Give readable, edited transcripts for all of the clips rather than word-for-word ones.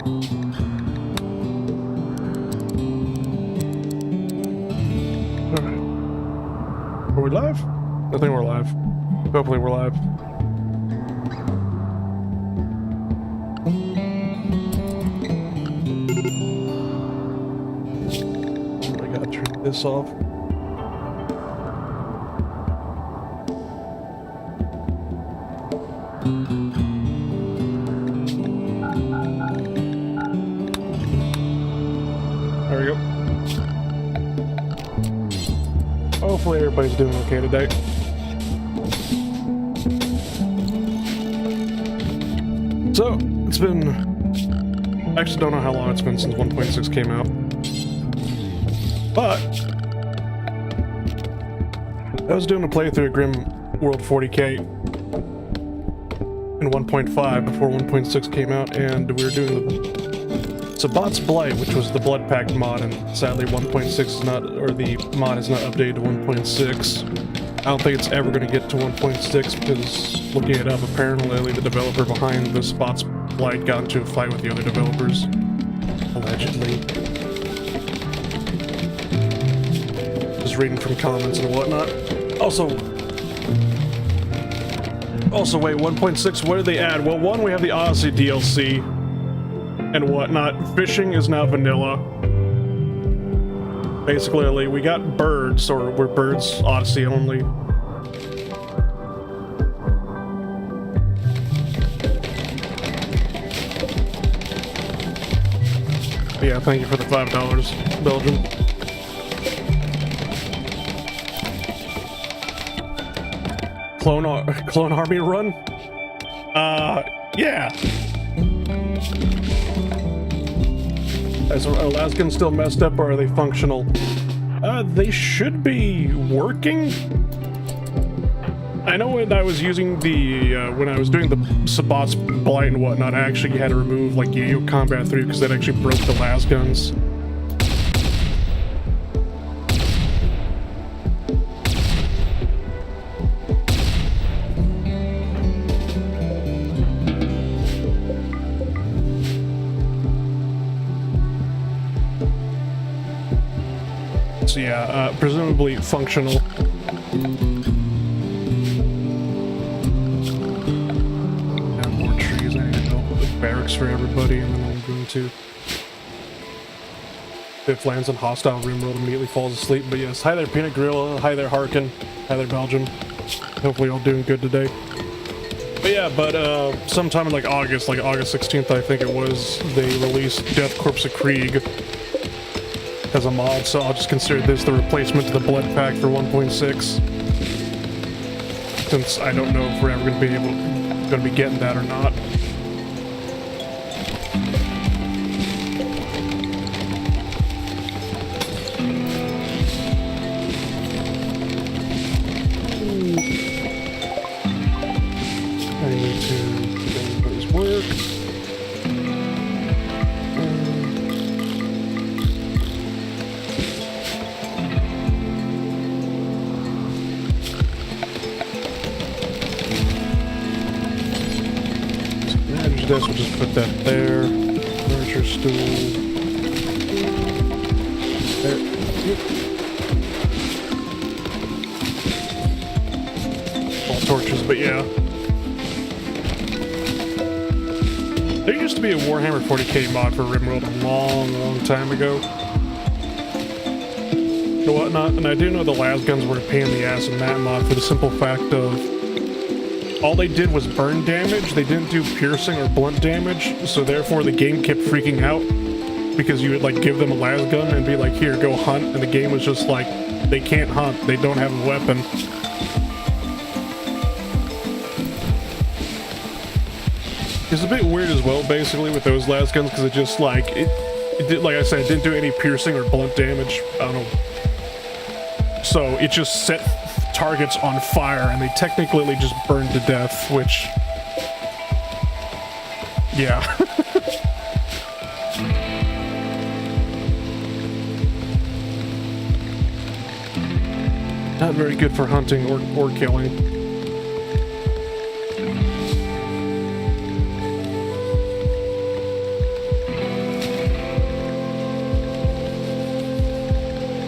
Alright. Are we live? I think we're live. Hopefully we're live. I gotta turn this off. There we go. Hopefully everybody's doing okay today. So, it's been... I actually don't know how long it's been since 1.6 came out. But... I was doing a playthrough of GrimWorld 40k in 1.5 before 1.6 came out, and we were doing the Sabbat's Blight, which was the Blood Pact mod, and sadly 1.6 is not, or the mod is not updated to 1.6. I don't think it's ever going to get to 1.6 because, looking it up, apparently the developer behind the Sabbat's Blight got into a fight with the other developers. Allegedly. Just reading from comments and whatnot. Also, wait, 1.6, what did they add? Well, one, we have the Odyssey DLC and whatnot. Fishing is now vanilla. Basically, we got birds, or we're birds Odyssey only. Yeah, thank you for the $5, Belgium. Clone army run? Yeah. Is Alaskan still messed up, or are they functional? They should be working. I know when I was using the, when I was doing the Sabbat's Blight and whatnot, I actually had to remove, like, Yo-Yo Combat 3 because that actually broke the las guns. So yeah, presumably functional. Got more trees. I need to build the barracks for everybody, and then I'm going to. If lands on hostile Rimworld, immediately falls asleep. But yes, hi there, Peanut Gorilla. Hi there, Harkin. Hi there, Belgium. Hopefully, all doing good today. But yeah, sometime in like August 16th, I think it was, they released Death Korps of Krieg as a mod, so I'll just consider this the replacement to the Blood Pact for 1.6. Since I don't know if we're ever gonna be getting that or not. I need to do everybody's work. This, we'll just put that there. Furniture stool. There. All torches, but yeah. There used to be a Warhammer 40k mod for Rimworld a long time ago. And whatnot, and I do know the las guns were a pain in the ass in that mod for the simple fact of all they did was burn damage. They didn't do piercing or blunt damage, so therefore the game kept freaking out because you would like give them a las gun and be like, here, go hunt, and the game was just like, they can't hunt, they don't have a weapon. It's a bit weird as well, basically, with those las guns, because it just like, it did, like I said, it didn't do any piercing or blunt damage. I don't know. So it just set targets on fire, and they technically just burned to death, which, yeah. Not very good for hunting or killing.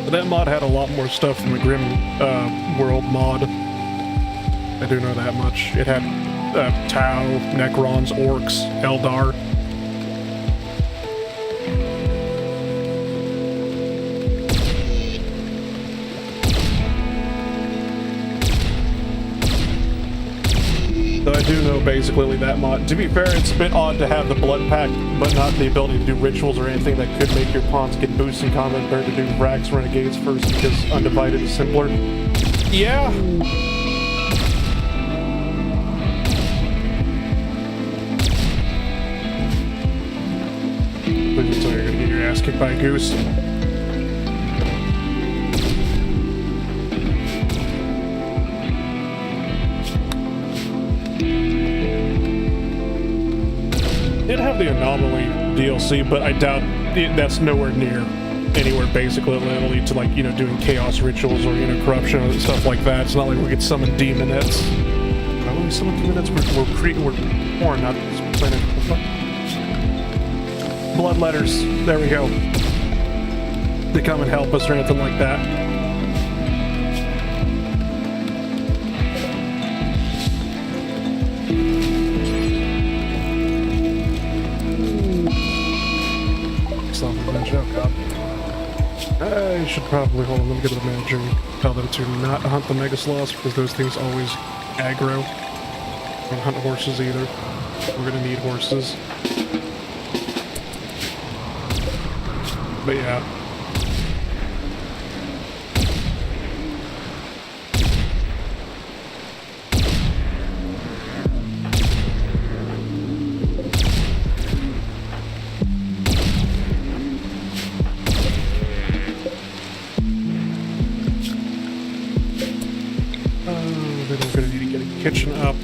But that mod had a lot more stuff from the GrimWorld mod. I do know that much. It had Tau, Necrons, Orcs, Eldar. So I do know basically that mod. To be fair, it's a bit odd to have the Blood Pact, but not the ability to do rituals or anything that could make your pawns get boosts in combat better to do barracks renegades first because undivided is simpler. Yeah. Please tell you're gonna get your ass kicked by a goose. Did have the anomaly DLC, but I doubt that's nowhere near anywhere basically to, like, you know, doing chaos rituals or, you know, corruption and stuff like that. It's not like we could summon demonettes. When we summon demonettes, we're born, not planet. Bloodletters. There we go. They come and help us or anything like that. I should probably, hold on, let me go to the manager and tell them to not hunt the mega sloths because those things always aggro. Don't hunt horses either. We're gonna need horses. But yeah. Then we're gonna need to get a kitchen up.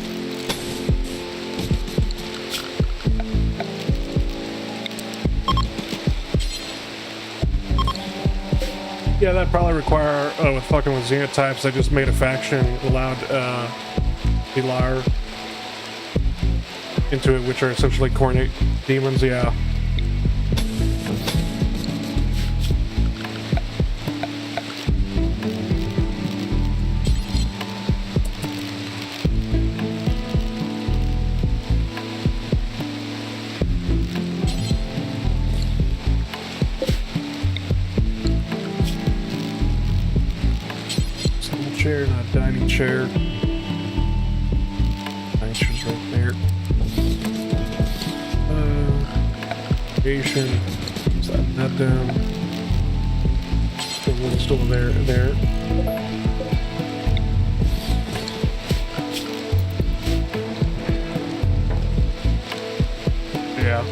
Yeah, that'd probably require, with fucking with xenotypes, I just made a faction, allowed, Elar into it, which are essentially coordinate demons, yeah. Chair, not dining chair. Dining chair's right there. Creation. Slide that down. Still there. Yeah.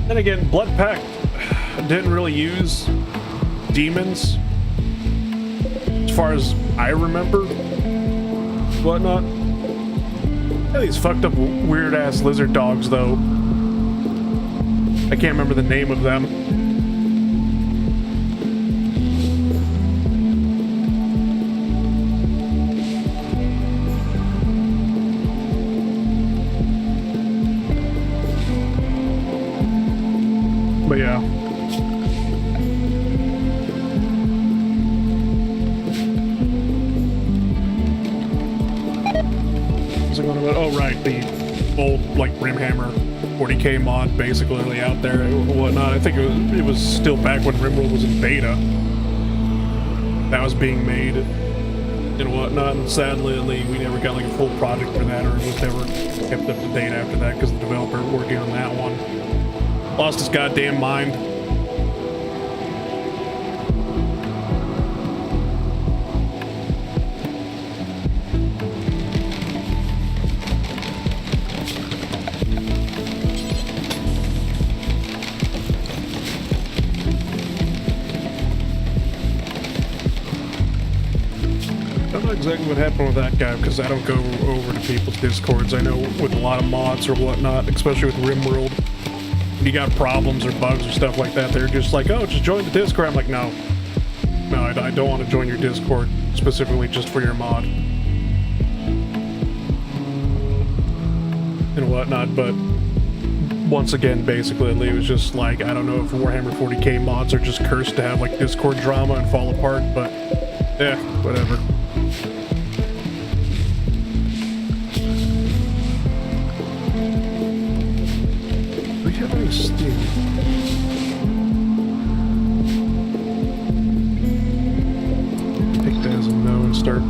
Then again, Blood Pact didn't really use demons. As far as I remember, whatnot. Yeah, these fucked up weird ass lizard dogs though. I can't remember the name of them. But yeah. Oh right, the old like Rimhammer 40k mod basically out there and whatnot. I think it was still back when Rimworld was in beta. That was being made and whatnot, and sadly we never got like a full project for that, or it was never kept up to date after that because the developer working on that one lost his goddamn mind. Exactly what happened with that guy, because I don't go over to people's discords. I know with a lot of mods or whatnot, especially with Rimworld, if you got problems or bugs or stuff like that, they're just like, oh, just join the Discord. I'm like, no, I don't want to join your Discord specifically just for your mod and whatnot. But once again, basically, it was just like, I don't know if Warhammer 40k mods are just cursed to have like Discord drama and fall apart, but yeah, whatever. Do we have any Steam? Take that as a no and start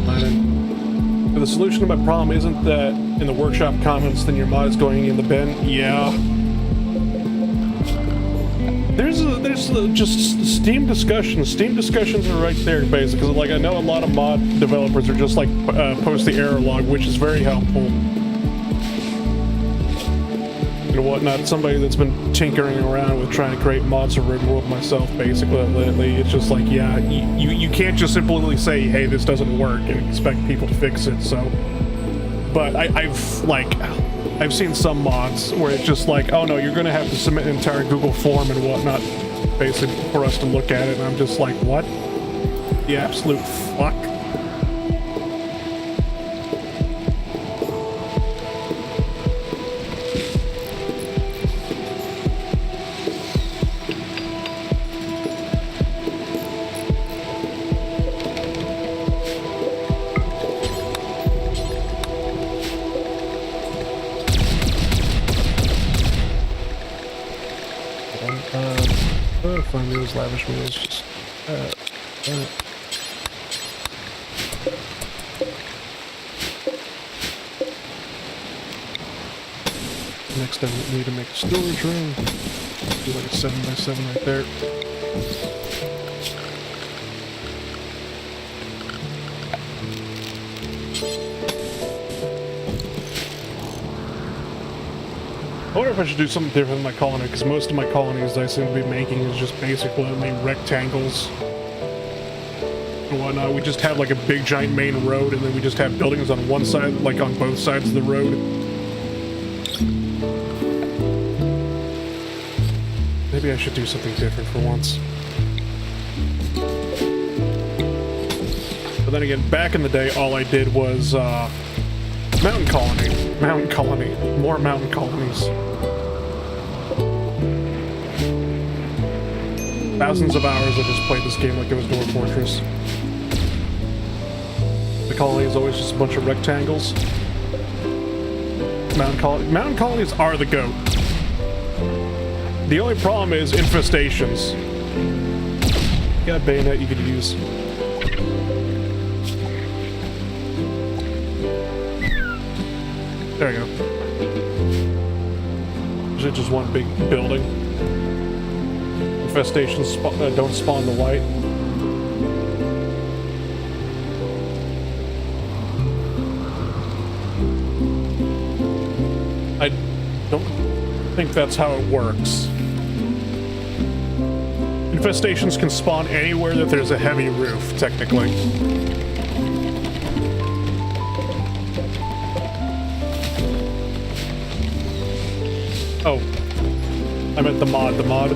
planning. The solution to my problem isn't that in the workshop comments then your mod is going in the bin. Yeah. There's just Steam discussions. Steam discussions are right there, basically. Like, I know a lot of mod developers are just like post the error log, which is very helpful. And whatnot. Somebody that's been tinkering around with trying to create mods for Rimworld myself, basically, lately. It's just like, yeah, you can't just simply say, hey, this doesn't work, and expect people to fix it. So, but I've seen some mods where it's just like, oh no, you're gonna have to submit an entire Google form and whatnot, basically, for us to look at it. And I'm just like, what? The absolute fuck. Fun meals, lavish meals, just next I need to make a storage room. Do like a 7x7 right there. I wonder if I should do something different in my colony, because most of my colonies I seem to be making is just basically only rectangles and whatnot. We just have like a big giant main road, and then we just have buildings on one side, like on both sides of the road. Maybe I should do something different for once. But then again, back in the day, all I did was mountain colony, more mountain colonies. Thousands of hours I just played this game like it was Dwarf Fortress. The colony is always just a bunch of rectangles. Mountain colonies are the GOAT. The only problem is infestations. You got a bayonet you could use. There you go. Is it just one big building? Infestations don't spawn the white. I don't think that's how it works. Infestations can spawn anywhere that there's a heavy roof, technically. Oh, I meant the mod. The mod.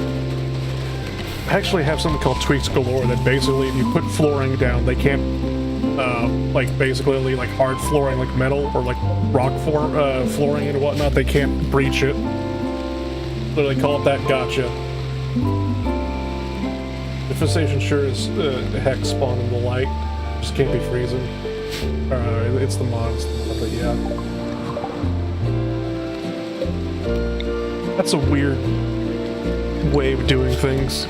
I actually have something called Tweaks Galore that basically, if you put flooring down, they can't, like, basically, like, hard flooring, like metal, or, like, rock flooring and whatnot, they can't breach it. Literally call it that gotcha. Infestation sure is heck spawning the light. Just can't be freezing. It's the mods, but yeah. That's a weird way of doing things.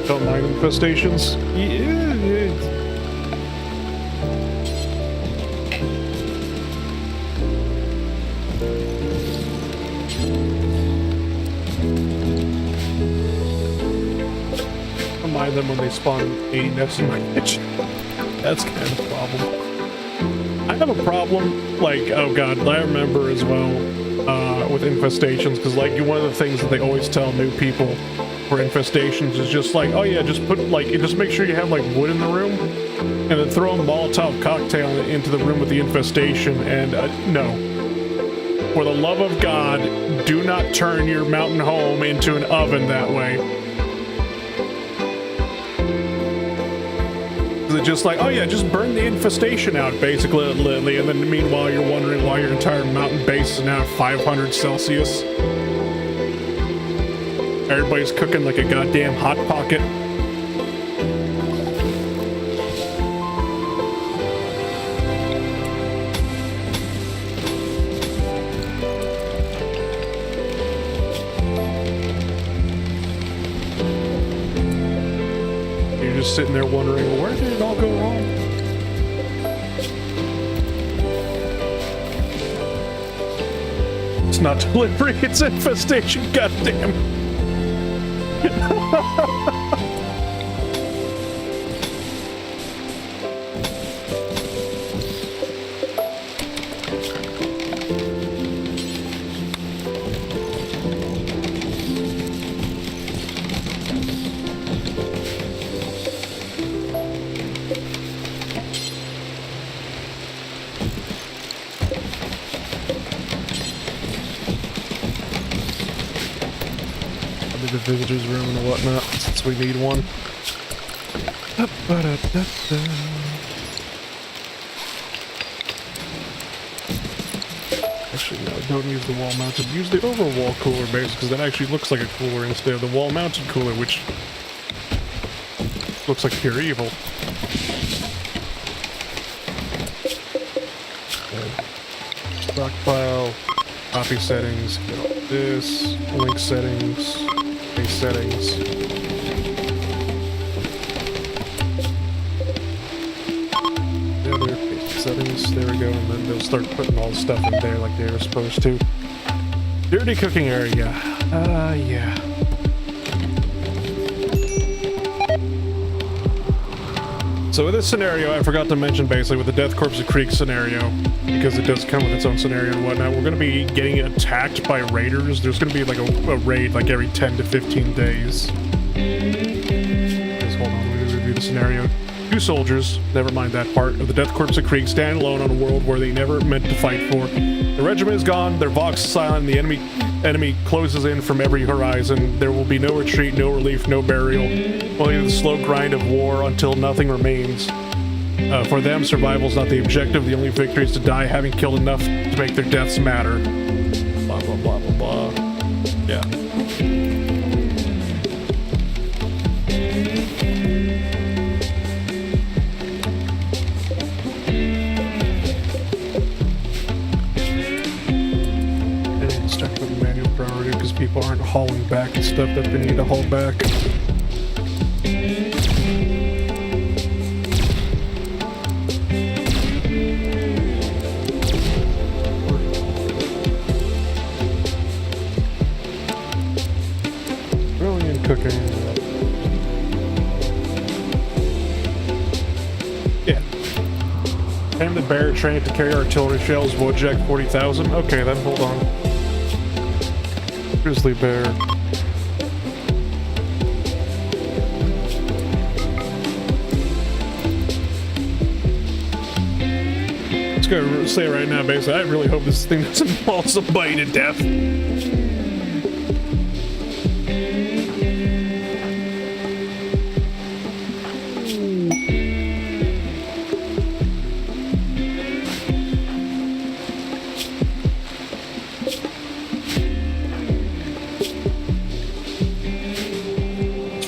Don't mind infestations. Yeah. Mind them when they spawn 80 nests in my kitchen. That's kind of a problem. I have a problem, like, oh god, I remember as well, with infestations, because, like, one of the things that they always tell new people for infestations is just like, oh yeah, just put, like, just make sure you have, like, wood in the room, and then throw a Molotov cocktail into the room with the infestation, and, no. For the love of God, do not turn your mountain home into an oven that way. Is it just like, oh yeah, just burn the infestation out, basically, Lily, and then meanwhile you're wondering why your entire mountain base is now at 500 Celsius? Everybody's cooking like a goddamn Hot Pocket. Just sitting there wondering, well, where did it all go wrong? It's not delivery, it's infestation, goddamn. The visitors room and whatnot, since we need one. Actually, no, don't use the wall mounted. Use the overwall cooler base, because that actually looks like a cooler instead of the wall mounted cooler, which looks like pure evil. Stockpile, copy settings, get all this, link settings, base settings. Yeah, there, base settings, there we go, and then they'll start putting all the stuff in there like they were supposed to. Dirty cooking area, yeah. So in this scenario, I forgot to mention basically with the Death Korps of Krieg scenario, because it does come with its own scenario and whatnot, we're going to be getting attacked by raiders. There's going to be like a raid like every 10 to 15 days. Hold on, let me review the scenario. 2 soldiers, never mind that part, of the Death Korps of Krieg stand alone on a world where they never meant to fight for. The regiment is gone, their vox is silent, the enemy closes in from every horizon. There will be no retreat, no relief, no burial. Only the slow grind of war until nothing remains. For them, survival is not the objective. The only victory is to die having killed enough to make their deaths matter. Blah, blah, blah, blah, blah. Yeah. And start with manual priority because people aren't hauling back and stuff that they need to haul back. Cooking. Yeah. Aim the bear trained to carry artillery shells, Wojak 40,000. Okay, then hold on. Grizzly bear. Just gonna say right now, basically, I really hope this thing doesn't maul somebody to death.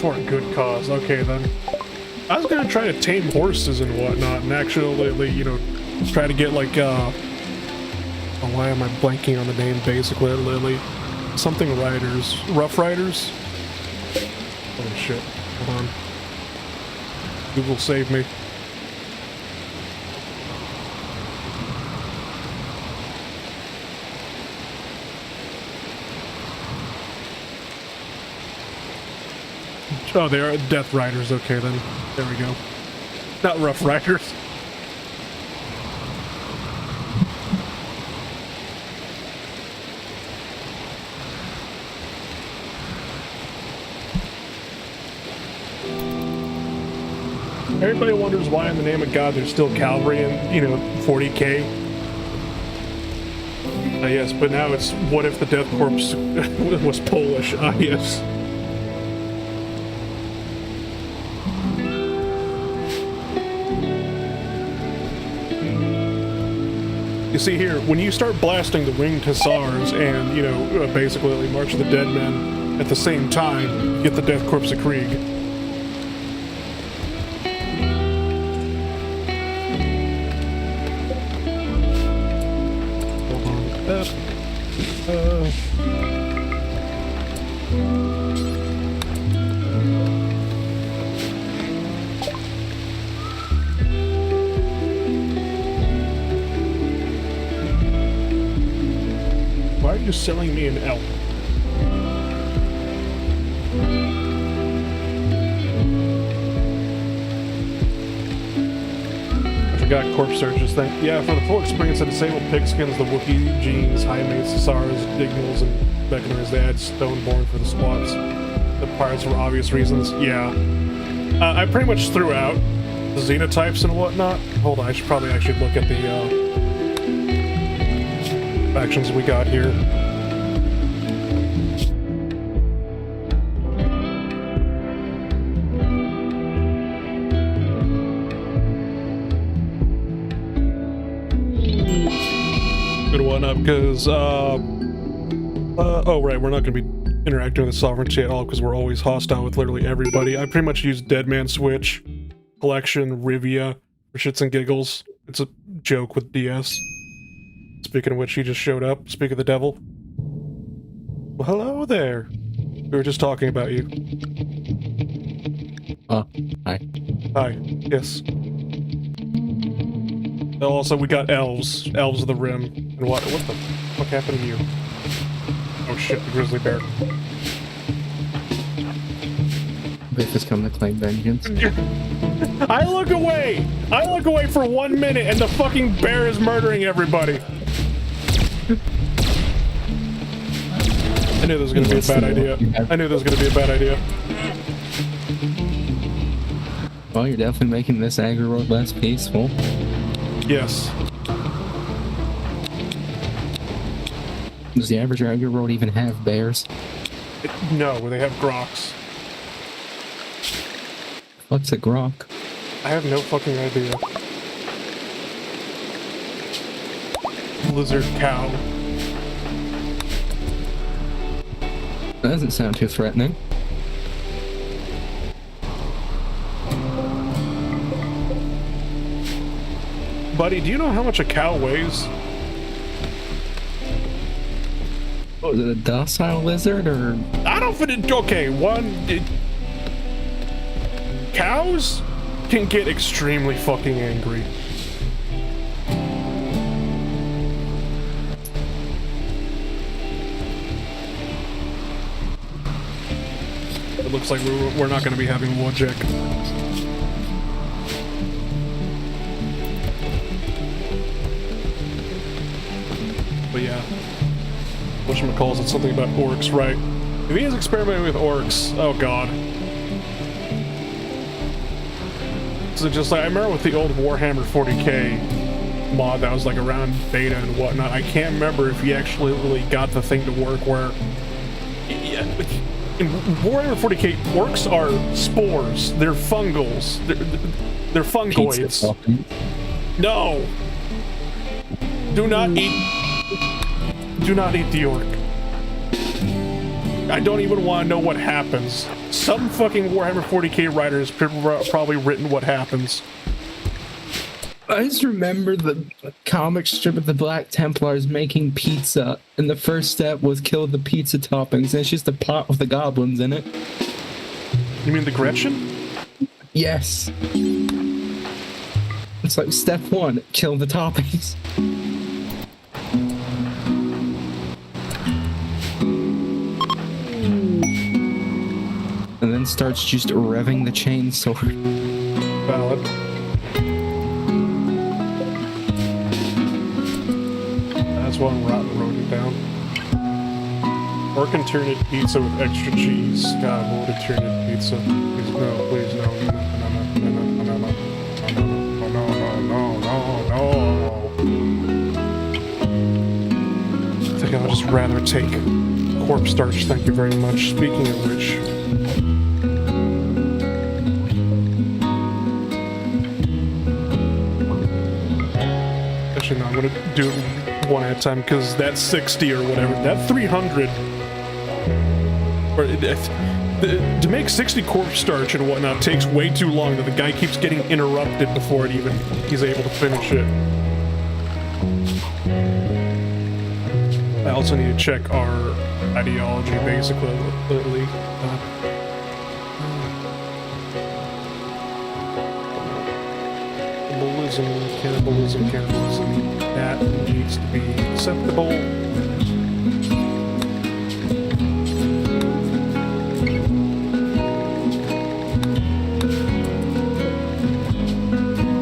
For a good cause. Okay, then. I was gonna try to tame horses and whatnot, and actually, you know, try to get like, oh, why am I blanking on the name, basically, Lily? Something riders. Rough Riders? Oh shit. Hold on. Google save me. Oh, they are Death Riders. Okay, then. There we go. Not Rough Riders. Everybody wonders why in the name of God there's still cavalry and, you know, 40k. Yes, but now it's what if the Death Korps was Polish? Yes. You see here, when you start blasting the winged hussars and, you know, basically March of the Dead Men at the same time, you get the Death Korps of Krieg. Why are you selling me an elk? I forgot corpse searches thing. Yeah, for the full experience of disabled pigskins, the Wookiee, Jeans, High Mates, Hussars, Dignals, and Beckoners, they had Stoneborn for the squads. The pirates for obvious reasons. Yeah. I pretty much threw out the xenotypes and whatnot. Hold on, I should probably actually look at the factions we got here. Good one up, because, oh right, we're not going to be interacting with the sovereignty at all, because we're always hostile with literally everybody. I pretty much use Dead Man Switch, Collection, Rivia, for shits and giggles. It's a joke with DS. Speaking of which, he just showed up. Speak of the devil. Well, hello there. We were just talking about you. Hi. Hi. Yes. Also, we got elves. Elves of the Rim. And what the fuck happened to you? Oh shit, the grizzly bear. Biff has come to claim vengeance. I look away! I look away for 1 minute and the fucking bear is murdering everybody! I knew this was gonna be a bad idea. I knew this was gonna be a bad idea. Well, you're definitely making this Agriworld less peaceful. Yes. Does the average Agriworld even have bears? No, they have groks. What's a grok? I have no fucking idea. Lizard cow. That doesn't sound too threatening. Buddy, do you know how much a cow weighs? Oh, is it a docile lizard or? I don't fit it. Okay, cows can get extremely fucking angry. It looks like we're not going to be having Wojek. But yeah, whatchamacallit, it's something about orcs, right? If he is experimenting with orcs, oh god. So just like, I remember with the old Warhammer 40k mod that was like around beta and whatnot, I can't remember if he actually really got the thing to work where... Yeah, in Warhammer 40k, orcs are spores, they're fungals, they're fungoids. No! Do not eat the orc. I don't even want to know what happens. Some fucking Warhammer 40k writer has probably written what happens. I just remember the comic strip of the Black Templars making pizza, and the first step was kill the pizza toppings, and it's just a pot with the goblins in it. You mean the Gretchen? Yes. It's like step 1, kill the toppings. And then starts just revving the chainsaw. Valid. That's one rotten rodent down. Orc and turnip pizza with extra cheese. God, what would a turnip pizza? Please no, please no, no, I think I'll just rather take corpse starch, thank you very much. Speaking of which... Actually, no, I'm gonna do it one at a time because that 60 or whatever, that 300, or to make 60 corpse starch and whatnot takes way too long that the guy keeps getting interrupted before he's able to finish it. I also need to check our ideology basically. Cannibalism. That needs to be acceptable.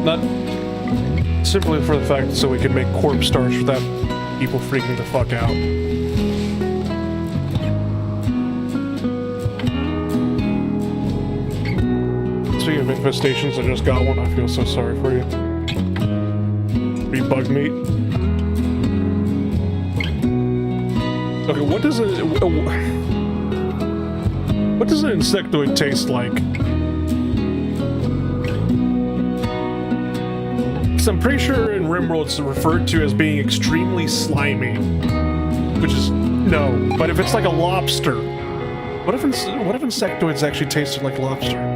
Not simply for the fact so we can make corpse starch without people freaking the fuck out. Speaking of infestations, I just got one. I feel so sorry for you. Bug meat. Okay, what does an insectoid taste like? Because I'm pretty sure in Rimworld it's referred to as being extremely slimy, which is no. But if it's like a lobster, what if insectoids actually tasted like lobster?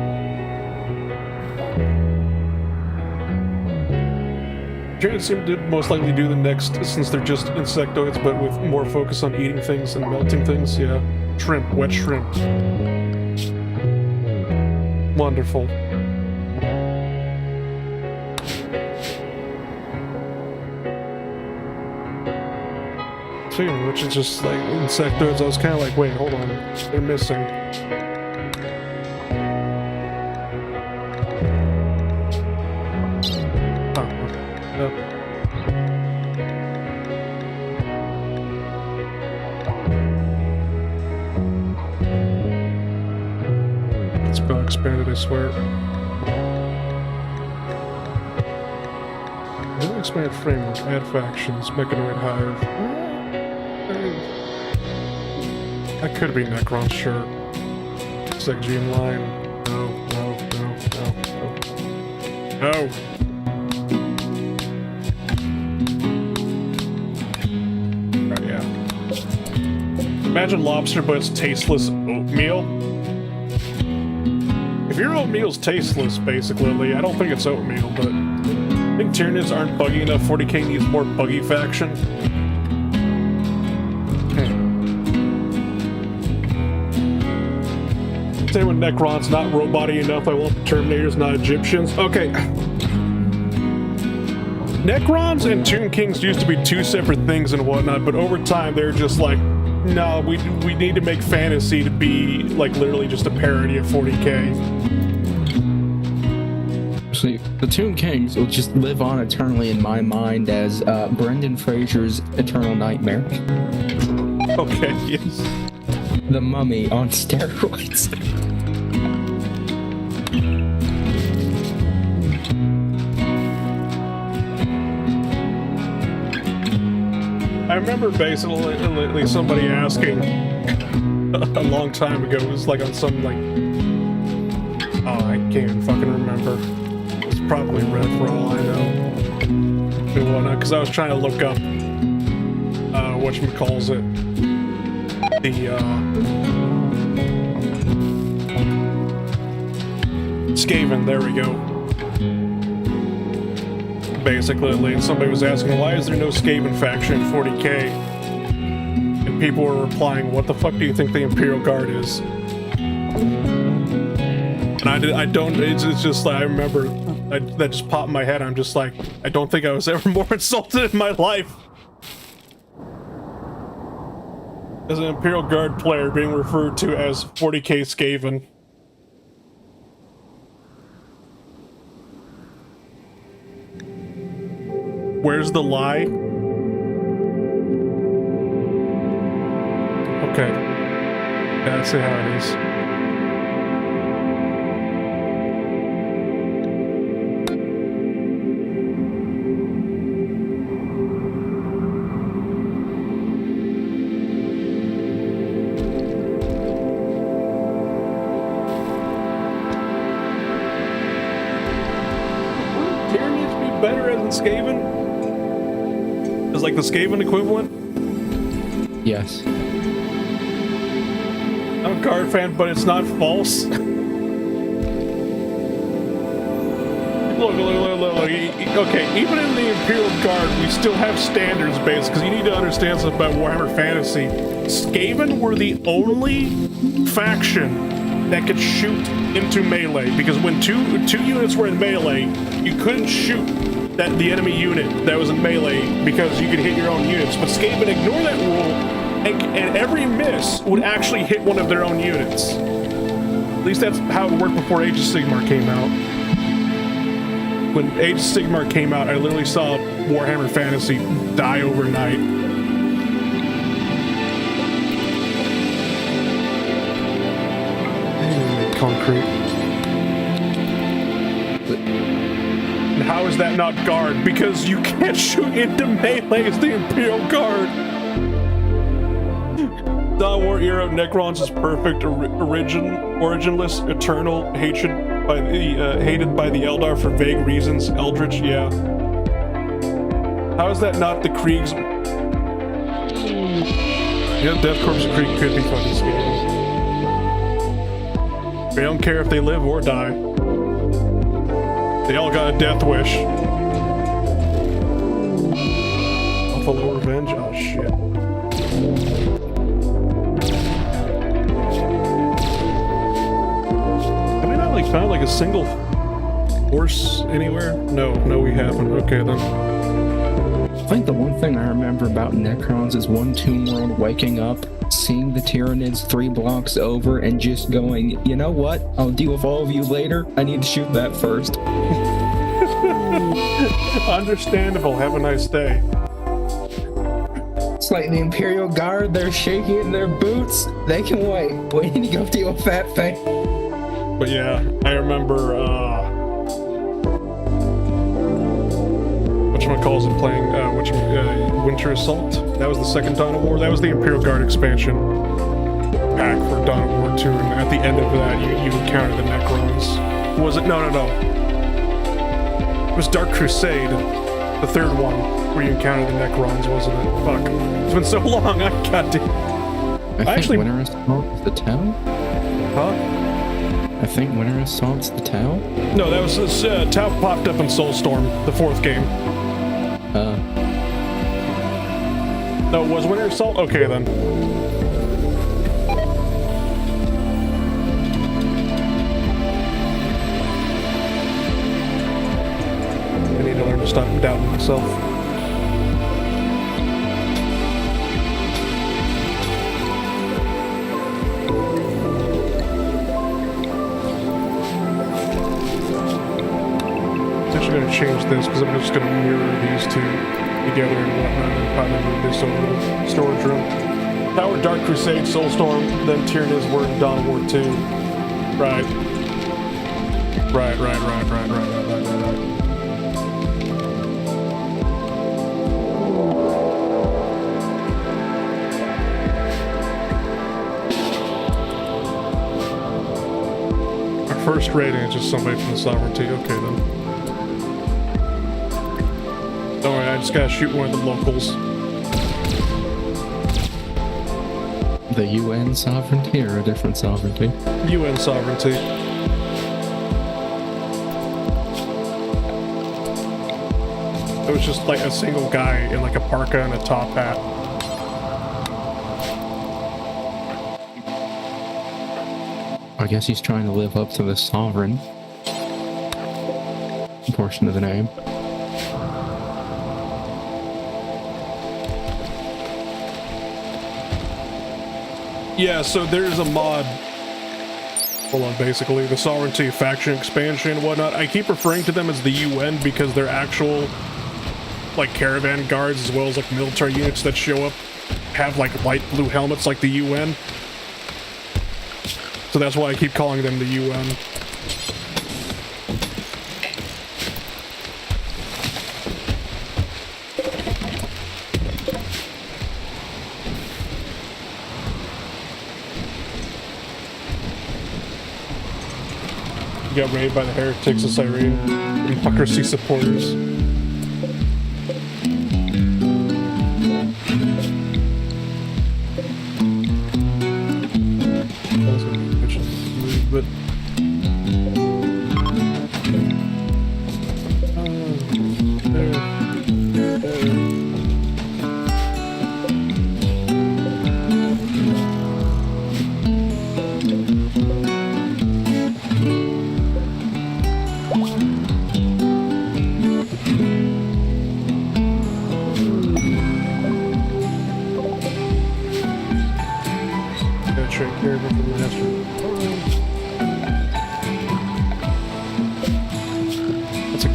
Giants seem to most likely do the next, since they're just insectoids, but with more focus on eating things and melting things. Yeah. Shrimp, wet shrimp. Wonderful. Speaking of which, it's just like insectoids. I was kind of like, wait, hold on. They're missing. Expanded, I swear. No expanded framework, add factions, mechanoid hive. That could be Necron, sure. Seg-Gene line. No. Right, yeah. Imagine lobster, but it's tasteless oatmeal. If your oatmeal's tasteless, basically, I don't think it's oatmeal, but I think Tyranids aren't buggy enough. 40k needs more buggy faction. Say when Necron's not robot-y enough, I want the Terminators, not Egyptians. Okay. Necrons and Tomb Kings used to be two separate things and whatnot, but over time they're just like, no, we need to make fantasy to be like literally just a parody of 40k. See, the Tomb Kings will just live on eternally in my mind as Brendan Fraser's Eternal Nightmare. Okay, yes. The Mummy on steroids. I remember basically somebody asking a long time ago, it was like on some like, oh, I can't even fucking remember. It's probably Red for all I know. And whatnot, because I was trying to look up whatchamacallit, the Skaven, there we go. Basically, and somebody was asking, why is there no Skaven faction in 40k? And people were replying, what the fuck do you think the Imperial Guard is? And I don't, it's just like, I remember, that just popped in my head. I'm just like, I don't think I was ever more insulted in my life. As an Imperial Guard player being referred to as 40k Skaven. Where's the lie? Okay. Yeah, let's see how it is. Tyranids be better as in Skaven? Is like the Skaven equivalent? Yes. I'm a Guard fan, but it's not false. Look. Okay, even in the Imperial Guard, we still have standards based, because you need to understand something about Warhammer Fantasy. Skaven were the only faction that could shoot into melee, because when two units were in melee, you couldn't shoot the enemy unit that was in melee because you could hit your own units. But Skaven ignored that rule, and every miss would actually hit one of their own units. At least that's how it worked before Age of Sigmar came out. When Age of Sigmar came out, I literally saw Warhammer Fantasy die overnight. Concrete. And how is that not Guard? Because you can't shoot into melee as the Imperial Guard. Dawn War era Necrons is perfect, originless, eternal, hated by the Eldar for vague reasons. Eldritch, yeah. How is that not the Kriegsmen? Yeah, Death Korps of Krieg could be fucking scary. They don't care if they live or die. They all got a death wish. Buffalo Revenge? Oh shit. Have we not like found like a single horse anywhere? No, we haven't. Okay then. I think the one thing I remember about Necrons is one Tomb World waking up, seeing the Tyranids 3 blocks over, and just going, you know what? I'll deal with all of you later. I need to shoot that first. Understandable. Have a nice day. It's like the Imperial Guard, they're shaking in their boots. They can wait. We need to go deal with that thing. But yeah, I remember, whatchamacalls it playing, Winter Assault. That was the second Dawn of War. That was the Imperial Guard expansion pack for Dawn of War 2, and at the end of that, you encountered the Necrons. Was it? No. It was Dark Crusade, the third one, where you encountered the Necrons, wasn't it? Fuck. It's been so long, I goddamn. I think Winter Assault is the town? Huh? I think Winter Assault's the town? No, that was this, Tau popped up in Soulstorm, the fourth game. No, it was Winter Assault? Okay, then. I need to learn to stop doubting myself. I'm actually going to change this, because I'm just going to mirror these two together and whatnot, and probably move this over to the storage room. Tower Dark Crusade, Soulstorm, then Tyranids were in Dawn of War 2. Right. Right. Our first rating is just somebody from the Sovereignty. Okay, then. Don't worry, I just gotta shoot one of the locals. The UN sovereignty or a different sovereignty? UN sovereignty. It was just like a single guy in like a parka and a top hat. I guess he's trying to live up to the sovereign portion of the name. Yeah, so there's a mod. Hold on, basically, the Sovereignty faction expansion and whatnot. I keep referring to them as the UN because they're actual, like, caravan guards as well as, like, military units that show up have, like, light blue helmets like the UN. So that's why I keep calling them the UN. Got raided by the heretics of Syria and hypocrisy supporters.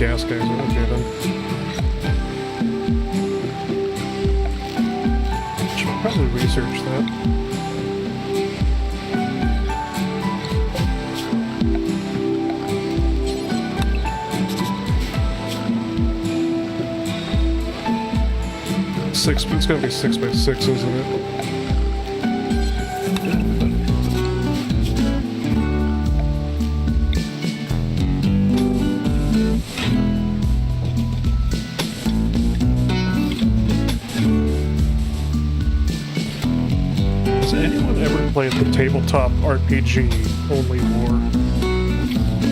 gas geyser. Okay then. Should probably research that. It's gonna be 6x6, isn't it? Has anyone ever played the tabletop RPG Only War?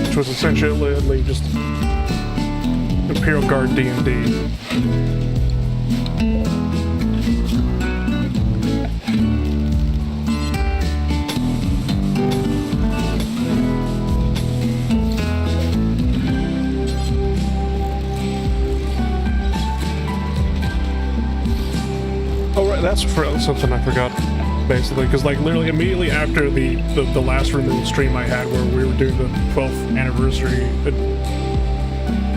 Which was essentially just Imperial Guard D&D. That's something I forgot, basically, because like literally immediately after the last Rimworld stream I had where we were doing the 12th anniversary,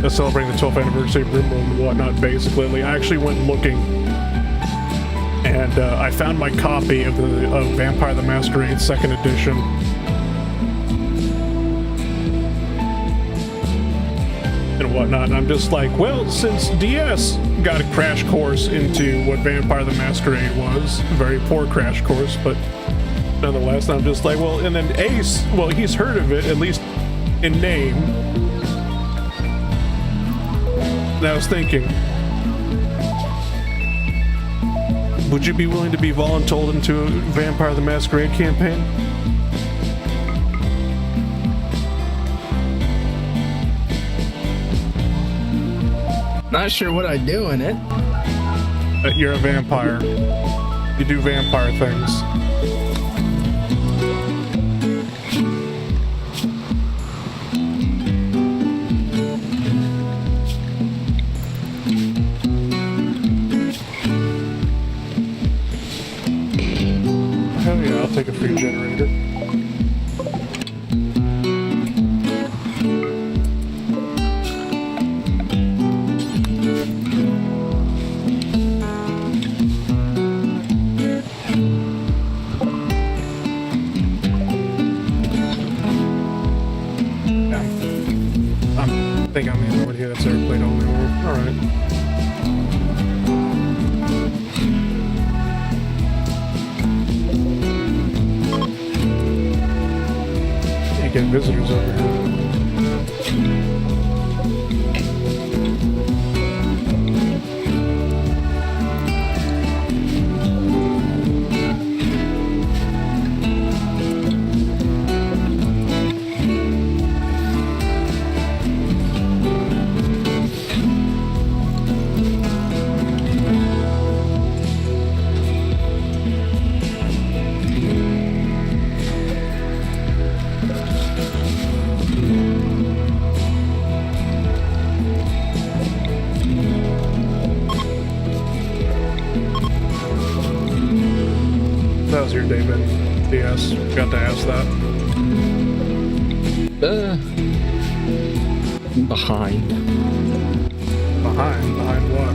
celebrating the 12th anniversary of Rimworld and whatnot, basically, like, I actually went looking, and I found my copy of Vampire the Masquerade 2nd edition. And whatnot, and I'm just like, well, since DS got a crash course into what Vampire the Masquerade was, a very poor crash course, but nonetheless, I'm just like, well, and then Ace, well, he's heard of it, at least in name. And I was thinking, would you be willing to be voluntold into a Vampire the Masquerade campaign? Not sure what I do in it. You're a vampire. You do vampire things. Hell yeah, I'll take a free generator. I think I'm the only one here that's ever played Only War. Alright. You get visitors over here. That was your day, Ben. DS. Got to ask that. Behind. Behind what?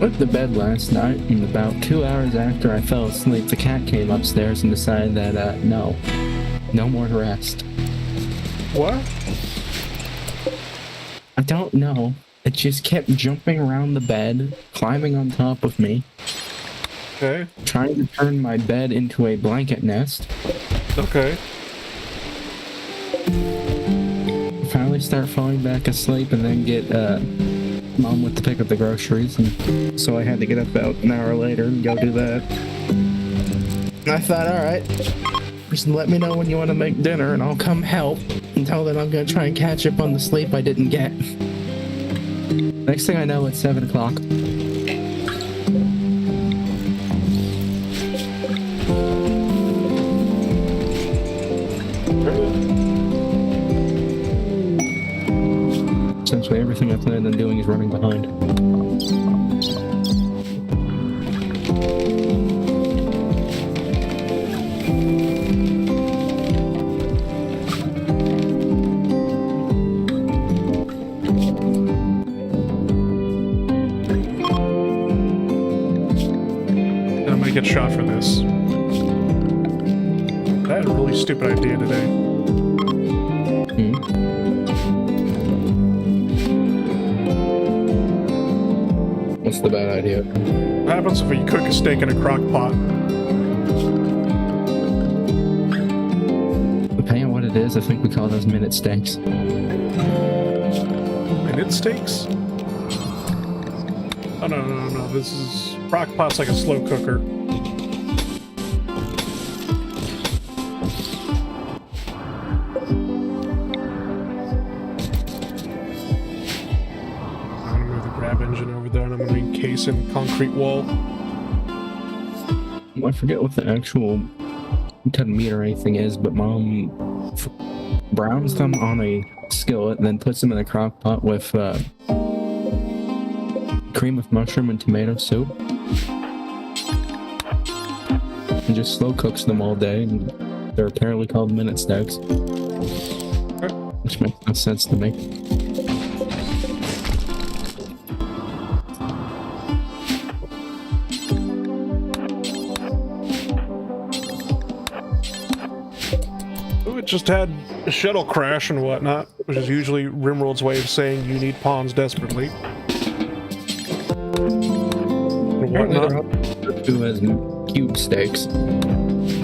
Went to bed last night, and about 2 hours after I fell asleep, the cat came upstairs and decided that, no more rest. What? I don't know. It just kept jumping around the bed, climbing on top of me. Okay. Trying to turn my bed into a blanket nest. Okay. Finally start falling back asleep and then get, Mom went to pick up the groceries, and so I had to get up about an hour later and go do that. And I thought, alright, just let me know when you want to make dinner and I'll come help. Until then, I'm gonna try and catch up on the sleep I didn't get. Next thing I know, it's 7 o'clock. Essentially, everything I planned on doing is running behind. to get shot for this. I had a really stupid idea today. What's the bad idea? What happens if you cook a steak in a crock pot? Depending on what it is, I think we call those minute steaks. Minute steaks? Oh, no. This is... crock pot's like a slow cooker. Engine over there, and I'm going to encase in concrete wall. I forget what the actual kind of meat or anything is, but Mom browns them on a skillet and then puts them in a crock pot with cream of mushroom and tomato soup, and just slow cooks them all day. And they're apparently called minute steaks, which makes no sense to me. Just had a shuttle crash and whatnot, which is usually Rimworld's way of saying you need pawns desperately. And whatnot. Who has cube steaks?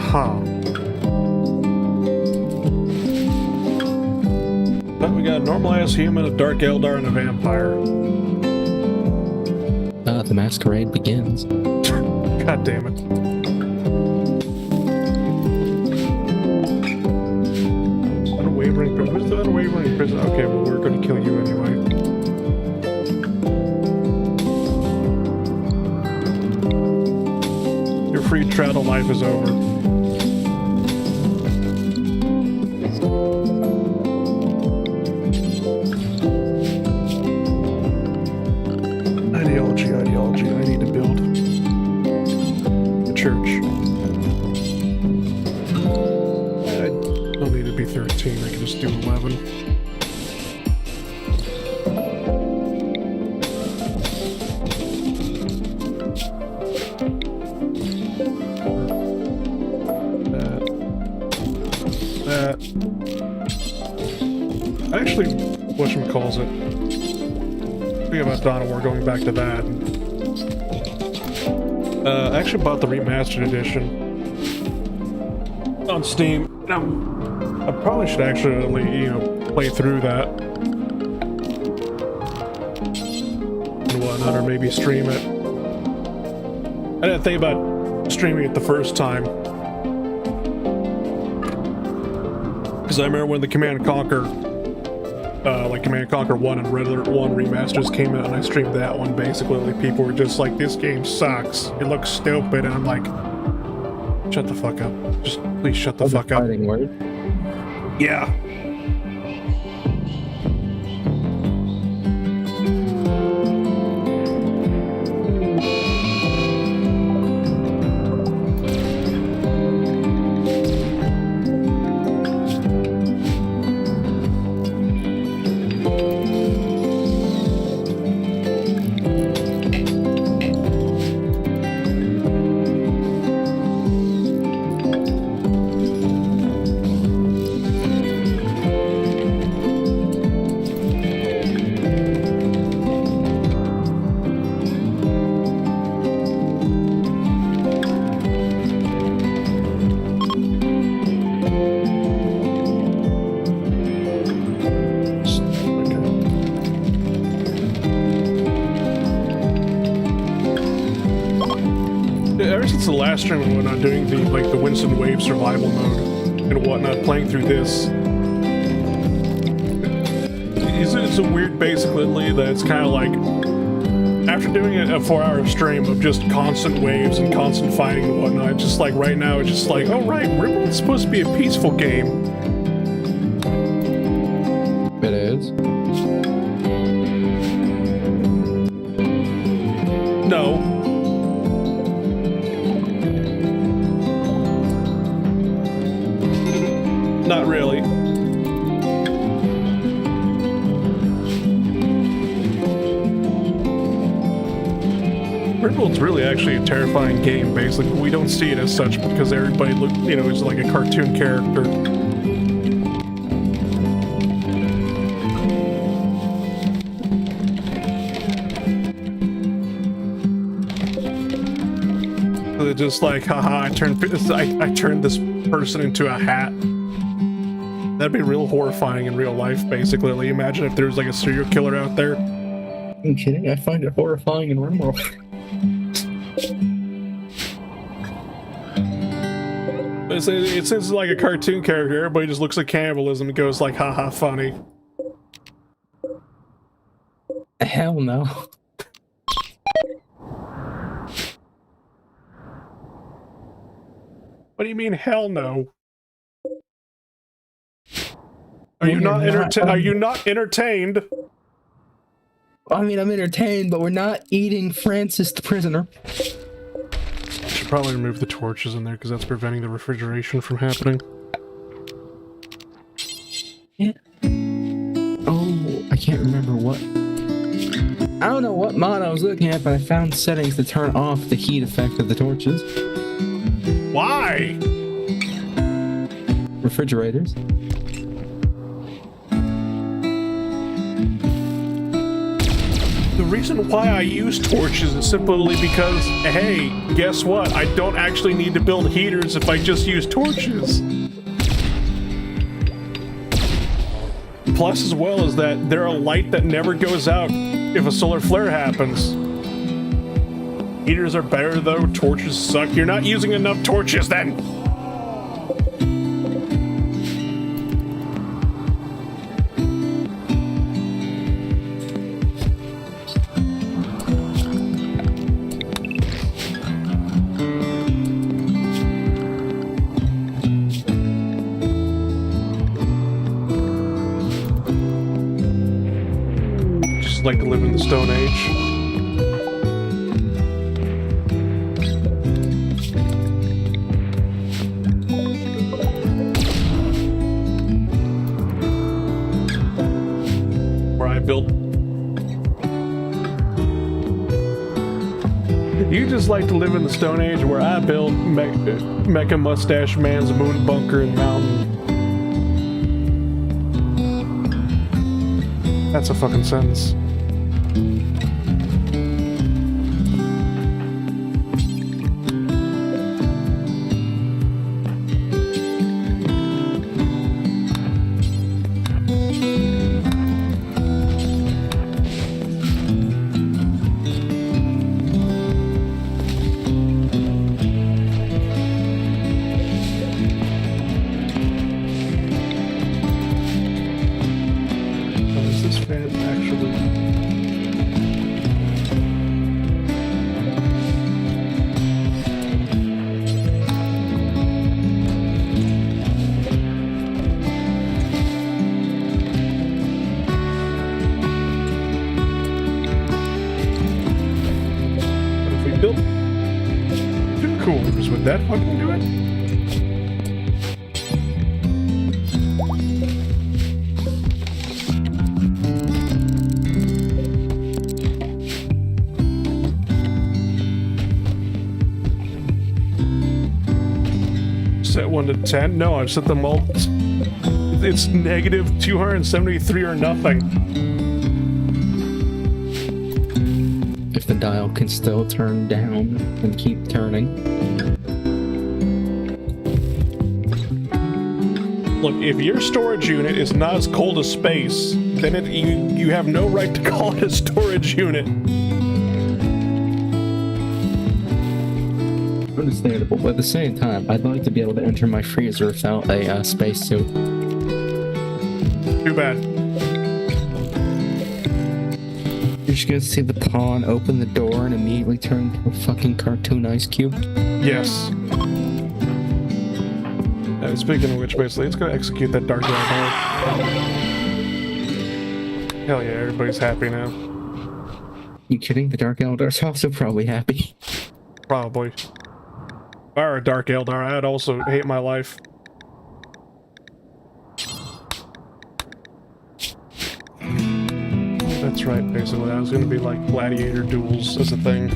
Huh. But we got a normal-ass human, a dark Eldar, and a vampire. The masquerade begins. God damn it. Where's the unwavering prison? Okay, well, we're going to kill you anyway. Your free travel life is over. Ideology. I need to build a church. I don't need to be 13. I can just do 11. That. Actually, whatchamacallit. Speaking about Dawn of War, going back to that. I actually bought the remastered edition on Steam. Now, I probably should actually, play through that and whatnot, or maybe stream it. I didn't think about streaming it the first time, because I remember when the Command & Conquer, Command & Conquer 1 and Red Alert 1 remasters came out, and I streamed that one. Basically, people were just like, "This game sucks. It looks stupid," and I'm like, "Shut the fuck up! Just please shut the fuck up." Fighting word. Yeah. The last stream and whatnot, doing the Winston Wave survival mode and whatnot, playing through this. It's a weird, basically, that it's kind of like, after doing a 4-hour stream of just constant waves and constant fighting and whatnot, just like right now, it's just like, oh right, Rimworld's supposed to be a peaceful game. It is. No. Not really. Rimworld's really actually a terrifying game, basically. We don't see it as such because everybody is like a cartoon character. They're just like, haha, I turned this person into a hat. That'd be real horrifying in real life, basically. Like, imagine if there was like a serial killer out there. Are you kidding? I find it horrifying in Rimworld. It's like a cartoon character. Everybody just looks at cannibalism and goes like, haha, funny. Hell no. What do you mean, hell no? Are you not entertained? I mean, I'm entertained, but we're not eating Francis the prisoner. I should probably remove the torches in there because that's preventing the refrigeration from happening. Yeah. Oh, I can't remember what. I don't know what mod I was looking at, but I found settings to turn off the heat effect of the torches. Why? Refrigerators. The reason why I use torches is simply because, hey, guess what? I don't actually need to build heaters if I just use torches. Plus, as well, is that they're a light that never goes out if a solar flare happens. Heaters are better though, torches suck. You're not using enough torches then! Just like to live in the Stone Age. You just like to live in the Stone Age where I built Mecha Mustache Man's moon bunker and mountain. That's a fucking sentence. Would that fucking do it? Set 1 to 10? No, I've set them all. It's negative 273 or nothing. If the dial can still turn down and keep turning. Look, if your storage unit is not as cold as space, then you have no right to call it a storage unit. Understandable, but at the same time, I'd like to be able to enter my freezer without a spacesuit. Too bad. You're just gonna see the pawn open the door and immediately turn into a fucking cartoon ice cube? Yes. Speaking of which, basically, let's go execute that Dark Eldar. Hell yeah, everybody's happy now. You kidding? The Dark Eldar's also probably happy. Probably. If I were a Dark Eldar, I'd also hate my life. That's right, basically. I was gonna be like gladiator duels as a thing.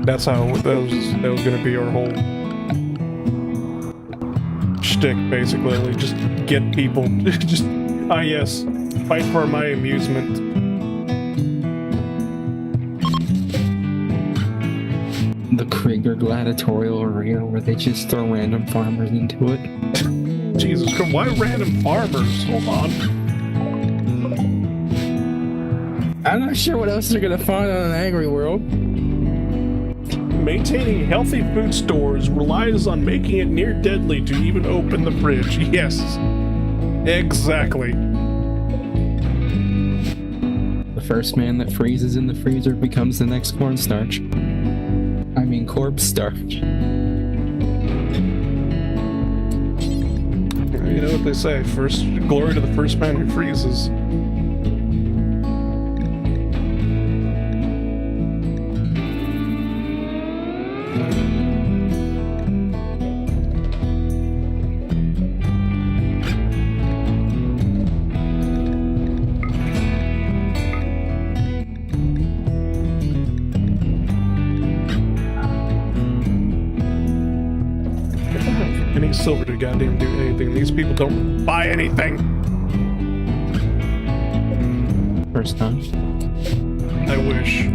That's how that was gonna be our whole shtick, basically. Like, just get people, just yes, fight for my amusement. The Krieger gladiatorial arena where they just throw random farmers into it. Jesus Christ, why random farmers? Hold on. I'm not sure what else they're gonna find on an Agriworld. Maintaining healthy food stores relies on making it near deadly to even open the fridge. Yes, exactly. The first man that freezes in the freezer becomes the next cornstarch. I mean corpse starch. You know what they say, first glory to the first man who freezes. Any silver to goddamn do anything. These people don't buy anything. First time. I wish.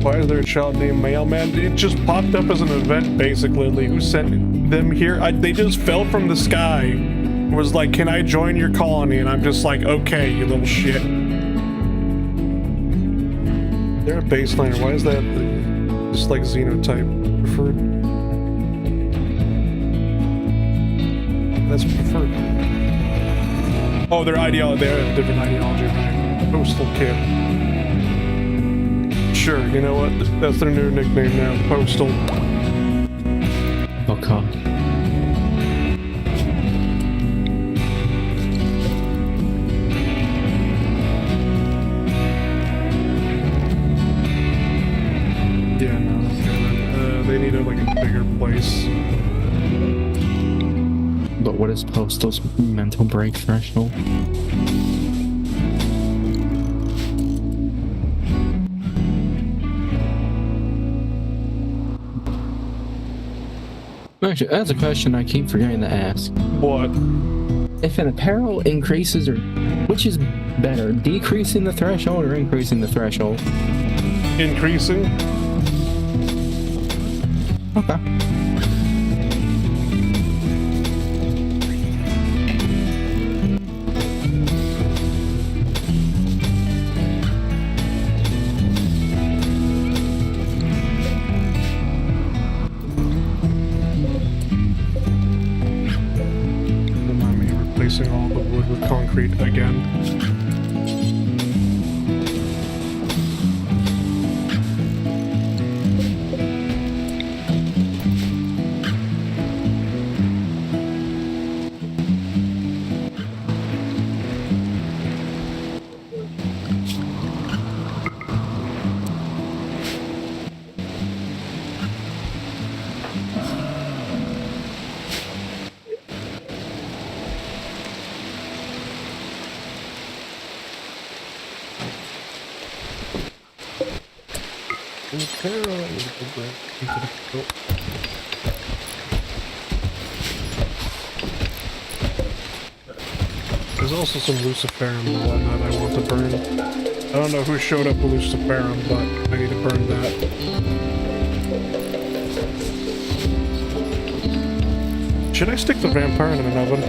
Why is there a child named Mailman? It just popped up as an event, basically. Who sent them here? They just fell from the sky. Was like, can I join your colony? And I'm just like, okay, you little shit. They're a baseliner. Why is that just like xenotype preferred? That's preferred. Oh, their ideology. They have a different ideology, right? Postal kid. Sure, you know what? That's their new nickname now, Postal. Oh god. Yeah, no, okay, they need like a bigger place. But what is Postal's mental break threshold? Actually, that's a question I keep forgetting to ask. What? If an apparel increases, or which is better, decreasing the threshold or increasing the threshold? Increasing? Okay. Replacing all the wood with concrete again. There's also some luciferum and whatnot I want to burn. I don't know who showed up with luciferum, but I need to burn that. Should I stick the vampire in an oven?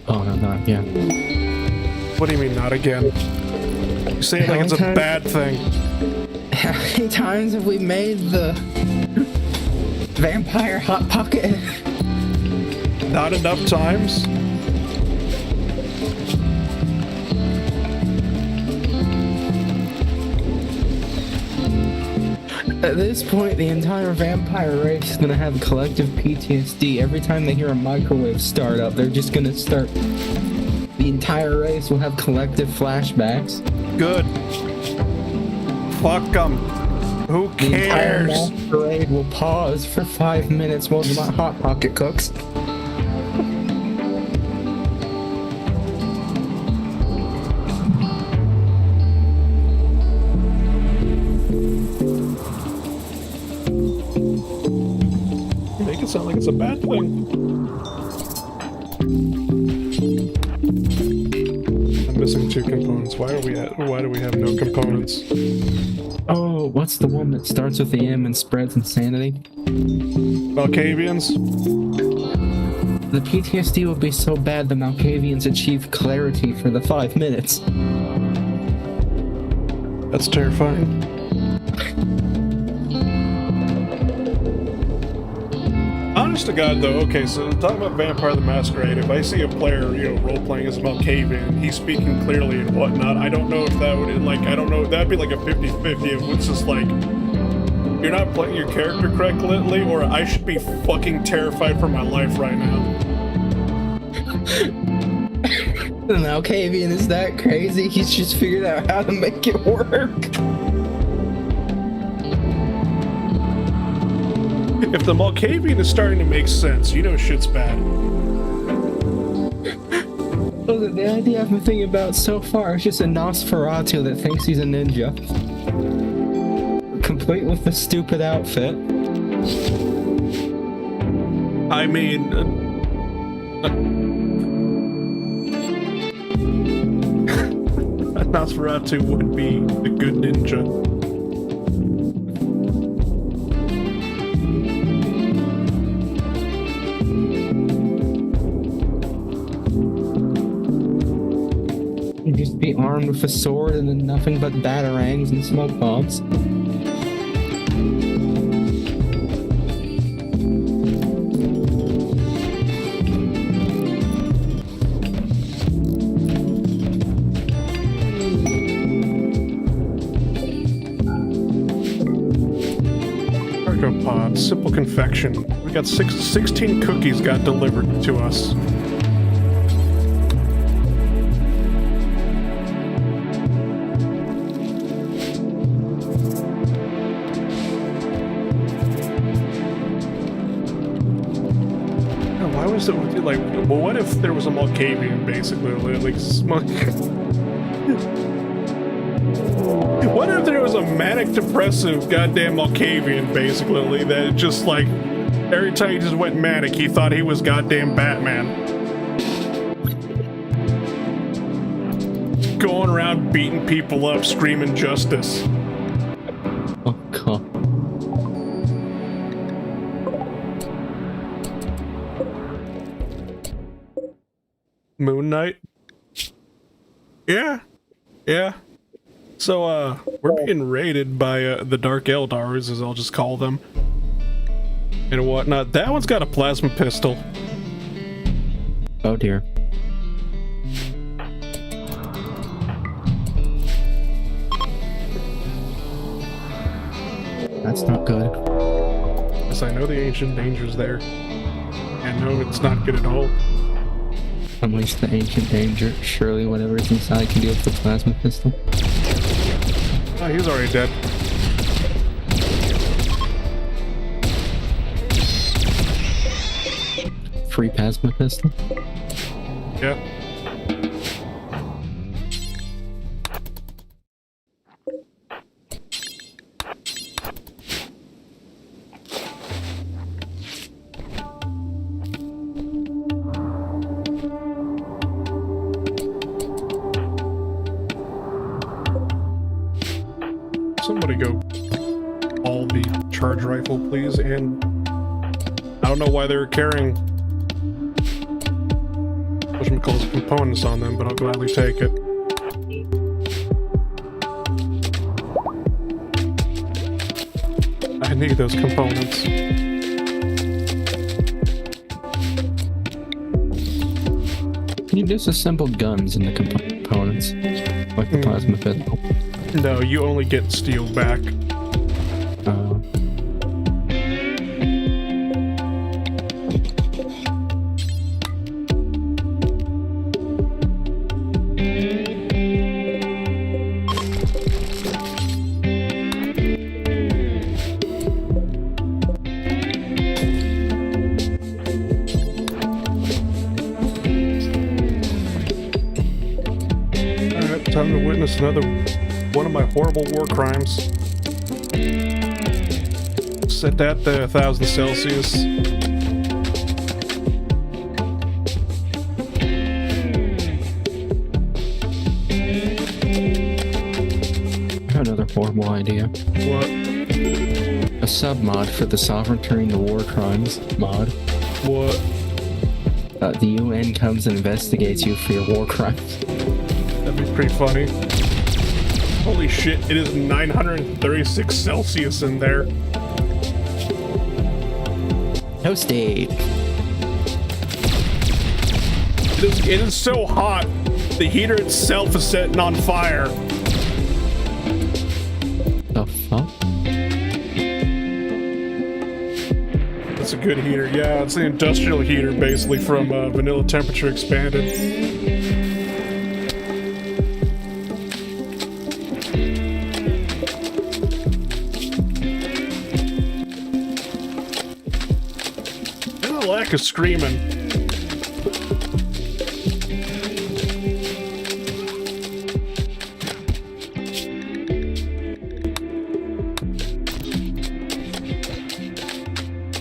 Oh no, not again. What do you mean, not again? You say it like it's a bad thing. How many times have we made the vampire hot pocket? Not enough times? At this point, the entire vampire race is gonna have collective PTSD. Every time they hear a microwave start up, they're just gonna start, entire race will have collective flashbacks. Good. Fuck them. Who The entire cares? masquerade will pause for 5 minutes while my Hot Pocket cooks. Make it sound like it's a bad thing. I'm missing 2 components. Why do we have no components? Oh, what's the one that starts with the M and spreads insanity? Malkavians? The PTSD would be so bad the Malkavians achieve clarity for the 5 minutes. That's terrifying. Honest to God, though, okay, so talking about Vampire the Masquerade, if I see a player, role-playing as a Malkavian, he's speaking clearly and whatnot, I don't know if that would, I don't know, that'd be like a 50-50 of what's just like, you're not playing your character correctly, or I should be fucking terrified for my life right now. The Malkavian is that crazy, he's just figured out how to make it work. If the Malkavian is starting to make sense, you know shit's bad. Oh, the idea I've been thinking about so far is just a Nosferatu that thinks he's a ninja. Complete with the stupid outfit. I mean... Nosferatu would be the good ninja. He'd just be armed with a sword and then nothing but batarangs and smoke bombs. Cargo pod, simple confection. We got 16 cookies got delivered to us. Why was it like? Well, what if there was a Malkavian, basically, like What if there was a manic depressive goddamn Malkavian, basically, that just like every time he just went manic, he thought he was goddamn Batman, going around beating people up, screaming justice. Oh god. Moon Knight? Yeah. So, we're being raided by, the Dark Eldars, as I'll just call them. And whatnot. That one's got a plasma pistol. Oh dear. That's not good. Yes, I know the ancient danger's there. And no, it's not good at all. Unleash the ancient danger. Surely whatever's inside can deal with the plasma pistol. Oh, he's already dead. Free plasma pistol? Yep. Somebody go all the charge rifle, please, and I don't know why they're carrying whatchamacallit's components on them, but I'll gladly take it. I need those components. Can you disassemble guns in the components? Like the plasma pistol? No, you only get steel back. time to witness another one of my horrible war crimes. Set that to 1000 Celsius. I have another horrible idea. What? A sub-mod for the Sovereignty and the War Crimes mod. What? The UN comes and investigates you for your war crimes. That'd be pretty funny. Holy shit, it is 936 Celsius in there. Toasty. It is so hot, the heater itself is setting on fire. The fuck? That's a good heater. Yeah, it's the industrial heater, basically, from Vanilla Temperature Expanded. Lack of screaming.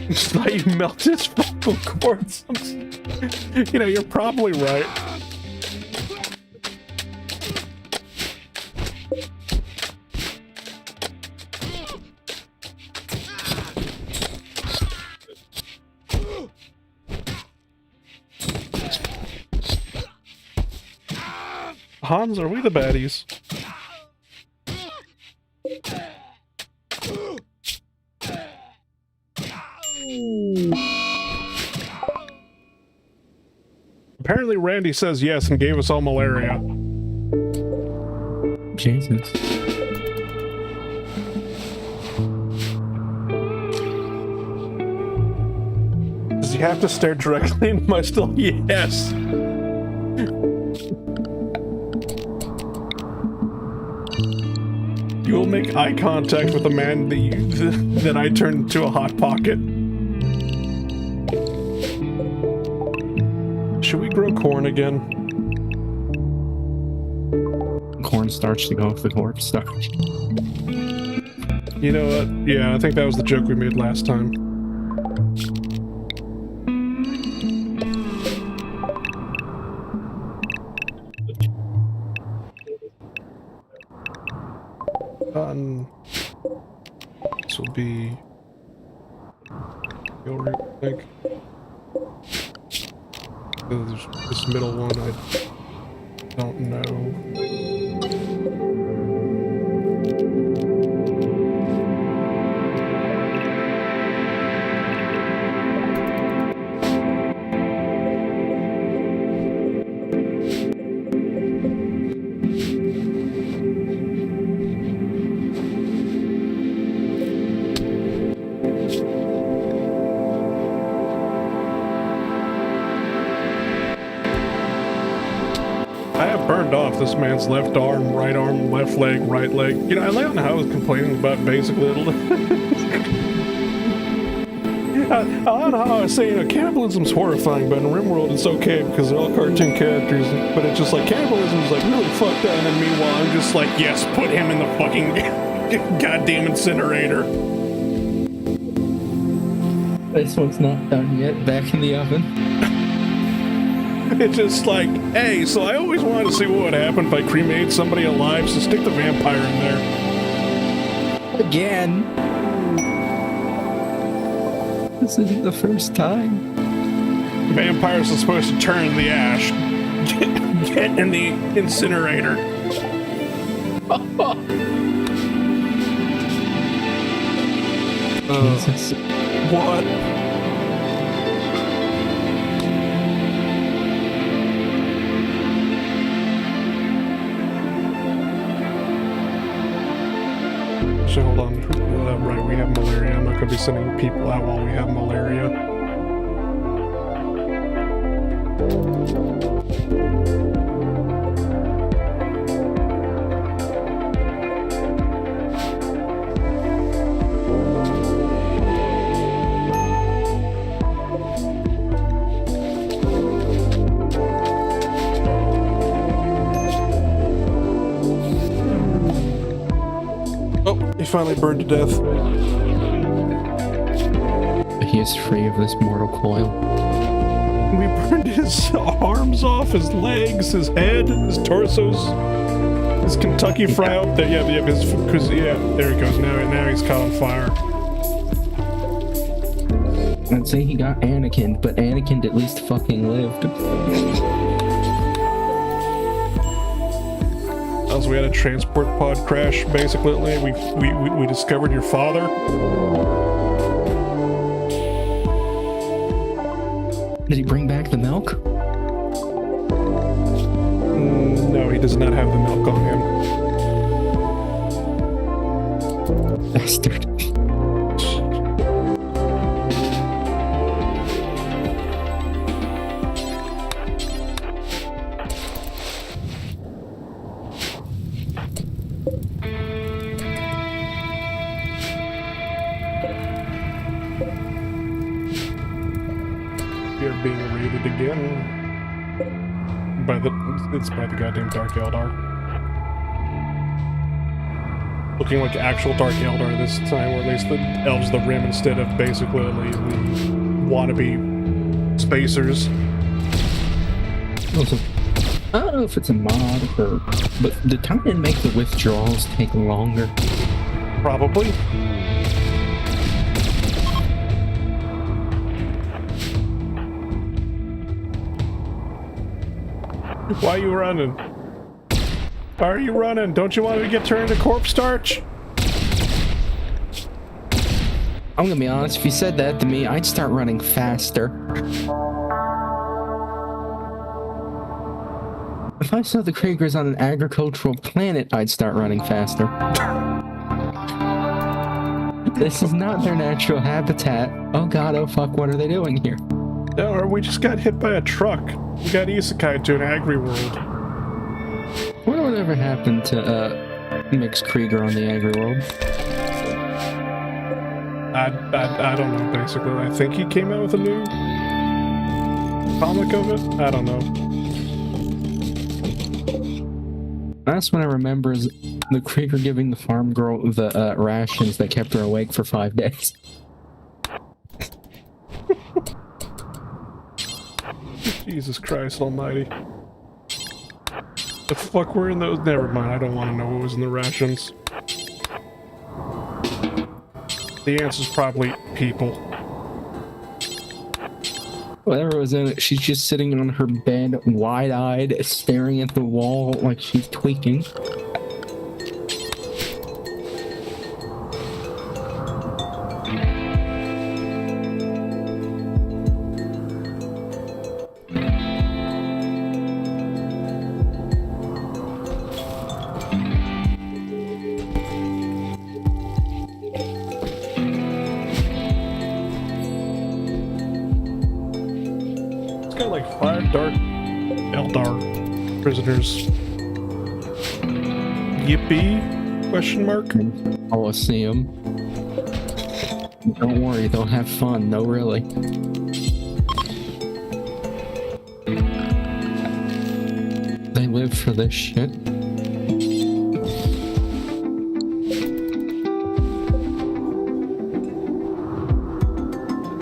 Just thought you melted his vocal cords. You know, you're probably right. Hans, are we the baddies? Apparently Randy says yes and gave us all malaria. Jesus. Does he have to stare directly into my still? Yes. You will make eye contact with a man that I turned into a hot pocket. Should we grow corn again? Cornstarch to go with the cornstarch. You know what? Yeah, I think that was the joke we made last time. This will be I think. This middle one, I don't know. Off this man's left arm, left leg, right leg. You know, I like how I was complaining about basically I don't know how I was saying, you know, cannibalism's horrifying, but in Rimworld it's okay because they're all cartoon characters, but it's just like cannibalism's like really fucked up, and then meanwhile I'm just like, yes, put him in the fucking goddamn incinerator. This one's not done yet, back in the oven. It's just like, hey, so I always wanted to see what would happen if I cremated somebody alive, so stick the vampire in there. Again. This isn't the first time. Vampires are supposed to turn the ash. Get in the incinerator. Jesus. What? So hold on. Right, we have malaria. I'm not going to be sending people out while we have malaria. He's finally burned to death. He is free of this mortal coil. We burned his arms off, his legs, his head, his torsos, his Kentucky Fried. Yeah, there he goes. Now he's caught on fire. I'd say he got Anakin, but Anakin at least fucking lived. As we had a transport pod crash, basically. We discovered your father. Did he bring back the milk? No, he does not have the milk on him. Bastard. You're being raided again by the goddamn Dark Eldar. Looking like actual Dark Eldar this time, or at least the Elves of the Rim instead of basically the wannabe spacers. Also, I don't know if it's a mod or, but did Titan make the withdrawals take longer? Probably. Why are you running? Why are you running? Don't you want to get turned to corpse starch? I'm gonna be honest, if you said that to me, I'd start running faster. If I saw the Kriegers on an agricultural planet, I'd start running faster. This is not their natural habitat. Oh god, oh fuck, what are they doing here? No, or we just got hit by a truck. We got isekai to an Agriworld. I wonder whatever happened to Mix Krieger on the Agriworld. I don't know, basically. I think he came out with a new comic of it? I don't know. Last one I remember is the Krieger giving the farm girl the rations that kept her awake for 5 days. Jesus Christ almighty. The fuck were in those? Never mind, I don't want to know what was in the rations. The answer's probably people. Whatever was in it, she's just sitting on her bed, wide-eyed, staring at the wall like she's tweaking. Like 5 Dark Eldar prisoners. Yippee? Question mark? Coliseum. Don't worry, they'll have fun. No, really. They live for this shit.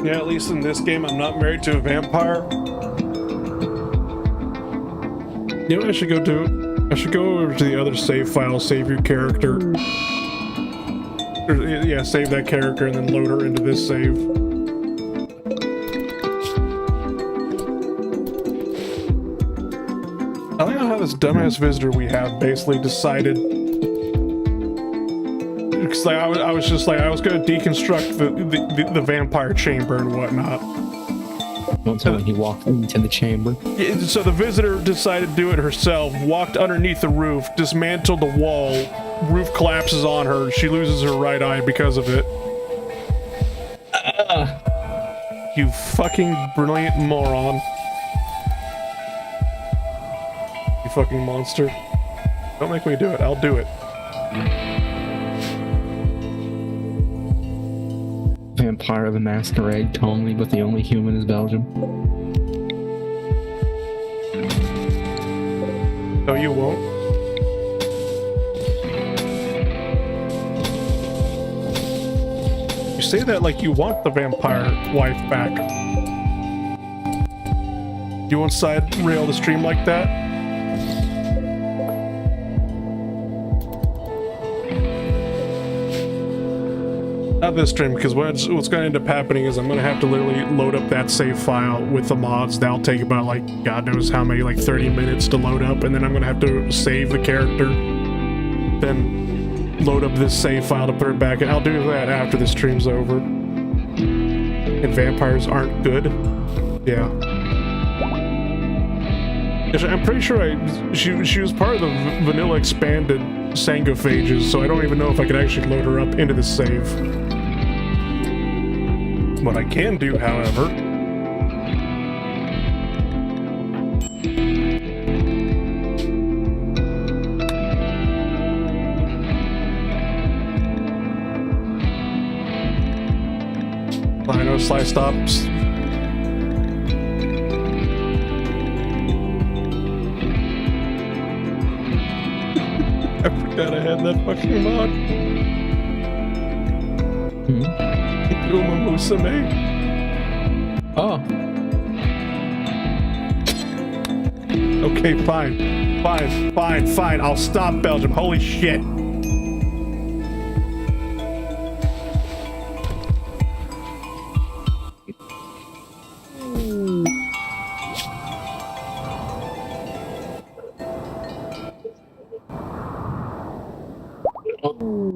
Yeah, at least in this game, I'm not married to a vampire. You know what I should go do? I should go over to the other save file, save your character. Or, yeah, save that character and then load her into this save. I don't know how this dumbass visitor we have basically decided. Because like, I was just like, I was going to deconstruct the vampire chamber and whatnot. Don't tell me he walked into the chamber. Yeah, so the visitor decided to do it herself, walked underneath the roof, dismantled the wall, roof collapses on her, she loses her right eye because of it. You fucking brilliant moron. You fucking monster. Don't make me do it, I'll do it. Vampire the Masquerade told me, but the only human is Belgium. No, you won't. say that like you want the vampire wife back. You want side rail the stream like that? Not this stream, because what's going to end up happening is I'm going to have to literally load up that save file with the mods. That'll take about like God knows how many, like 30 minutes to load up, and then I'm going to have to save the character, then load up this save file to put it back, and I'll do that after the stream's over. And vampires aren't good. Yeah. I'm pretty sure she was part of the vanilla expanded Sangophages, so I don't even know if I could actually load her up into the save. What I can do, however, I know Sly stops. I forgot I had that fucking mod. Uma Musume. Oh. Okay, fine. Fine. I'll stop, Belgium. Holy shit.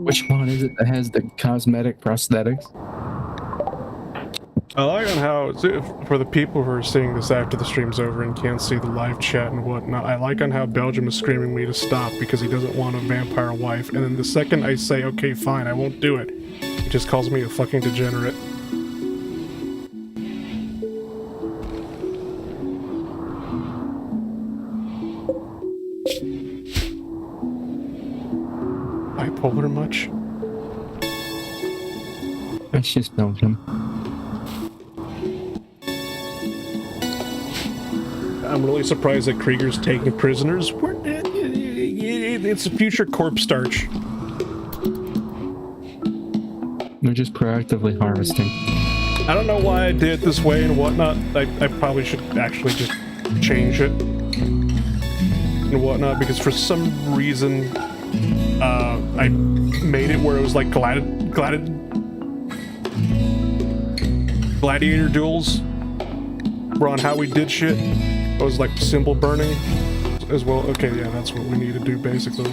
Which one is it that has the cosmetic prosthetics? I like on how, for the people who are seeing this after the stream's over and can't see the live chat and whatnot, I like on how Belgium is screaming me to stop because he doesn't want a vampire wife, and then the second I say, okay, fine, I won't do it, he just calls me a fucking degenerate. Bipolar much? That's just Belgium. I'm really surprised that Krieger's taking prisoners. It's a future corpse starch. They're just proactively harvesting. I don't know why I did it this way and whatnot. I probably should actually just change it and whatnot, because for some reason I made it where it was like gladiator duels were on how we did shit. It was like symbol burning as well. Okay, yeah, that's what we need to do basically.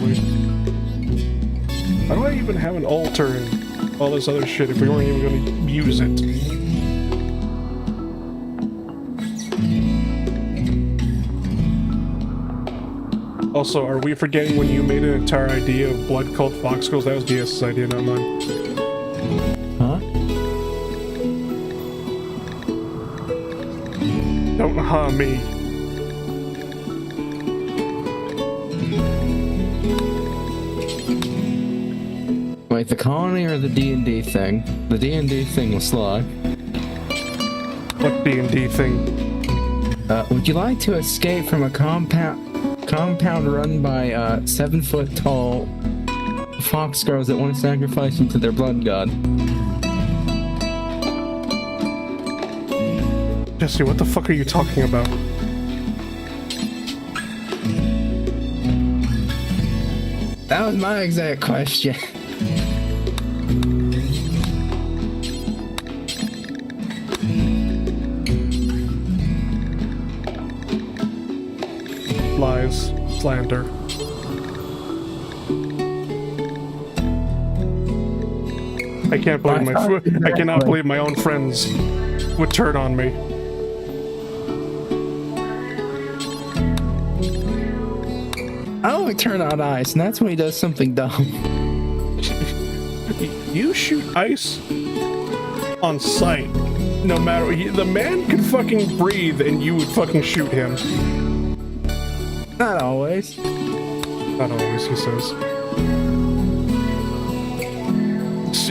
Why do I even have an altar and all this other shit if we weren't even going to use it? Also, are we forgetting when you made an entire idea of blood cult fox girls? That was DS's idea, not mine. Huh? Don't me. Wait, the colony or the D&D thing? The D&D thing was Sly. What D&D thing? Would you like to escape from a compound run by 7-foot-tall fox girls that want to sacrifice you to their blood god? Jesse, what the fuck are you talking about? That was my exact question. Lies, slander. I can't believe I cannot believe my own friends would turn on me. I only turn on ice, and that's when he does something dumb. You shoot ice on sight. No matter, the man could fucking breathe and you would fucking shoot him. Not always. Not always, he says.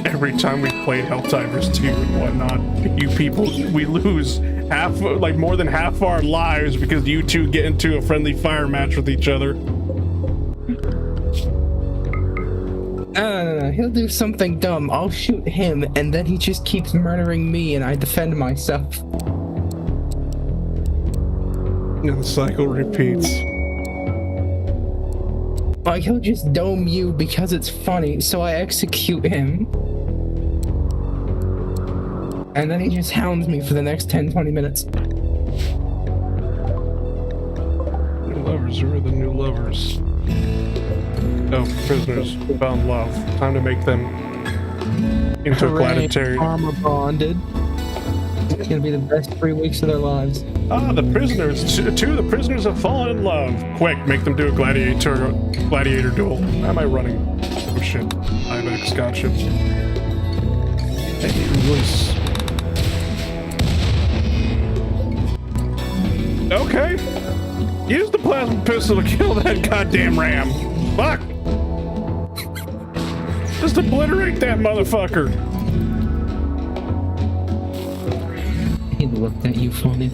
Every time we played Helldivers 2 and whatnot, you people, we lose half, like more than half our lives because you two get into a friendly fire match with each other. No. He'll do something dumb. I'll shoot him, and then he just keeps murdering me, and I defend myself. And the cycle repeats. Like, he'll just dome you because it's funny, so I execute him. And then he just hounds me for the next 10-20 minutes. New lovers, who are the new lovers? Oh, prisoners, found love. Time to make them interplanetary. Armor bonded. It's gonna be the best 3 weeks of their lives. Ah, the prisoners. Two of the prisoners have fallen in love. Quick, make them do a gladiator duel. How am I running? Oh shit. Ibex, gotcha. Hey, release. Okay. Use the plasma pistol to kill that goddamn ram. Fuck. Just obliterate that motherfucker. He looked at you funny.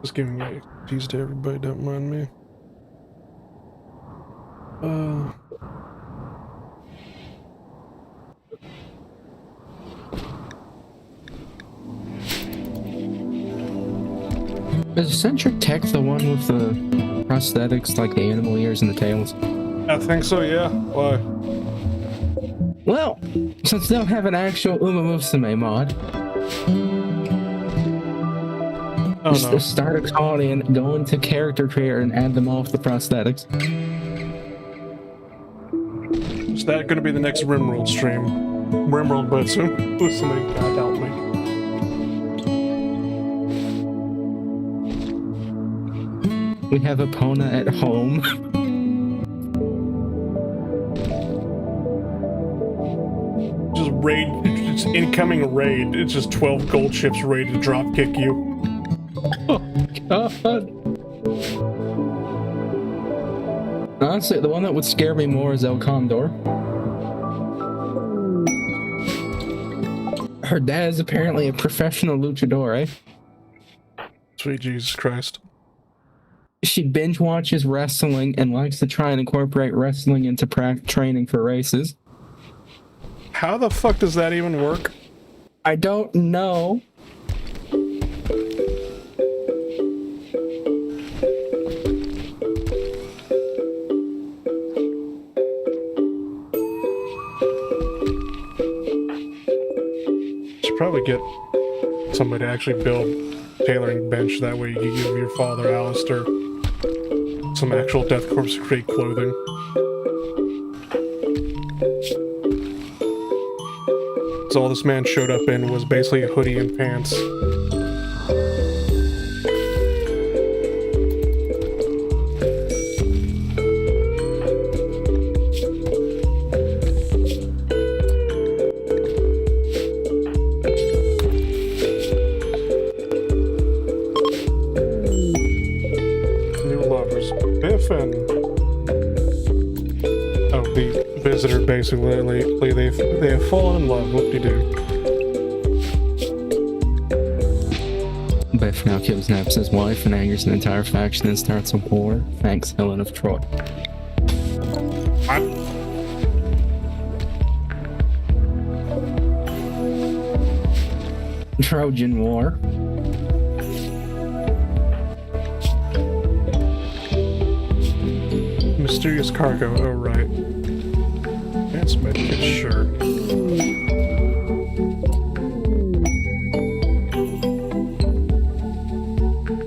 Just giving my keys to everybody, don't mind me. Is Eccentric Tech the one with the prosthetics, like the animal ears and the tails? I think so, yeah. Why? Well, since they don't have an actual Uma Musume mod, just start a colony and go into Character Creator and add them off the prosthetics. Is that going to be the next Rimworld stream? Rimworld, but soon. Musume, God help me. We have Epona at home. Just raid, just incoming raid. It's just 12 gold ships ready to drop kick you. Oh, God. Honestly, the one that would scare me more is El Condor. Her dad is apparently a professional luchador, eh? Sweet Jesus Christ. She binge watches wrestling and likes to try and incorporate wrestling into training for races. How the fuck does that even work? I don't know. Should probably get somebody to actually build tailoring bench. That way you can give your father, Alistair, some actual Death Korps of Krieg clothing. So all this man showed up in was basically a hoodie and pants. Basically, they have fallen in love. Whoop-de-doo. Biff now kidnaps his wife and angers an entire faction and starts a war. Thanks, Helen of Troy. What? Trojan War. Mysterious cargo. Oh right. Yeah, Advanced medkit, sure.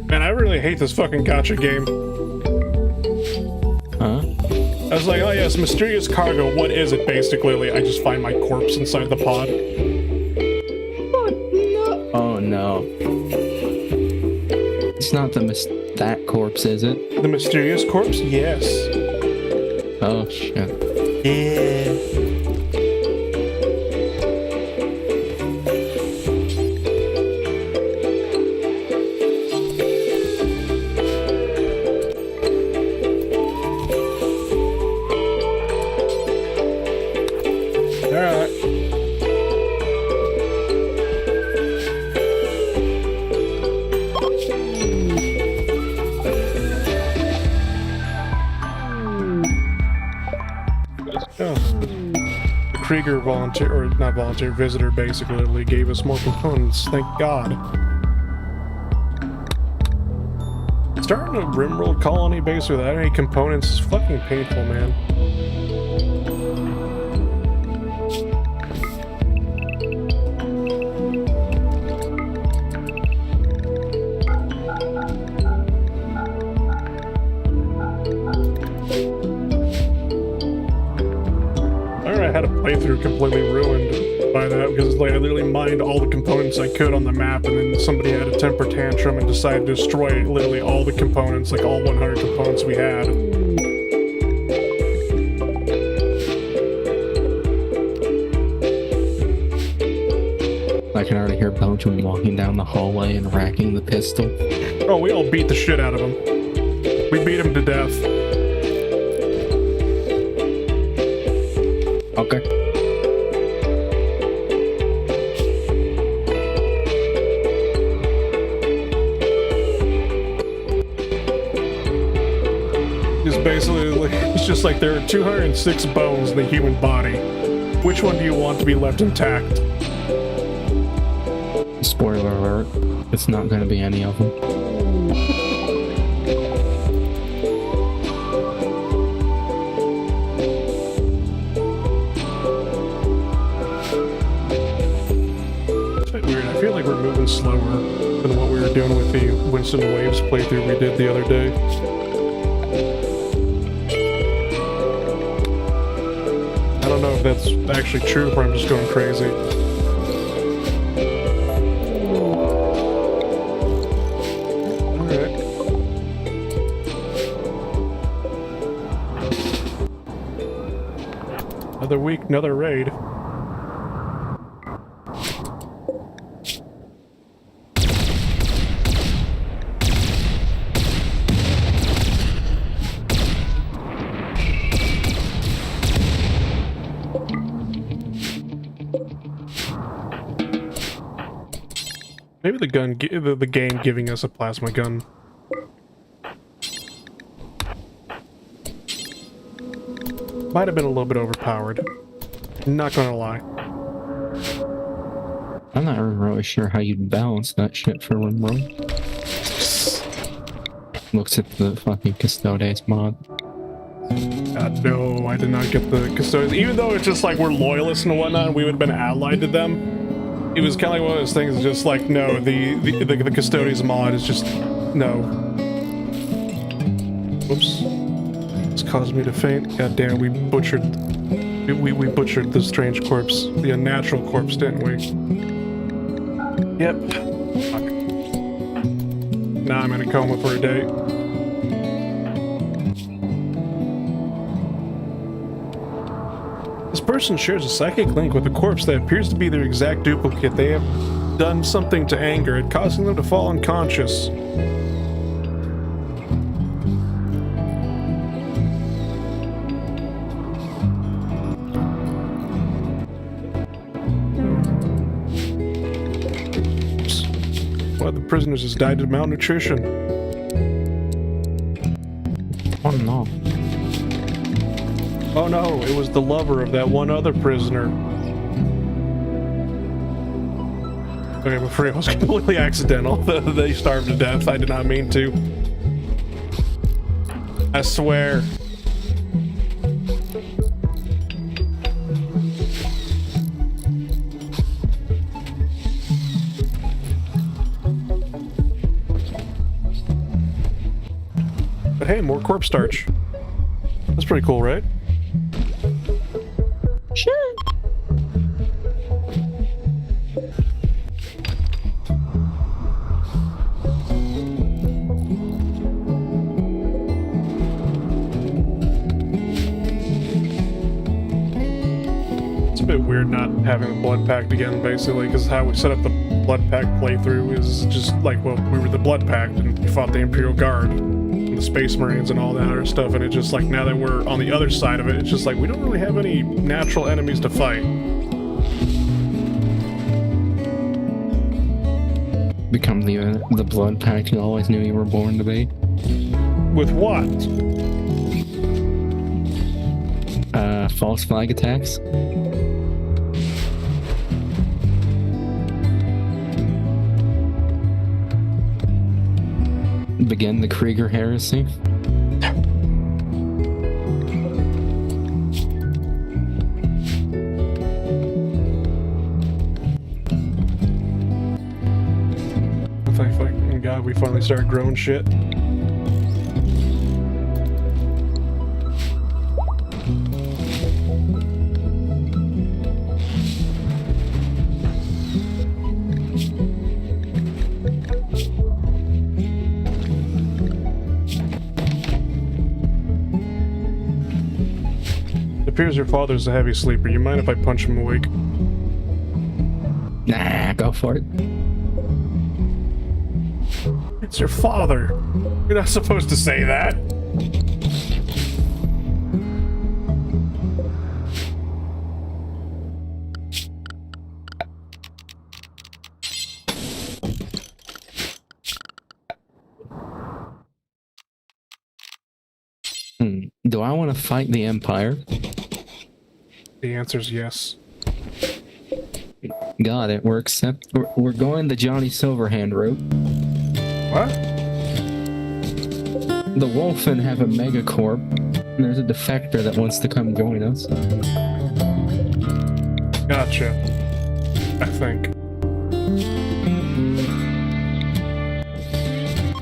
Man, I really hate this fucking gacha game. Huh? I was like, oh yes, mysterious cargo, what is it basically? I just find my corpse inside the pod. Oh no. It's not that corpse, is it? The mysterious corpse? Yes. Oh shit. Yeah. Alright. Krieger volunteer, or not volunteer, visitor basically gave us more components, thank God. Starting a Rimworld colony base without any components is fucking painful, man. I had a playthrough completely ruined by that because like I literally mined all the components I could on the map, and then somebody had a temper tantrum and decided to destroy literally all the components, like all 100 components we had. I can already hear Belgium walking down the hallway and racking the pistol. Oh, we all beat the shit out of him. We beat him to death. Okay. It's basically like, it's just like there are 206 bones in the human body. Which one do you want to be left intact? Spoiler alert. It's not going to be any of them. Weird. I feel like we're moving slower than what we were doing with the Winston Waves playthrough we did the other day. I don't know if that's actually true or I'm just going crazy. Alright. Another week, another raid. Maybe the gun, the game giving us a plasma gun. Might have been a little bit overpowered. Not gonna lie. I'm not really sure how you'd balance that shit for Rimworld. Looks at the fucking Custodes mod. No, I did not get the Custodes. Even though it's just like we're loyalists and whatnot, we would have been allied to them. It was kind of like one of those things, just like, no, the Custodes mod is just, no. Whoops. This caused me to faint. God damn, we butchered the strange corpse, the unnatural corpse, didn't we? Yep. Fuck. Now I'm in a coma for a day. This person shares a psychic link with a corpse that appears to be their exact duplicate. They have done something to anger it, causing them to fall unconscious. Oops. One of the prisoners has died of malnutrition. Oh no. Oh no, it was the lover of that one other prisoner. Okay, I'm afraid it was completely accidental. They starved to death. I did not mean to. I swear. hey, more corpse starch. That's pretty cool, right? Sure. It's a bit weird not having the Blood Pact again, basically, because how we set up the Blood Pact playthrough is just like, well, we were the Blood Pact and we fought the Imperial Guard and the Space Marines and all that other stuff, and it just like, now that we're on the other side of it, it's just like, we don't really have any natural enemies to fight. Become the Blood Pact you always knew you were born to be. With what? False flag attacks. Begin the Krieger heresy. Thank fucking God we finally started growing shit. It appears your father's a heavy sleeper. You mind if I punch him awake? Nah, go for it. It's your father. You're not supposed to say that. Do I want to fight the Empire? The answer's yes. Got it. We're going the Johnny Silverhand route. What? The Wolfen have a megacorp, and there's a defector that wants to come join us. Gotcha. I think.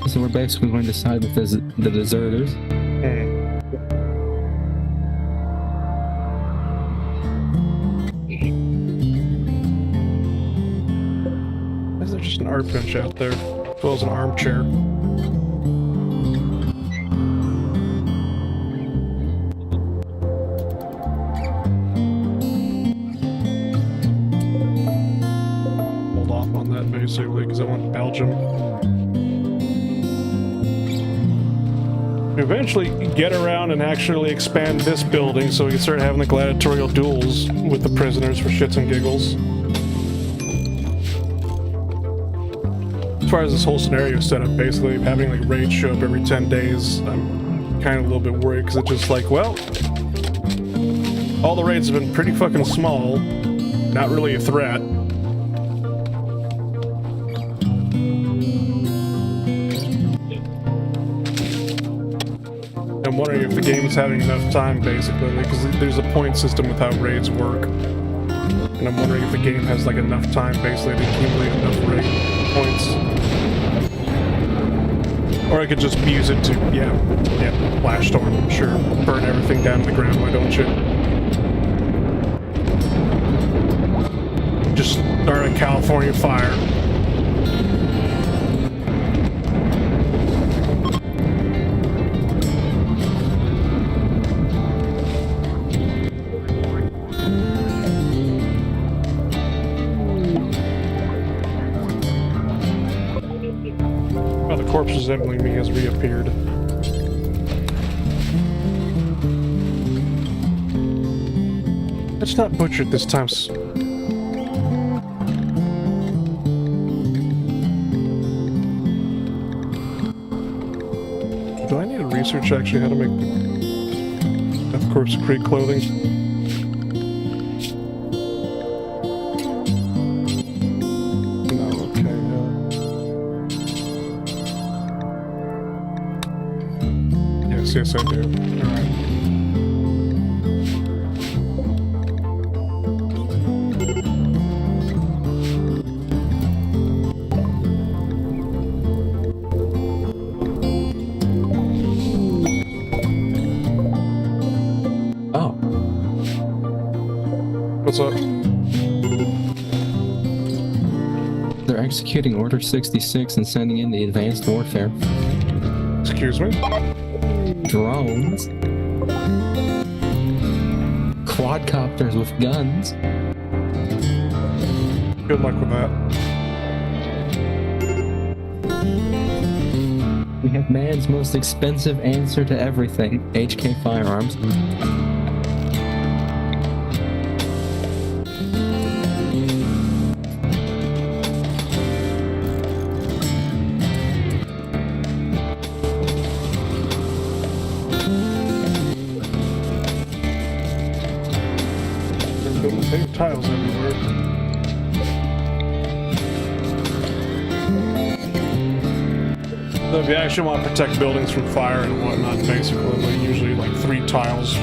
So we're basically going to side with the deserters. Is there just an art bench out there? As well as an armchair. Hold off on that basically because I want Belgium. Eventually get around and actually expand this building so we can start having the gladiatorial duels with the prisoners for shits and giggles. As far as this whole scenario setup, basically having like raids show up every 10 days, I'm kind of a little bit worried because it's just like, well, all the raids have been pretty fucking small, not really a threat. I'm wondering if the game is having enough time, basically, because there's a point system with how raids work. And I'm wondering if the game has like enough time, basically, to accumulate enough raid points. Or I could just use it to, yeah, Flash Storm, sure. Burn everything down to the ground, why don't you? Just start a California fire. The corpse resembling me has reappeared. It's not butchered this time. Do I need to research actually how to make Death Korps of Krieg clothing? Yes, I do. Alright. What's up? They're executing Order 66 and sending in the advanced warfare. Excuse me? Drones. Quadcopters with guns. Good luck with that. We have man's most expensive answer to everything, HK firearms. Big tiles everywhere. So if you actually want to protect buildings from fire and whatnot, basically, like usually like 3 tiles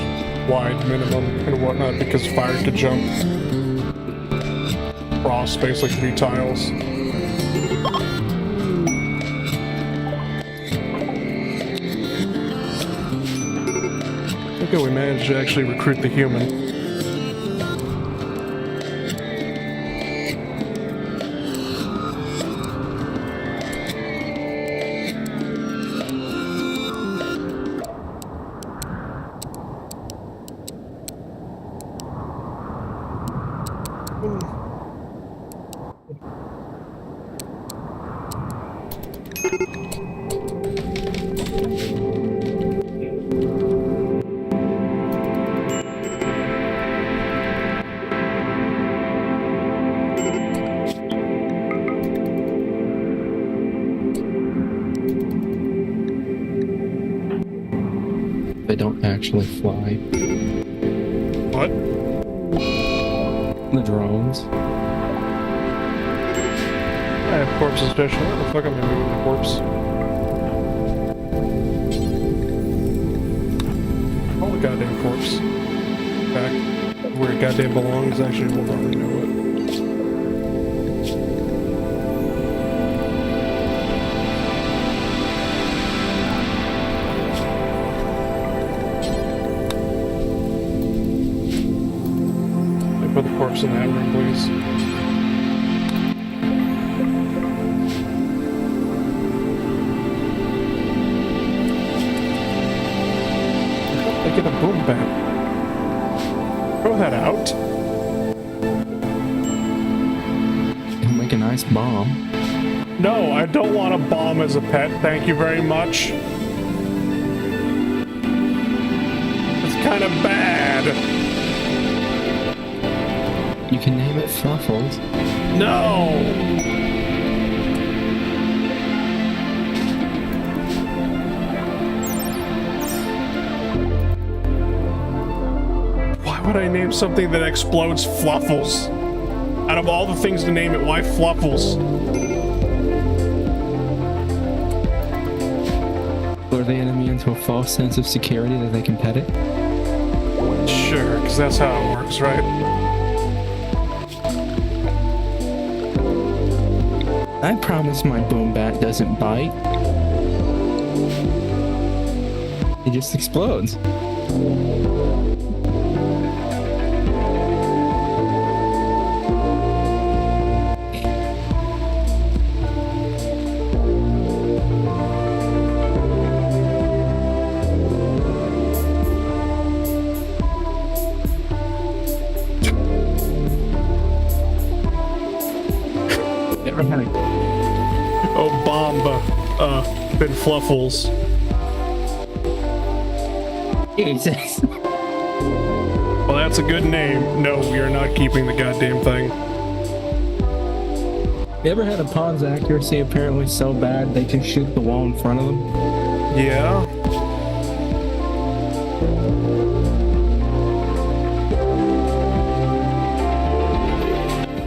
wide minimum and whatnot, because fire could jump across space like 3 tiles. Okay, we managed to actually recruit the human. They don't actually fly. What? The drones. I have corpses especially. What the fuck am I moving the corpse? All the goddamn corpse. Back where it goddamn belongs. Actually, hold on, I know it. Put the corpse in that room, please. They get a boom bat. Throw that out. It'll make a nice bomb. No, I don't want a bomb as a pet. Thank you very much. It's kind of bad. You can name it Fluffles. No! Why would I name something that explodes Fluffles? Out of all the things to name it, why Fluffles? Lure the enemy into a false sense of security that they can pet it. Sure, because that's how it works, right? I promise my boom bat doesn't bite. It just explodes. Never had a Oh, Bomba, Ben Fluffles. Jesus. Well, that's a good name. No, we are not keeping the goddamn thing. You ever had a pawn's accuracy apparently so bad they can shoot the wall in front of them? Yeah?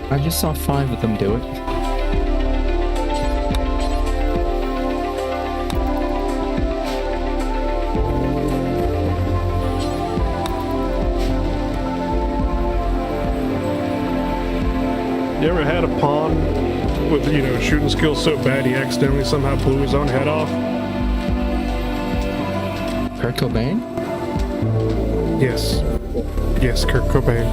I just saw 5 of them do it. You ever had a pawn with, you know, shooting skills so bad he accidentally somehow blew his own head off? Kurt Cobain? Yes. Yes, Kurt Cobain.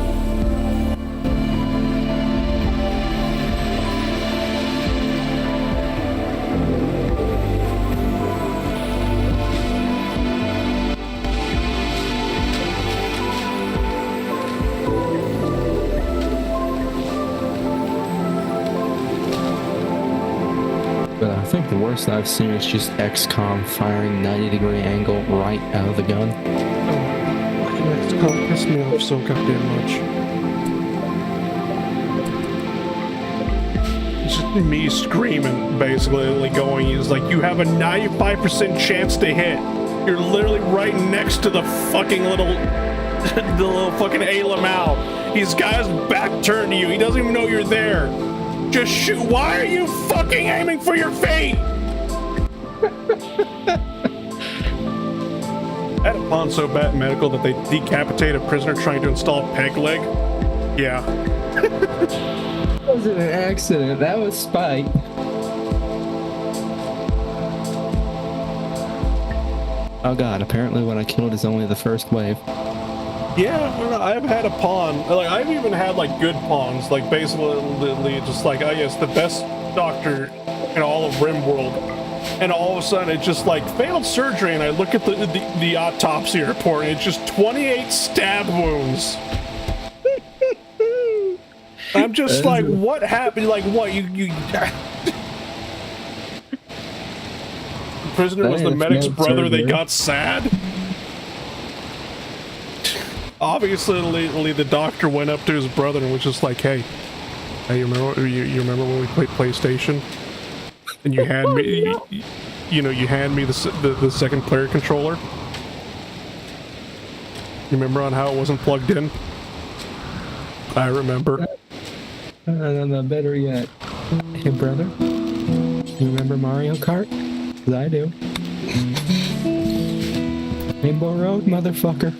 think the worst I've seen is just XCOM firing 90-degree angle right out of the gun. Oh, fucking XCOM pissed me off so goddamn much. It's just me screaming, basically, going, he's like, you have a 95% chance to hit. You're literally right next to the fucking little, the little fucking Alamau. He's got his back turned to you. He doesn't even know you're there. Just shoot. Why are you fucking aiming for your feet? I had a pawn so bad in medical that they decapitated a prisoner trying to install a peg leg. Yeah. That wasn't an accident. That was spite. Oh god, apparently what I killed is only the first wave. Yeah, I've had a pawn. Like, I've even had, like, good pawns. Like, basically, just like, oh, yes, the best doctor in all of Rimworld. And all of a sudden, it just, like, failed surgery, and I look at the autopsy report, and it's just 28 stab wounds. I'm just like, what happened? Like, what, you... The prisoner was the medic's brother, they got sad? Obviously, the doctor went up to his brother and was just like, "Hey, you remember when we played PlayStation, and you had me, you hand me the second player controller? You remember on how it wasn't plugged in? I remember." No, better yet. Hey, brother, you remember Mario Kart? 'Cause I do. Rainbow Road, motherfucker.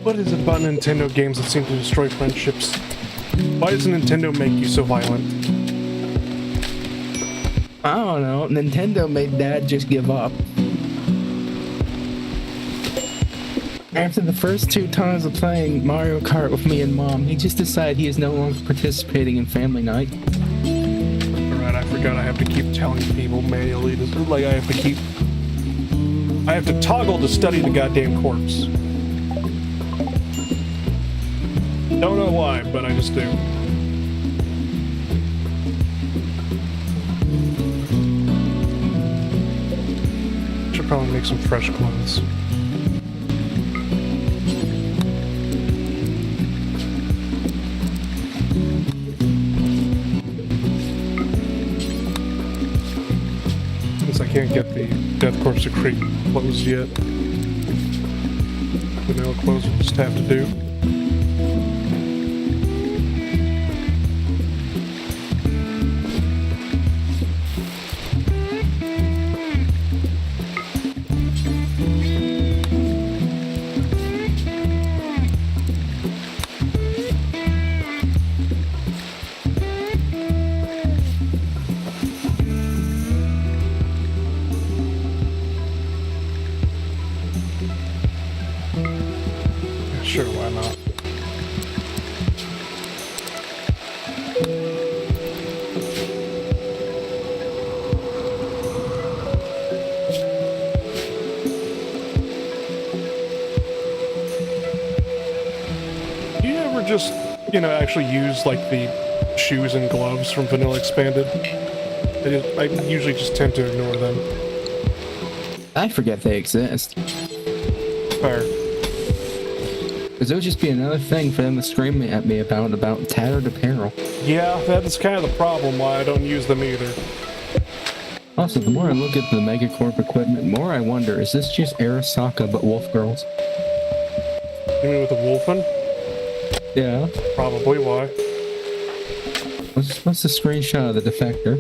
What is it about Nintendo games that seem to destroy friendships? Why does Nintendo make you so violent? I don't know. Nintendo made Dad just give up. After the first 2 times of playing Mario Kart with me and Mom, he just decided he is no longer participating in family night. Alright, I forgot I have to keep telling people manually. Like, I have to toggle to study the goddamn corpse. Don't know why, but I just do. Should probably make some fresh clothes. Since I can't get the Death Korps of Krieg clothes yet. Vanilla clothes will just have to do. Sure, why not? Do you ever just, actually use, like, the shoes and gloves from Vanilla Expanded? I usually just tend to ignore them. I forget they exist. Fair. Because it would just be another thing for them to scream at me about tattered apparel. Yeah, that's kind of the problem why I don't use them either. Also, the more I look at the Megacorp equipment, the more I wonder, is this just Arasaka but wolf girls? You mean with the wolfen? Yeah. Probably, why? What's the screenshot of the defector?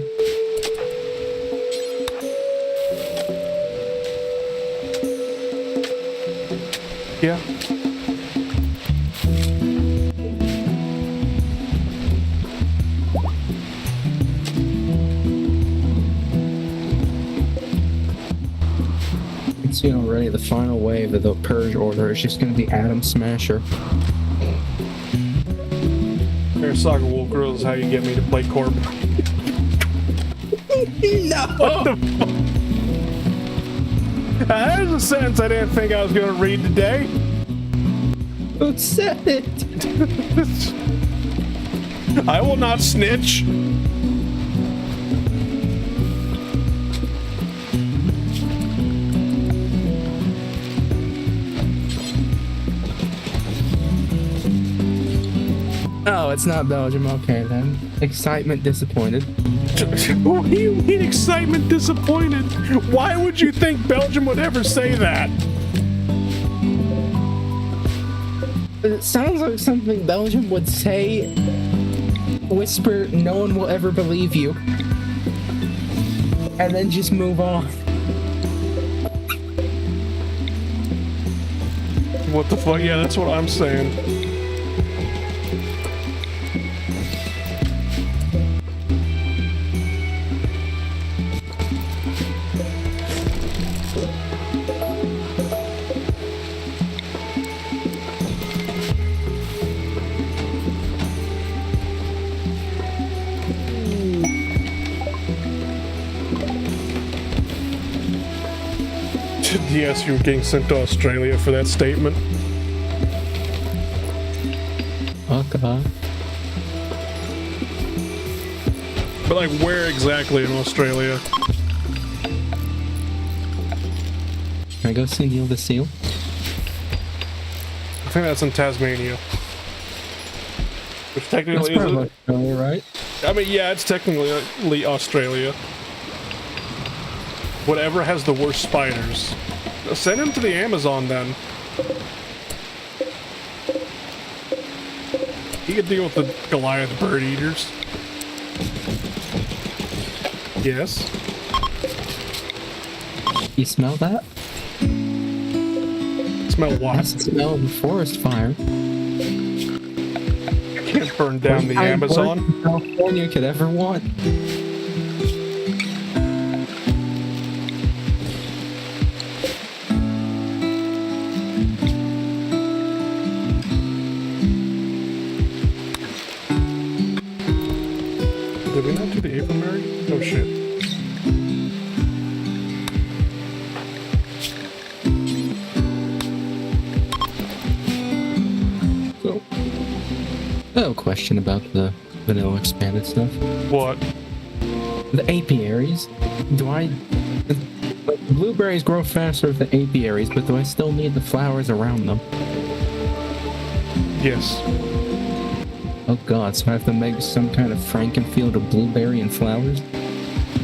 Yeah. You can see already the final wave of the Purge Order is just going to be Atom Smasher. Air Soccer Wolf Girls is how you get me to play Corp. No! What the fuck? There's a sentence I didn't think I was gonna read today. Who said it? I will not snitch. Oh, it's not Belgium. Okay, then. Excitement disappointed. What do you mean excitement disappointed? Why would you think Belgium would ever say that? It sounds like something Belgium would say. Whisper, no one will ever believe you. And then just move on. What the fuck? Yeah, that's what I'm saying. Yes, you were getting sent to Australia for that statement. Oh, God. But, like, where exactly in Australia? Can I go see Neil the Seal? I think that's in Tasmania. Which technically That's is. probably Australia, right? I mean, yeah, it's technically Australia. Whatever has the worst spiders. Send him to the Amazon then. He could deal with the Goliath bird eaters. Yes. You smell that? Smell what? That's the smell of a forest fire. You can't burn down the Amazon. California could ever want. Did we not do the apiary? Oh shit. So, I have a question about the vanilla expanded stuff. What? The apiaries. Like, blueberries grow faster with the apiaries, but do I still need the flowers around them? Yes. Oh God, so I have to make some kind of Frankenfield of blueberry and flowers?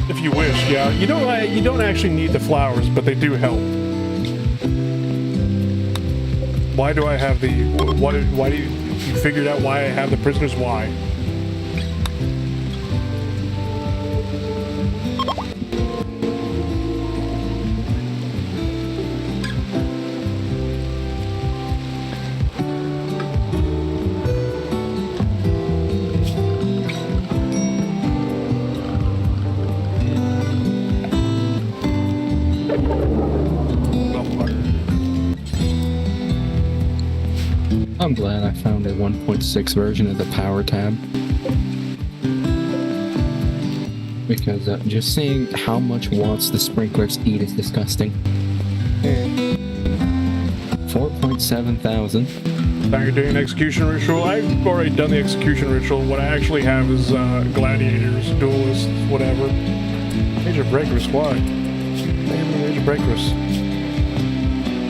If you wish, yeah. You don't actually need the flowers, but they do help. Why do I have the... Why do you figured out why I have the prisoners? Why? I'm glad I found a 1.6 version of the power tab. Because just seeing how much watts the sprinklers eat is disgusting. 4.7 thousand. Now you're doing an execution ritual? I've already done the execution ritual. What I actually have is gladiators, duelists, whatever. Major breakers, why? Major breakers.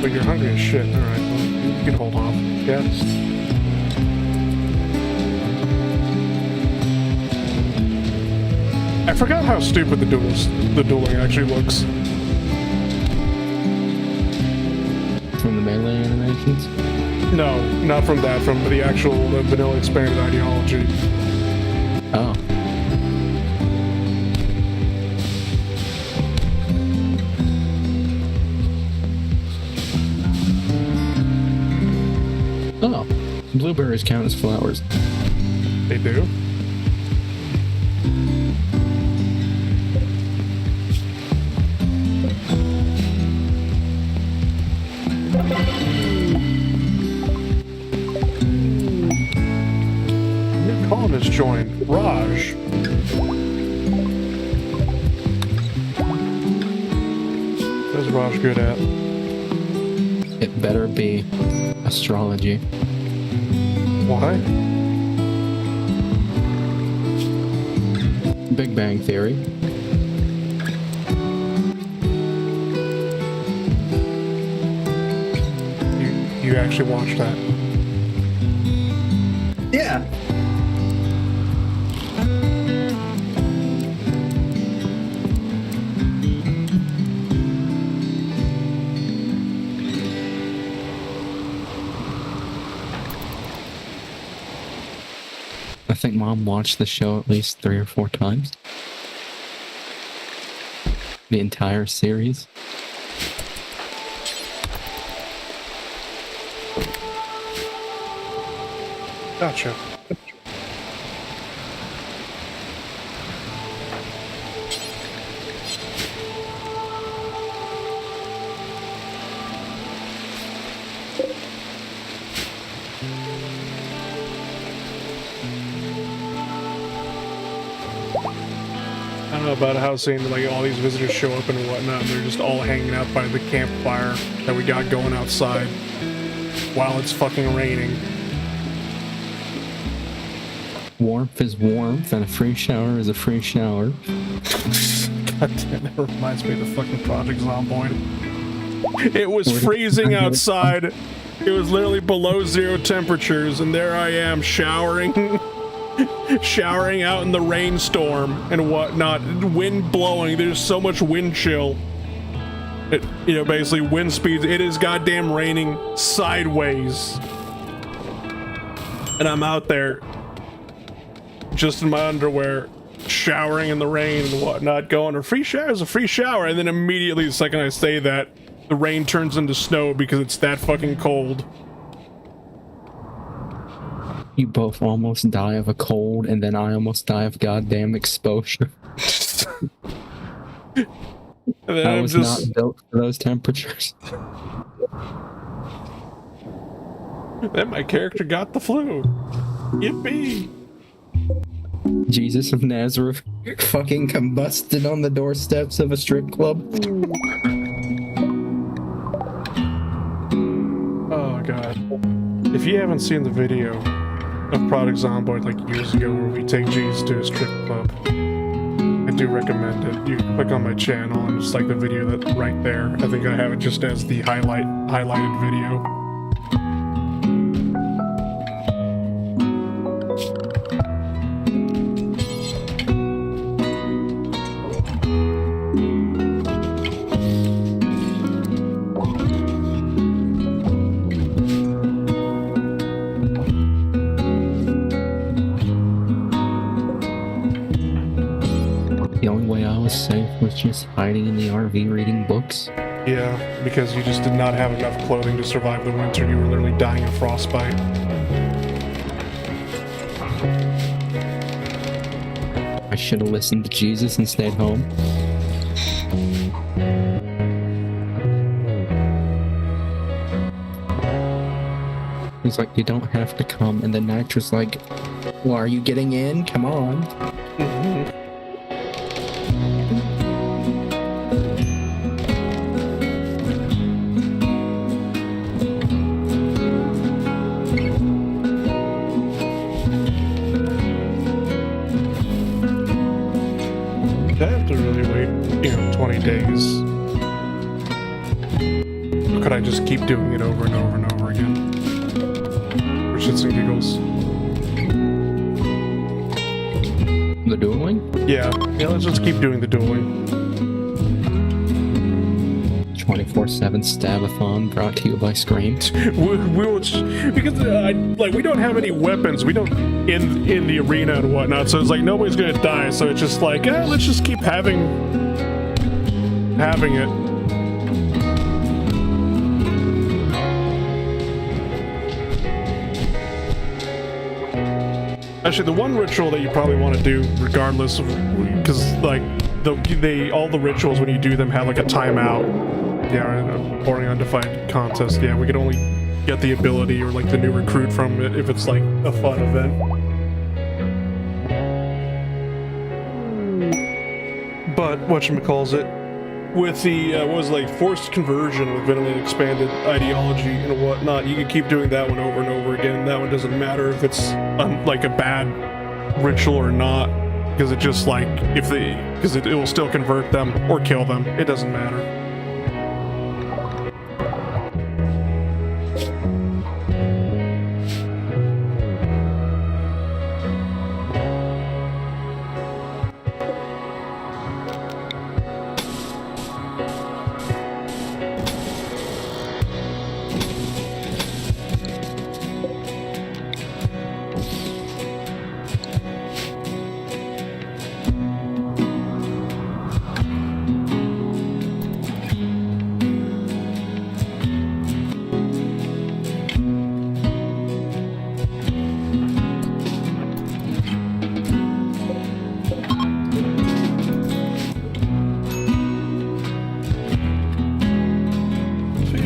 But you're hungry as shit. Alright, well, you can hold off. Yeah. I forgot how stupid the dueling actually looks. From the melee animations? No, not from that, from the actual vanilla expanded ideology. Oh. Oh, blueberries count as flowers. They do? Raj. What's Raj good at? It better be astrology. Why? Big Bang Theory. You actually watched that? Yeah. I think Mom watched the show at least 3 or 4 times. The entire series. Gotcha. I don't know about how seeing like all these visitors show up and whatnot, and they're just all hanging out by the campfire that we got going outside while it's fucking raining. Warmth is warmth, and a free shower is a free shower. God damn, that reminds me of the fucking Project Zomboid. It was freezing outside. It was literally below 0 temperatures, and there I am showering. Showering out in the rainstorm and whatnot. Wind blowing. There's so much wind chill. Basically wind speeds. It is goddamn raining sideways. And I'm out there just in my underwear, showering in the rain and whatnot, going, a free shower is a free shower. And then immediately the second I say that, the rain turns into snow because it's that fucking cold. You both almost die of a cold, and then I almost die of goddamn exposure. And then I was not built for those temperatures. Then my character got the flu. Yippee! Jesus of Nazareth fucking combusted on the doorsteps of a strip club. Oh god. If you haven't seen the video of Project Zomboid like years ago where we take Jesus to a strip club, I do recommend it. You click on my channel and just like the video that's right there. I think I have it just as the highlighted video. The only way I was safe was just hiding in the RV reading books. Yeah, because you just did not have enough clothing to survive the winter. You were literally dying of frostbite. I should have listened to Jesus and stayed home. He's like, you don't have to come. And then Nitra's like, well, are you getting in? Come on. I have to really wait, 20 days. Or could I just keep doing it over and over and over again? For shits and giggles. The dueling? Yeah, let's just keep doing the dueling. 24/7 Stabathon brought to you by Scream. Because we don't have any weapons. We don't in the arena and whatnot. So it's like nobody's gonna die. So it's just like, let's just keep having it. Actually, the one ritual that you probably want to do, regardless of, because like all the rituals when you do them have like a timeout. Yeah, boring undefined contest. Yeah, we could only get the ability or like the new recruit from it if it's like a fun event. But whatchamacallit, with the what was it, like forced conversion with Venomly expanded ideology and whatnot, you can keep doing that one over and over again. That one doesn't matter if it's like a bad ritual or not, because it just like because it will still convert them or kill them. It doesn't matter.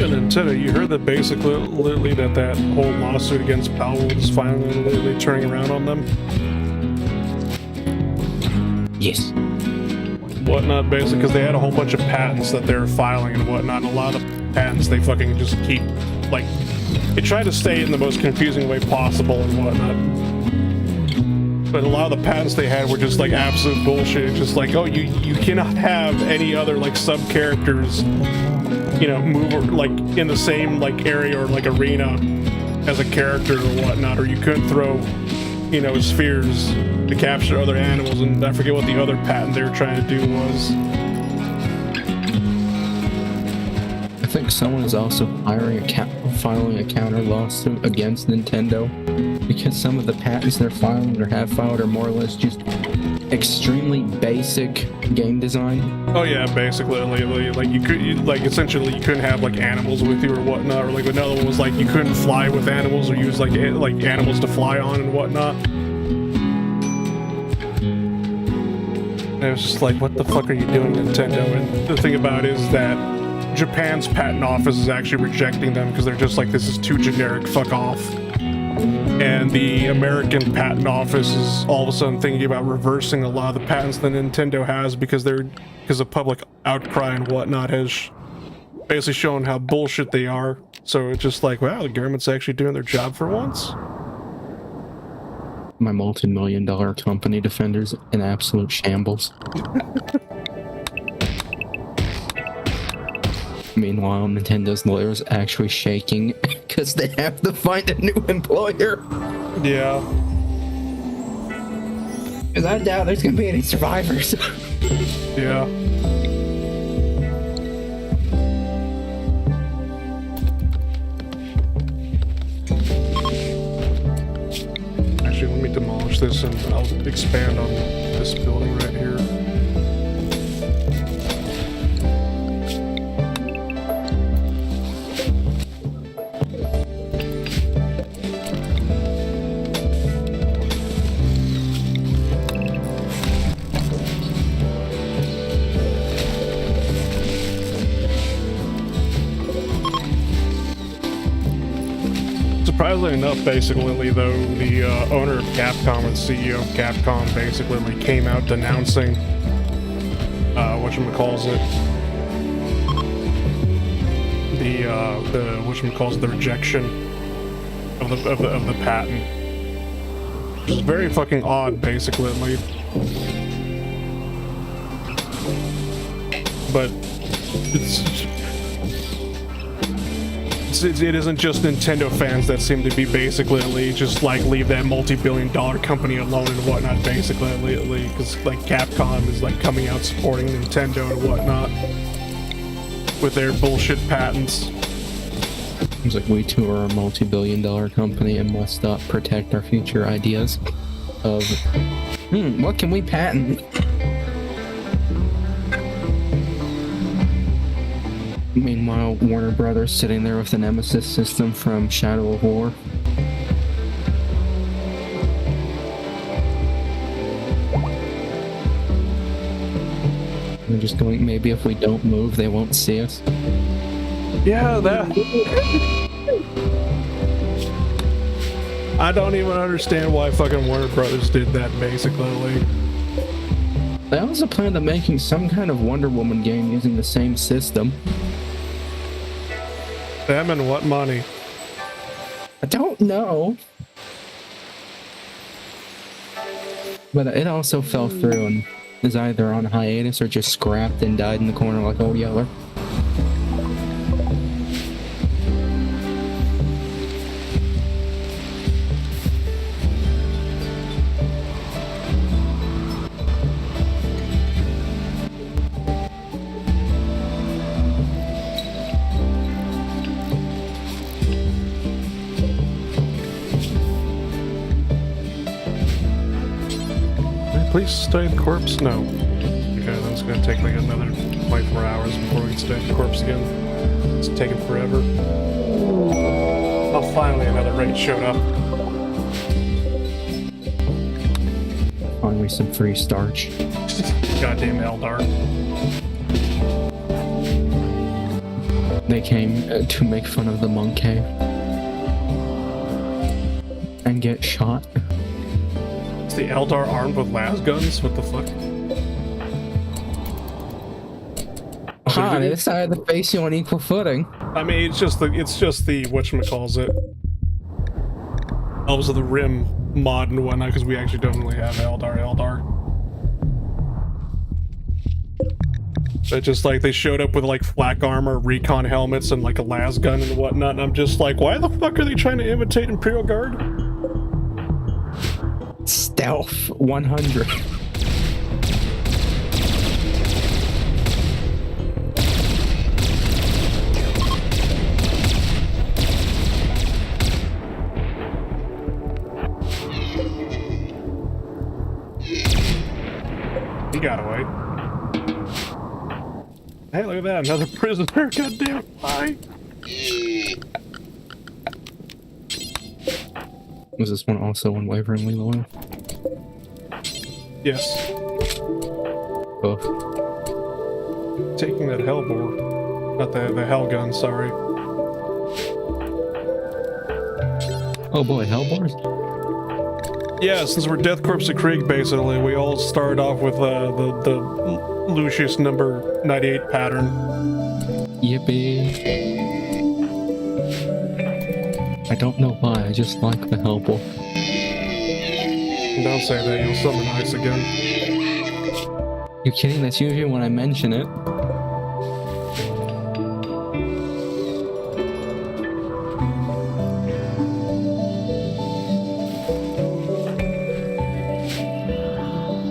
Nintendo, you heard that basically that whole lawsuit against Powell is finally turning around on them? Yes. Whatnot, basically, because they had a whole bunch of patents that they're filing and whatnot, and a lot of patents they fucking just keep, like, they try to stay in the most confusing way possible and whatnot. But a lot of the patents they had were just, like, absolute bullshit. It's just like, oh, you cannot have any other, like, sub-characters, you know, move or, like in the same like area or like arena as a character or whatnot, or you couldn't throw, you know, spheres to capture other animals. And I forget what the other patent they were trying to do was. I think someone is also filing a counter lawsuit against Nintendo because some of the patents they're filing or have filed are more or less just extremely basic game design. Oh yeah, basically, like like essentially you couldn't have like animals with you or whatnot, or like another one was like you couldn't fly with animals or use like animals to fly on and whatnot. And it was just like, what the fuck are you doing, Nintendo? And the thing about it is that Japan's patent office is actually rejecting them because they're just like, this is too generic, fuck off. And the American patent office is all of a sudden thinking about reversing a lot of the patents that Nintendo has because of public outcry and whatnot has basically shown how bullshit they are. So it's just like, wow, the government's actually doing their job for once. My multi-million-dollar company defenders in absolute shambles. Meanwhile, Nintendo's lawyers actually shaking because they have to find a new employer. Yeah. Because I doubt there's going to be any survivors. Yeah. Actually, let me demolish this and I'll expand on this building right here. Surprisingly enough, basically, though, the owner of Capcom and CEO of Capcom basically came out denouncing whatchamacallit, the rejection of the patent. Which is very fucking odd, basically. But it isn't just Nintendo fans that seem to be basically just like leave that multi-billion-dollar company alone and whatnot, basically, because like Capcom is like coming out supporting Nintendo and whatnot with their bullshit patents. Seems like we too are a multi-billion-dollar company and must protect our future ideas of what can we patent? Meanwhile, Warner Brothers sitting there with the Nemesis system from Shadow of War. They're just going, maybe if we don't move, they won't see us. Yeah, that... I don't even understand why fucking Warner Brothers did that, basically. They also planned on making some kind of Wonder Woman game using the same system. Them and what money? I don't know. But it also fell through and is either on hiatus or just scrapped and died in the corner like Old Yeller. Please stay the corpse? No. Okay, then it's gonna take like another 24 hours before we can stay the corpse again. It's taking forever. Oh, finally another raid showed up. Finally some free starch. Goddamn Eldar. They came to make fun of the monk cave. And get shot. Is the Eldar armed with las guns? What the fuck? They decided to face you on equal footing. I mean, it's just the whatchamacallit. Elves of the Rim mod and whatnot, because we actually don't really have Eldar. But just like they showed up with like flak armor, recon helmets, and like a las gun and whatnot, and I'm just like, why the fuck are they trying to imitate Imperial Guard? Stealth 100. He got away. Hey, look at that, another prisoner. God damn it. Bye. Was this one also unwaveringly loyal? Yes. Both. Taking that hellbore. Not the hell gun, sorry. Oh boy, Hellbores? Yeah, since we're Death Korps of Krieg, basically, we all started off with the Lucius number 98 pattern. Yippee. I don't know why, I just like the Hellbore. Don't say that, you'll summon ice again. You kidding? That's usually when I mention it.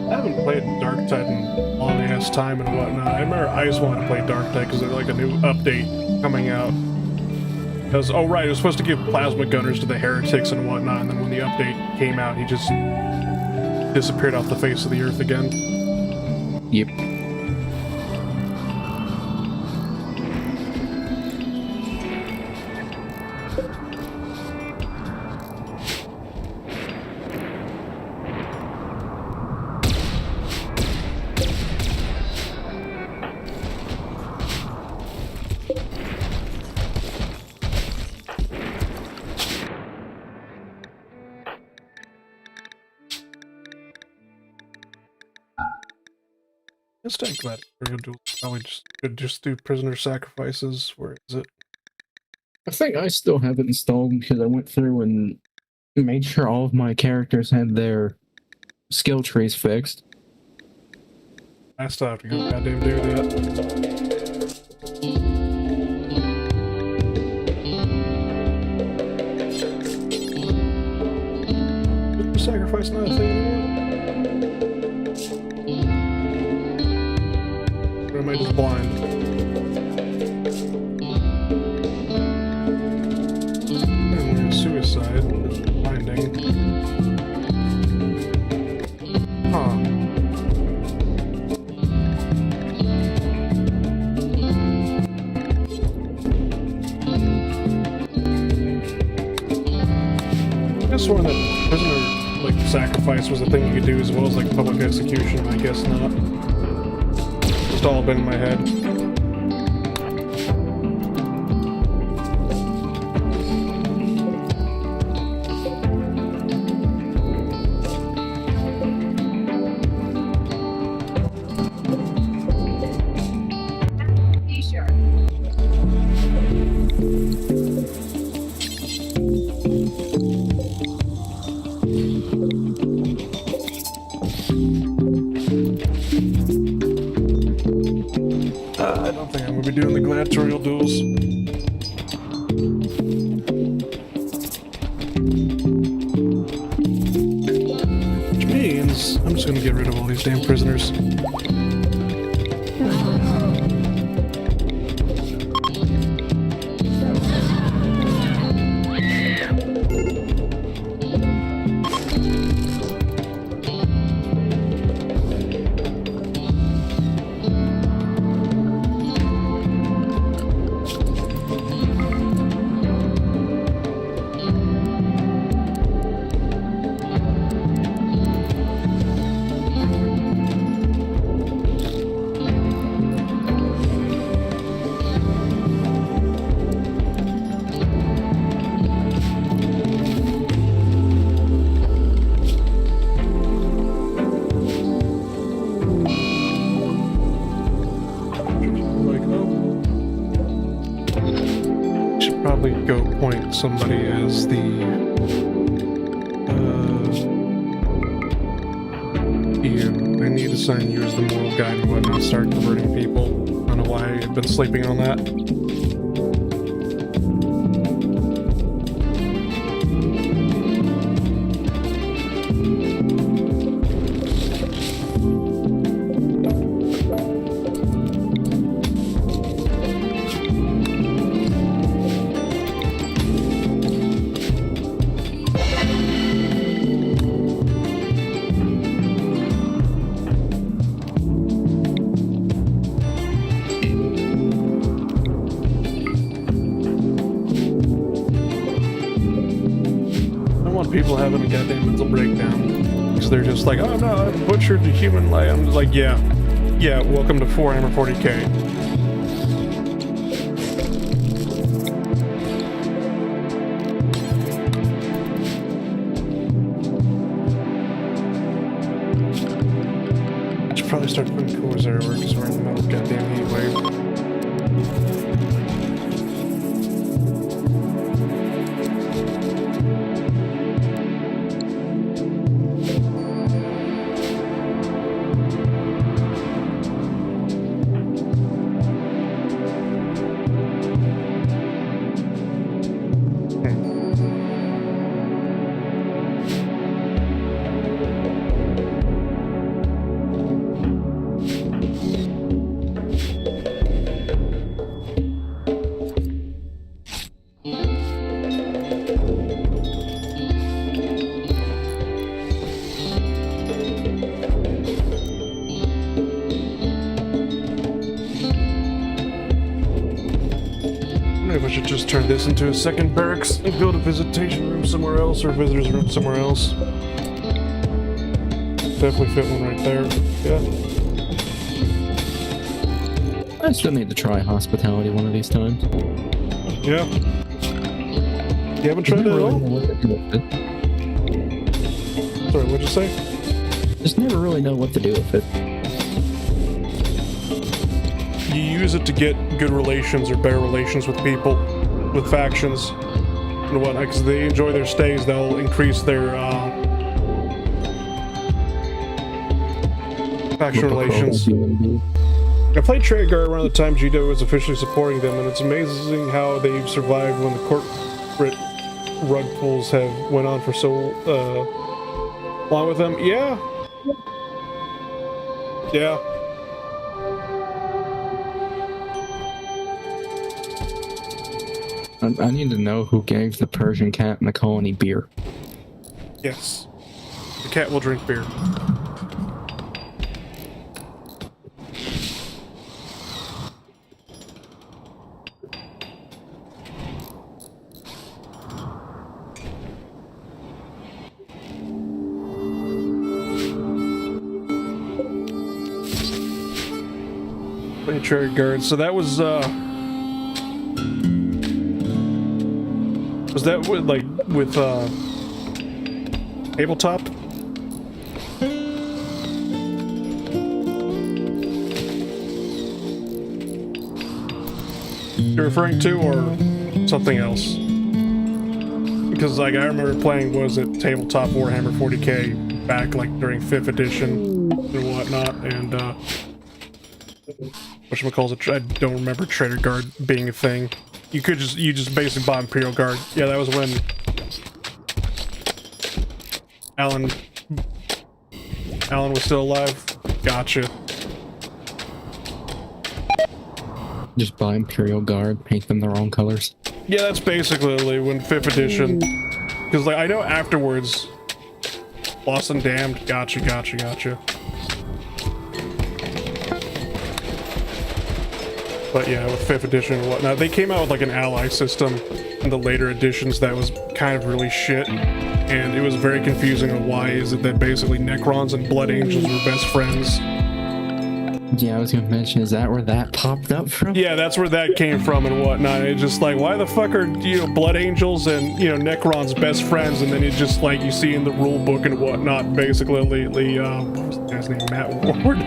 I haven't played Dark Titan a long ass time and whatnot. I remember Ice wanted to play Dark Titan because there's like a new update coming out. Because, oh right, it was supposed to give plasma gunners to the heretics and whatnot, and then when the update came out, he just disappeared off the face of the earth again. Yep. Let's take that. We're gonna do probably just do prisoner sacrifices. Where is it? I think I still have it installed because I went through and made sure all of my characters had their skill trees fixed. I still have to go goddamn do that. Prisoner sacrifice not a thing anymore? Or am I just blind? Suicide. Blinding. Huh. I guess sworn that prisoner like sacrifice was a thing you could do as well as like public execution, but I guess not. It's all been in my head. don't think I'm gonna be doing the gladiatorial duels. Which means I'm just gonna get rid of all these damn prisoners. Go point somebody as the you. I need to assign you as the moral guide and whatnot. Start converting people. I don't know why I've been sleeping on that. People having a goddamn mental breakdown because they're just like, oh no, I butchered the human life. I'm just like, yeah, welcome to Warhammer 40k. I should probably start putting cores everywhere because we're in the middle of goddamn heat wave. Maybe I should just turn this into a second barracks and build a visitation room somewhere else, or a visitor's room somewhere else. Definitely fit one right there. Yeah. I still need to try hospitality one of these times. Yeah. You haven't tried it at all? Sorry, what'd you say? Just never really know what to do with it. You use it to get good relations or better relations with people, with factions, and whatnot, because they enjoy their stays, they'll increase their faction relations. I played Trade Guard around the time GW was officially supporting them, and it's amazing how they've survived when the corporate rug pulls have went on for so long with them. Yeah. I need to know who gave the Persian cat in the colony beer. Yes. The cat will drink beer. Trade Guard. So that was that with tabletop? You're referring to, or something else? Because like I remember playing, was it tabletop Warhammer 40k back like during 5th edition and whatnot, and whatchamacallit, I don't remember Trader Guard being a thing. You just basically bought Imperial Guard. Yeah, that was when Alan was still alive. Gotcha. Just buy Imperial Guard, paint them their own colors. Yeah, that's basically when 5th edition. Because, like, I know afterwards, Lost and Damned. Gotcha. But yeah, with 5th edition and whatnot, they came out with like an ally system in the later editions that was kind of really shit. And it was very confusing on why is it that basically Necrons and Blood Angels were best friends. Yeah, I was gonna mention, is that where that popped up from? Yeah, that's where that came from and whatnot. It's just like, why the fuck are, Blood Angels and, Necrons best friends? And then you just, like, you see in the rule book and whatnot, basically, what was the guy's name? Matt Ward?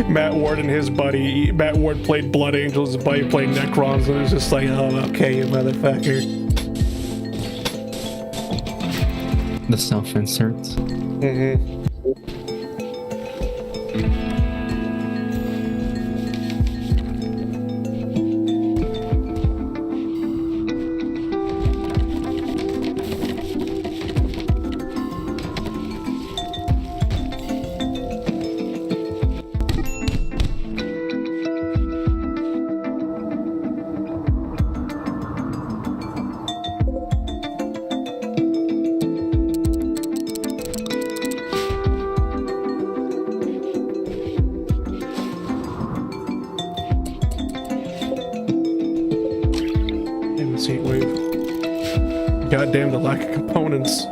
Matt Ward and his buddy. Matt Ward played Blood Angels, his buddy played Necrons, and it was just like, oh, okay, you motherfucker. The self-inserts. Mm-hmm. Goddamn, the lack of components.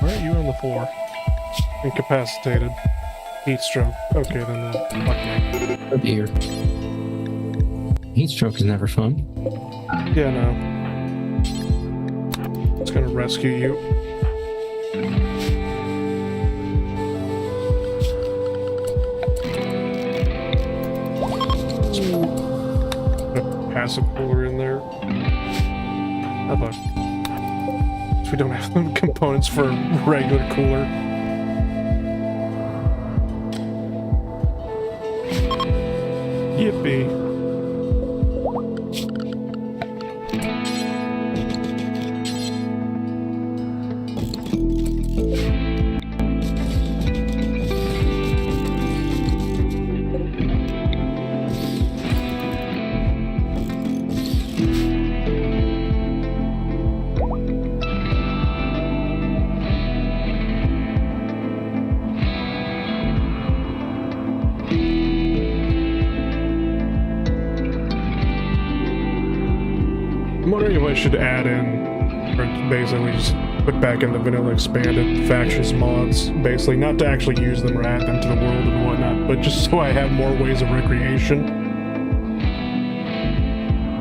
Why are you on the floor? Incapacitated. Heat stroke. Okay, then fuck me. Oh dear. Heat stroke is never fun. Yeah, no. It's gonna rescue you. Put a passive cooler in there. How about if we don't have components for a regular cooler? Yippee. I'm wondering if I should add in, or basically just put back in the vanilla expanded factions mods, basically, not to actually use them or add them to the world and whatnot, but just so I have more ways of recreation.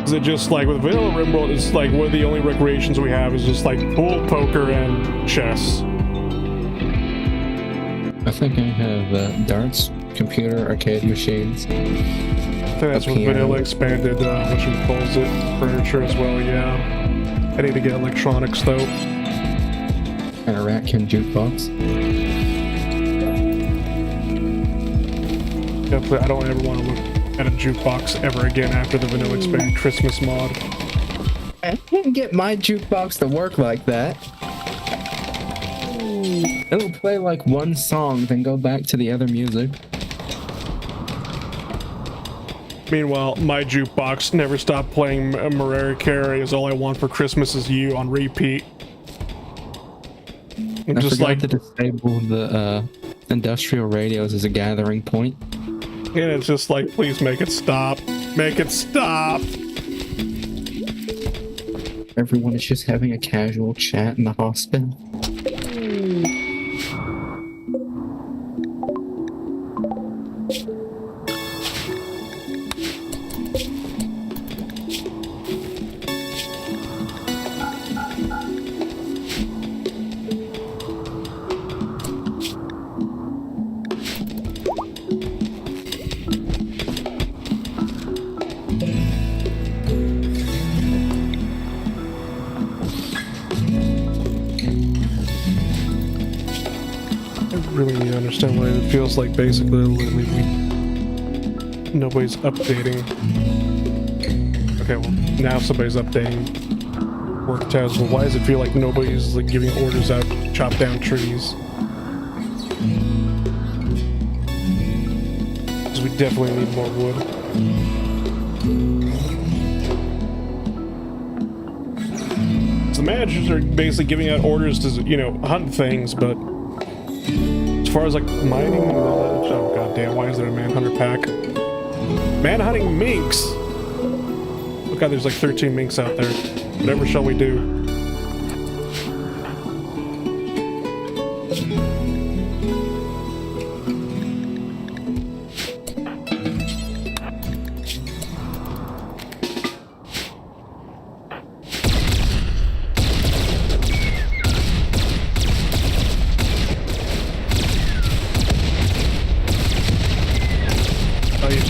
Is it just like with vanilla Rimworld, it's like one of the only recreations we have is just like pool, poker, and chess. I think I have darts, computer, arcade machines. I think that's with vanilla expanded, whatchamacallit, furniture as well, yeah. I need to get electronics though. And a Ratkin jukebox. Definitely, I don't ever want to look at a jukebox ever again after the vanilla expanded Christmas mod. I can't get my jukebox to work like that. It'll play like one song, then go back to the other music. Meanwhile, my jukebox never stopped playing Mariah Carey is All I Want for Christmas Is You on repeat. I'm I just forgot like to disable the industrial radios as a gathering point. and it's just like, please make it stop. Make it stop. Everyone is just having a casual chat in the hospital. really need to understand what it feels like. Basically, nobody's updating. Okay, well, now somebody's updating work tasks. Well, why does it feel like nobody's like giving orders out to chop down trees? Because we definitely need more wood. So the managers are basically giving out orders to, you know, hunt things, but as far as like mining and all that, oh goddamn, why is there a manhunter pack? Manhunting minks! Oh god, there's like 13 minks out there. Whatever shall we do?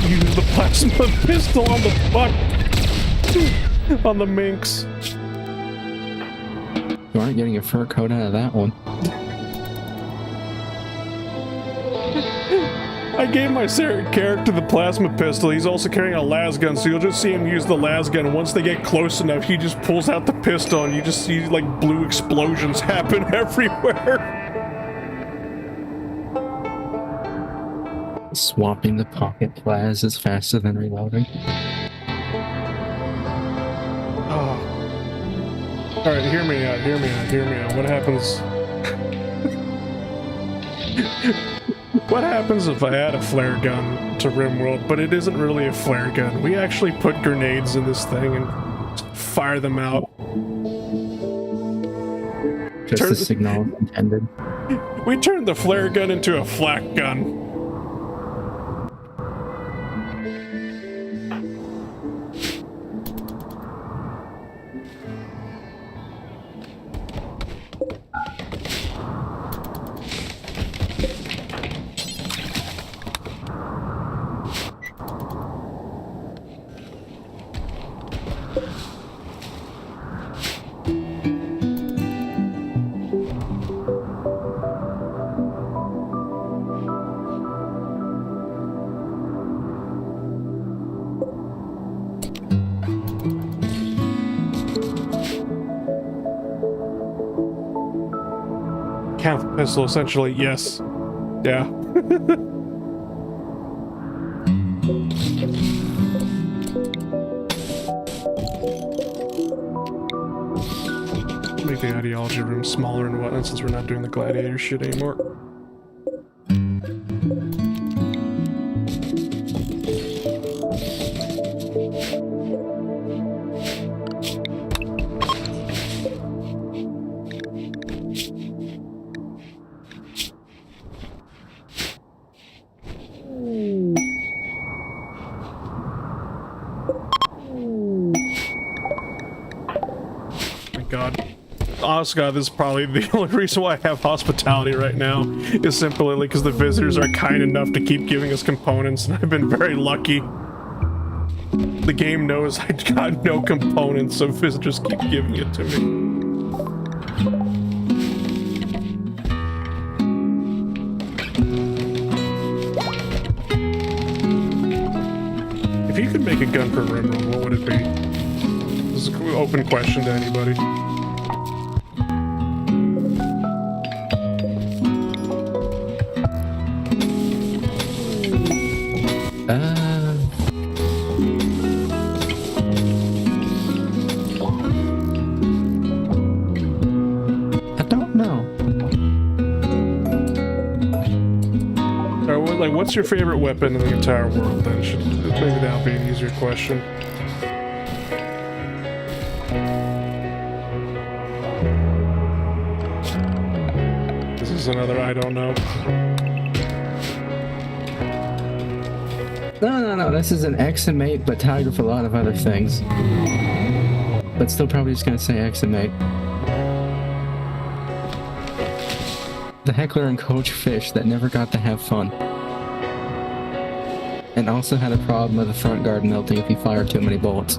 Use the plasma pistol on the fuck on the minks. You aren't getting a fur coat out of that one. I gave my character the plasma pistol. He's also carrying a las gun, so you'll just see him use the las gun. And once they get close enough, he just pulls out the pistol, and you just see like blue explosions happen everywhere. Swapping the pocket plas is faster than reloading. Oh. Alright, hear me out, hear me out, hear me out. What happens? What happens if I add a flare gun to Rimworld, but it isn't really a flare gun? We actually put grenades in this thing and fire them out. Just the signal intended. We turned the flare gun into a flak gun. Count the pistol, essentially, yes. Yeah. Make the ideology room smaller and whatnot since we're not doing the gladiator shit anymore. Honest God, this is probably the only reason why I have hospitality right now, is simply because the visitors are kind enough to keep giving us components, and I've been very lucky. The game knows I got no components, so visitors keep giving it to me. If you could make a gun for Rimworld, what would it be? This is an open question to anybody. What's your favorite weapon in the entire world, then? Maybe that'll be an easier question. This is another I don't know. No. This is an X-mate, but tagged with a lot of other things. But still probably just gonna say X-mate. The heckler and coach fish that never got to have fun. And also had a problem with the front guard melting if you fired too many bullets.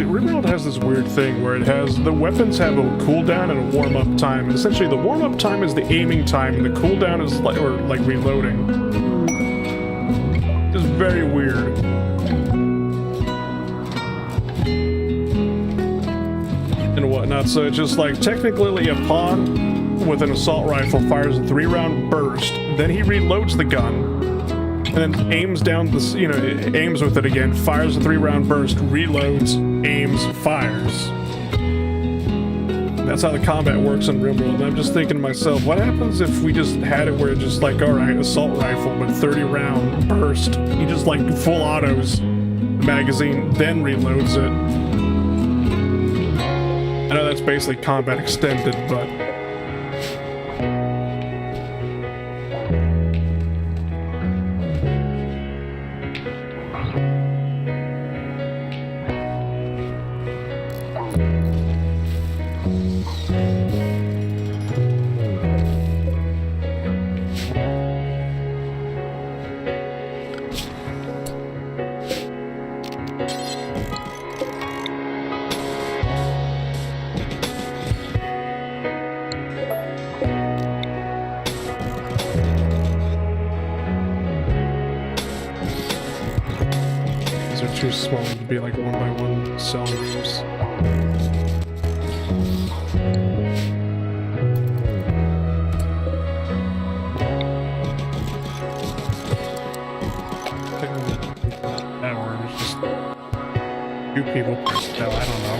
Rimworld has this weird thing where it has the weapons have a cooldown and a warm-up time. And essentially, the warm-up time is the aiming time, and the cooldown is like reloading. It's very weird. And whatnot. So it's just like technically a pawn with an assault rifle fires a 3-round burst, then he reloads the gun. And then aims down the, aims with it again, fires a 3-round burst, reloads, aims, fires. That's how the combat works in Rimworld. And I'm just thinking to myself, what happens if we just had it where it's just like, alright, assault rifle, but 30-round burst. He just like full autos magazine, then reloads it. I know that's basically combat extended, but... too small to be like 1x1 cell rooms. That word is just 2 people per cell, I don't know.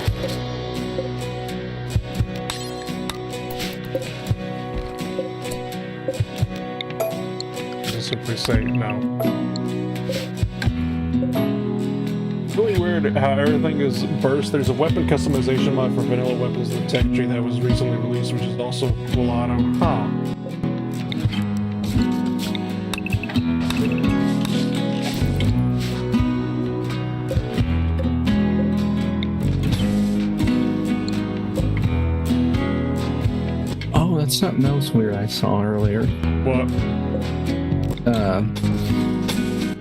Just simply say no. Really weird how everything is burst. There's a weapon customization mod for vanilla weapons in the tech tree that was recently released, which is also full auto. Huh. Oh, that's something else weird I saw earlier. What?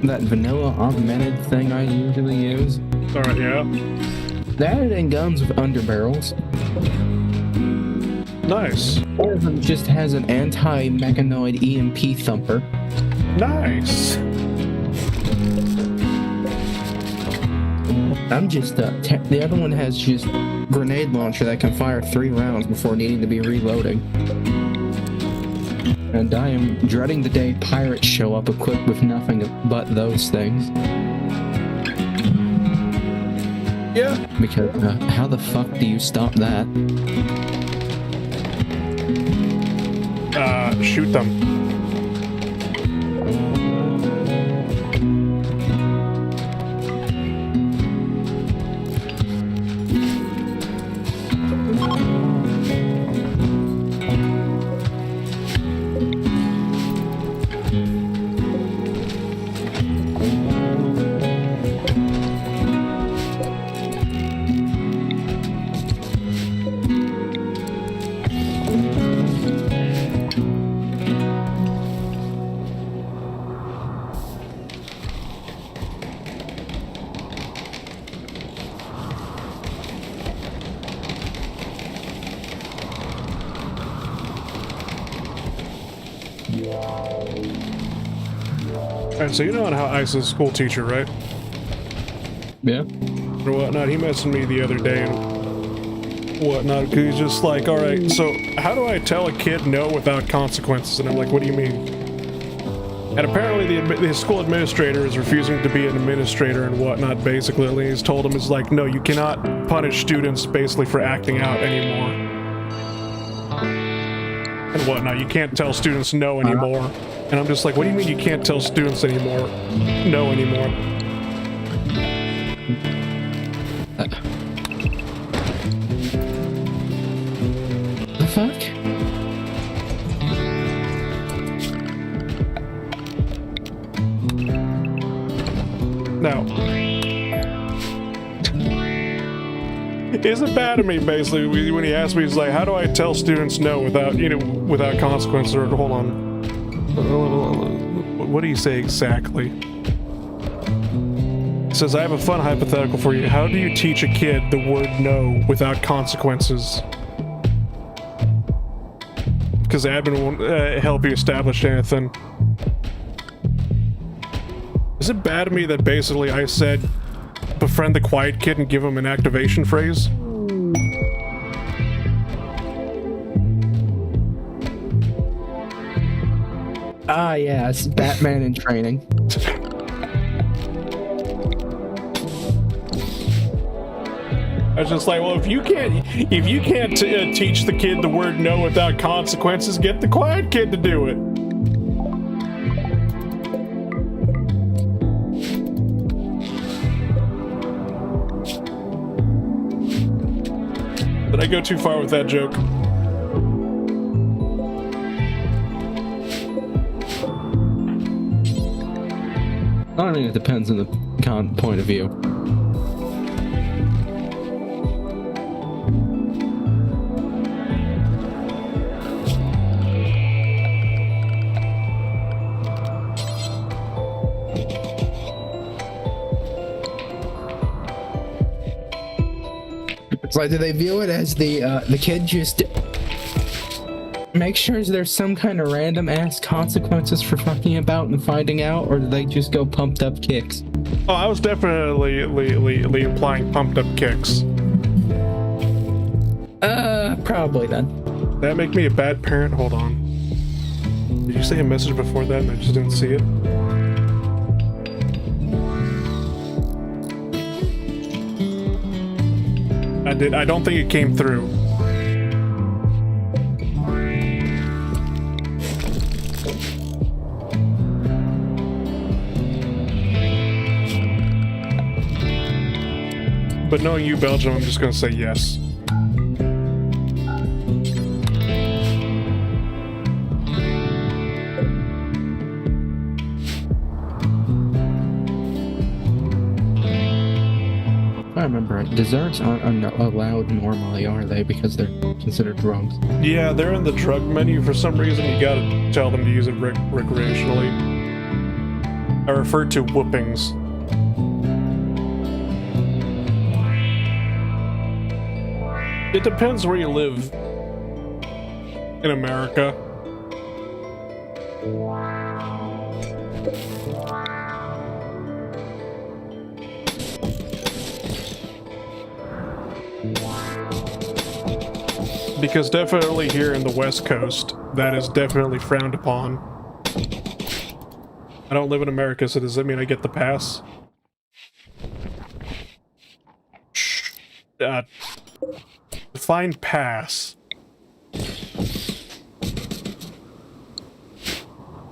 That vanilla augmented thing I usually use. Alright, yeah. They added in guns with underbarrels. Nice. One of them just has an anti-mechanoid EMP thumper. Nice. I'm just, the other one has just grenade launcher that can fire 3 rounds before needing to be reloading. And I am dreading the day pirates show up equipped with nothing but those things. Yeah. Because how the fuck do you stop that? Shoot them. Alright, so you know how Ice is a school teacher, right? Yeah. Or whatnot. He messaged me the other day and whatnot, because he's just like, alright, so how do I tell a kid no without consequences? And I'm like, what do you mean? And apparently the school administrator is refusing to be an administrator and whatnot, basically. And he's told him, it's like, no, you cannot punish students basically for acting out anymore. And whatnot. You can't tell students no anymore. And I'm just like, what do you mean you can't tell students anymore? No anymore. The fuck? Now, isn't bad of me, basically, when he asked me, he's like, how do I tell students no without, without consequences? Or, hold on. What do you say exactly? says, I have a fun hypothetical for you. How do you teach a kid the word no without consequences? Because admin won't help you establish anything. Is it bad of me that basically I said befriend the quiet kid and give him an activation phrase? Ah, yes, Batman in training. I was just like, well, if you can't teach the kid the word no without consequences, get the quiet kid to do it. Did I go too far with that joke? I think it depends on the point of view. Like, do they view it as the kid just make sure there's some kind of random ass consequences for fucking about and finding out, or do they just go pumped up kicks? Oh, I was definitely implying pumped up kicks. Probably then. That make me a bad parent? Hold on. Did you say a message before that and I just didn't see it? I don't think it came through. But knowing you, Belgium, I'm just gonna say yes. I remember it. Desserts aren't allowed normally, are they? Because they're considered drugs. Yeah, they're in the drug menu. For some reason, you gotta tell them to use it recreationally. I refer to whoopings. It depends where you live in America. Because definitely here in the West Coast, that is definitely frowned upon. I don't live in America, so does that mean I get the pass? Define pass.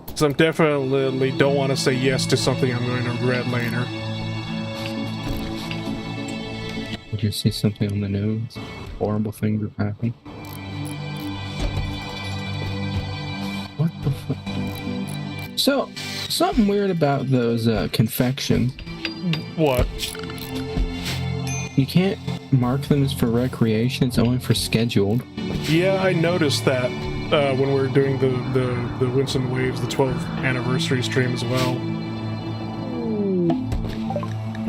Because I'm definitely don't want to say yes to something I'm going to regret later. Did you see something on the news? Horrible things have happened. What the fuck? So, something weird about those confections. What? You can't mark them as for recreation, it's only for scheduled. Yeah, I noticed that when we were doing the Winston Waves, the 12th anniversary stream as well.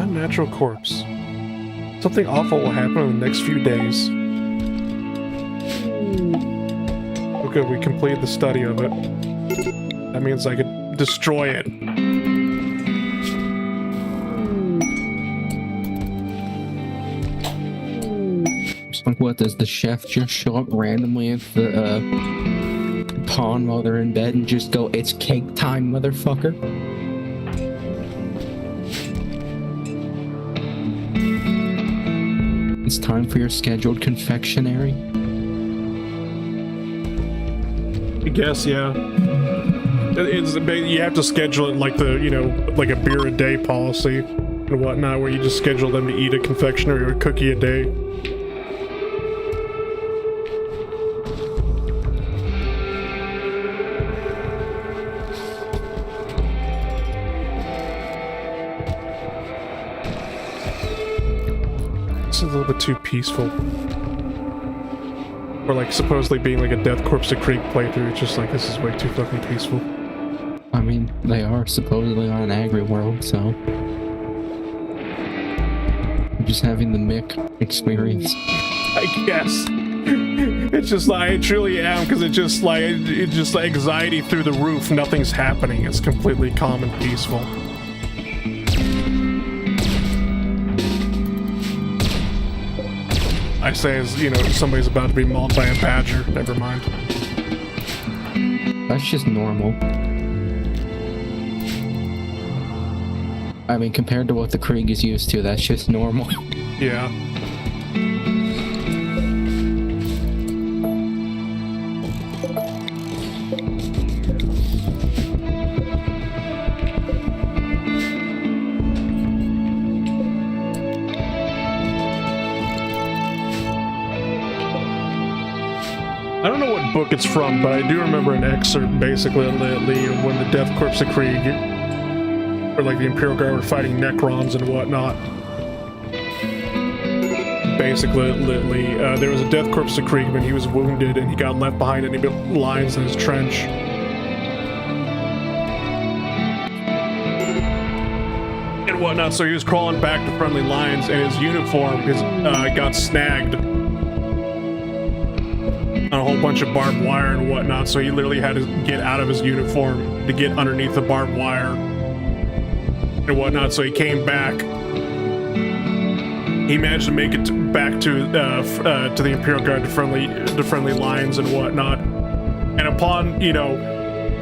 Unnatural corpse. Something awful will happen in the next few days. Okay, we completed the study of it. That means I could destroy it. Like, what, does the chef just show up randomly at the pawn while they're in bed and just go, "It's cake time, motherfucker"? It's time for your scheduled confectionery. I guess, yeah. You have to schedule it like like a beer a day policy and whatnot, where you just schedule them to eat a confectionery or a cookie a day. It's a little bit too peaceful. Or like supposedly being like a Death Korps of Krieg playthrough, it's just like, this is way too fucking peaceful. I mean, they are supposedly on Agriworld, so... You're just having the Mick experience. I guess. It's just like, I truly am, because it's just like anxiety through the roof. Nothing's happening. It's completely calm and peaceful. I say as, you know, somebody's about to be mauled by a badger. Never mind. That's just normal. I mean, compared to what the Krieg is used to, that's just normal. Yeah. I don't know what book it's from, but I do remember an excerpt basically lately of when the Death Korps of Krieg, or like the Imperial Guard, were fighting Necrons and whatnot. Basically, there was a Death Korps of Krieg, he was wounded and he got left behind and he built lines in his trench. And whatnot, so he was crawling back to friendly lines and his uniform got snagged on a whole bunch of barbed wire and whatnot, so he literally had to get out of his uniform to get underneath the barbed wire and whatnot, so he came back. He managed to make it back to the Imperial Guard to friendly lines and whatnot. And upon, you know,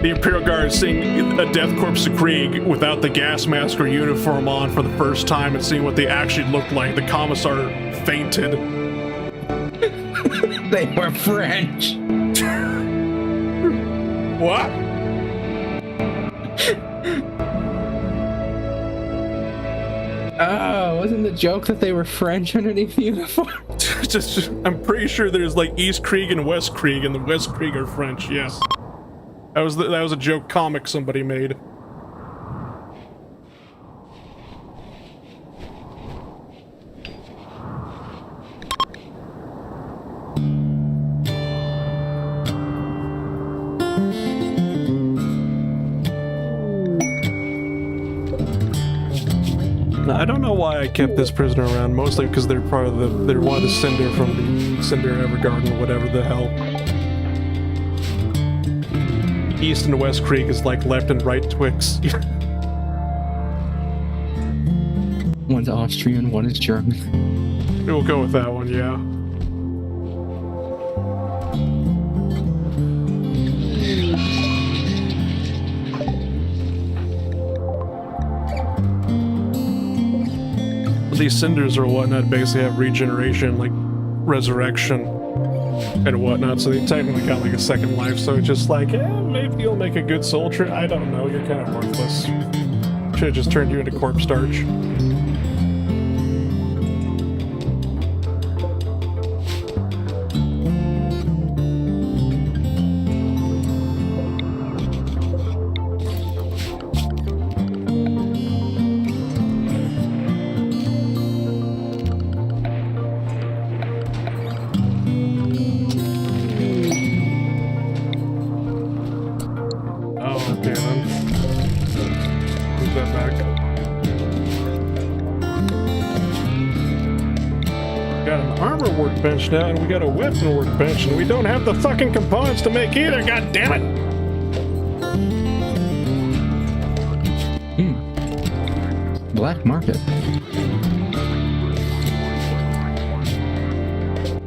the Imperial Guard seeing a Death Korps of Krieg without the gas mask or uniform on for the first time and seeing what they actually looked like, the commissar fainted. They were French. What? Oh, wasn't the joke that they were French underneath the uniform? I'm pretty sure there's like East Krieg and West Krieg, and the West Krieg are French. Yes, that was a joke comic somebody made. I don't know why I kept this prisoner around, mostly because they're one of the Cinder from the Cinder Evergarden or whatever the hell. East and West Krieg is like left and right Twix. One's Austrian, one is German. We'll go with that one, yeah. These cinders or whatnot basically have regeneration, like resurrection and whatnot, so they technically got like a second life, so it's just like, maybe you'll make a good soldier. I don't know, you're kind of worthless. Should have just turned you into corpse starch. Workbench now, and we got a weapon workbench, and we don't have the fucking components to make either. God damn it! Black market.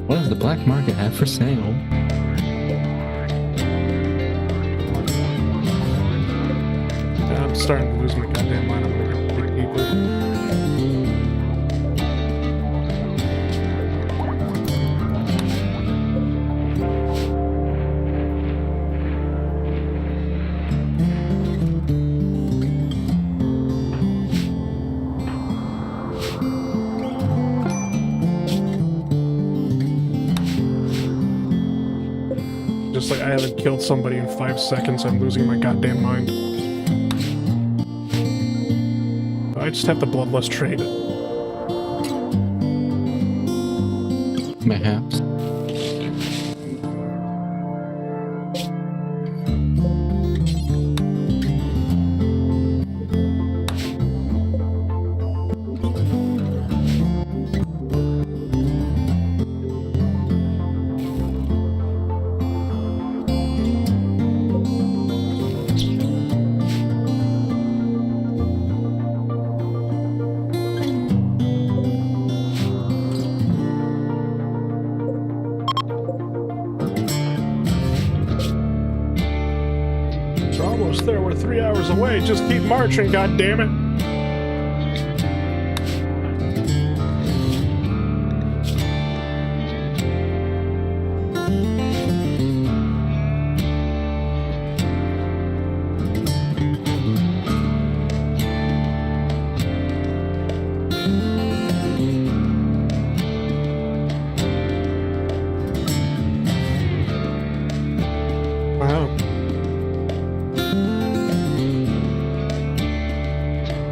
What does the black market have for sale? I'm starting to lose my goddamn mind. I'm gonna go dig deeper. Just like I haven't killed somebody in 5 seconds, I'm losing my goddamn mind. I just have the bloodlust trade. Mayhaps. almost there. We're 3 hours away. Just keep marching, goddammit.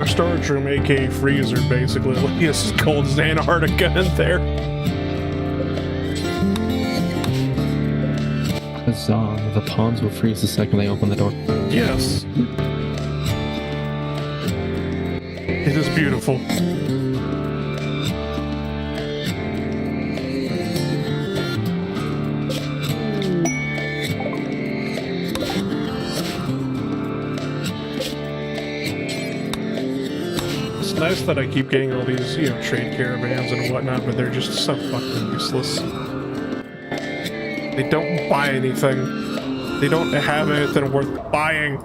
Storage room, aka freezer, basically. It's as cold as Antarctica in there. Because the pawns will freeze the second they open the door. Yes. It is beautiful. It's nice that I keep getting all these, you know, trade caravans and whatnot, but they're just so fucking useless. They don't buy anything. They don't have anything worth buying.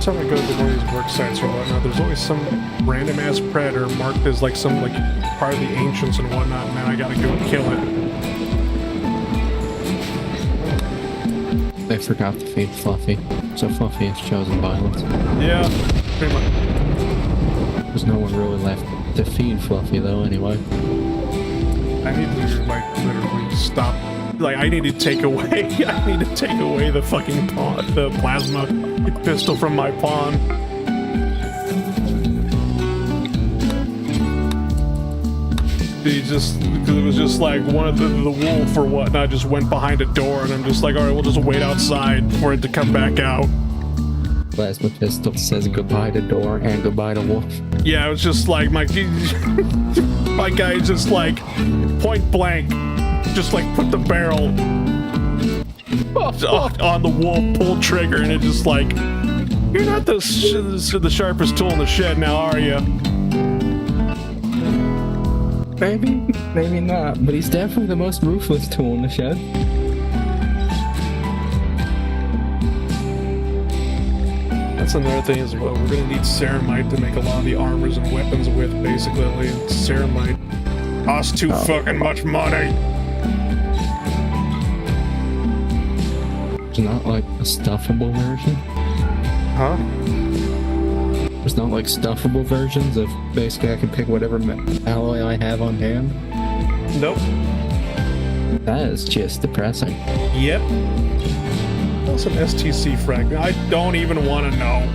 Time I go to one of these work sites or whatnot, there's always some random ass predator marked as like some like part of the ancients and whatnot, and then I gotta go kill it. They forgot to feed Fluffy, so Fluffy has chosen violence. Yeah, pretty much. There's no one really left to feed Fluffy though, anyway. I need to like literally stop. Like I need to take away. I need to take away the fucking pawn, the plasma pistol from my pawn. Because it was just like one of the wolf or whatnot just went behind a door, and I'm just like, all right, we'll just wait outside for it to come back out. Plasma pistol says goodbye to door and goodbye to wolf. Yeah, it was just like my guy just like point blank, just like put the barrel on the wolf, pull trigger, and it just like, you're not the sharpest tool in the shed now, are you? Maybe not, but he's definitely the most ruthless tool in the shed. That's another thing as well. We're gonna need ceramite to make a lot of the armors and weapons with, basically. And ceramite costs too fucking much money. There's not like a stuffable version? Huh? There's not like stuffable versions of basically I can pick whatever alloy I have on hand? Nope. That is just depressing. Yep. What's an STC fragment? I don't even want to know.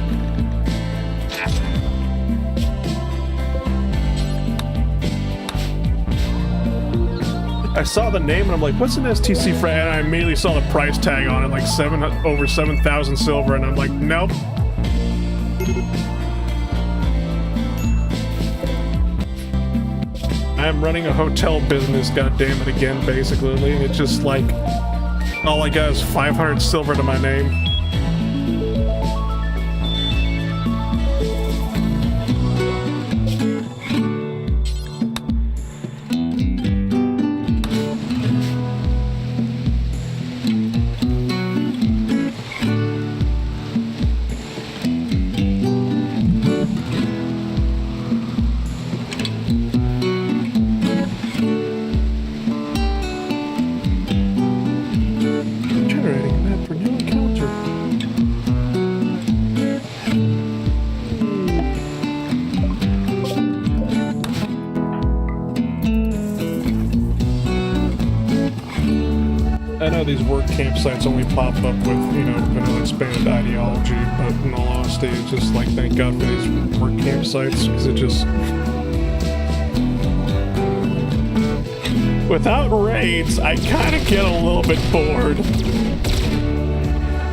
I saw the name and I'm like, what's an STC fragment? And I immediately saw the price tag on it, like over 7,000 silver, and I'm like, nope. I'm running a hotel business, goddammit, again, basically, and it's just like, all I got is 500 silver to my name. Generating map for new encounter. campsites only pop up with, you know, vanilla expanded ideology, but in all honesty, it's just like, thank God for these work campsites, because it just... Without raids, I kind of get a little bit bored.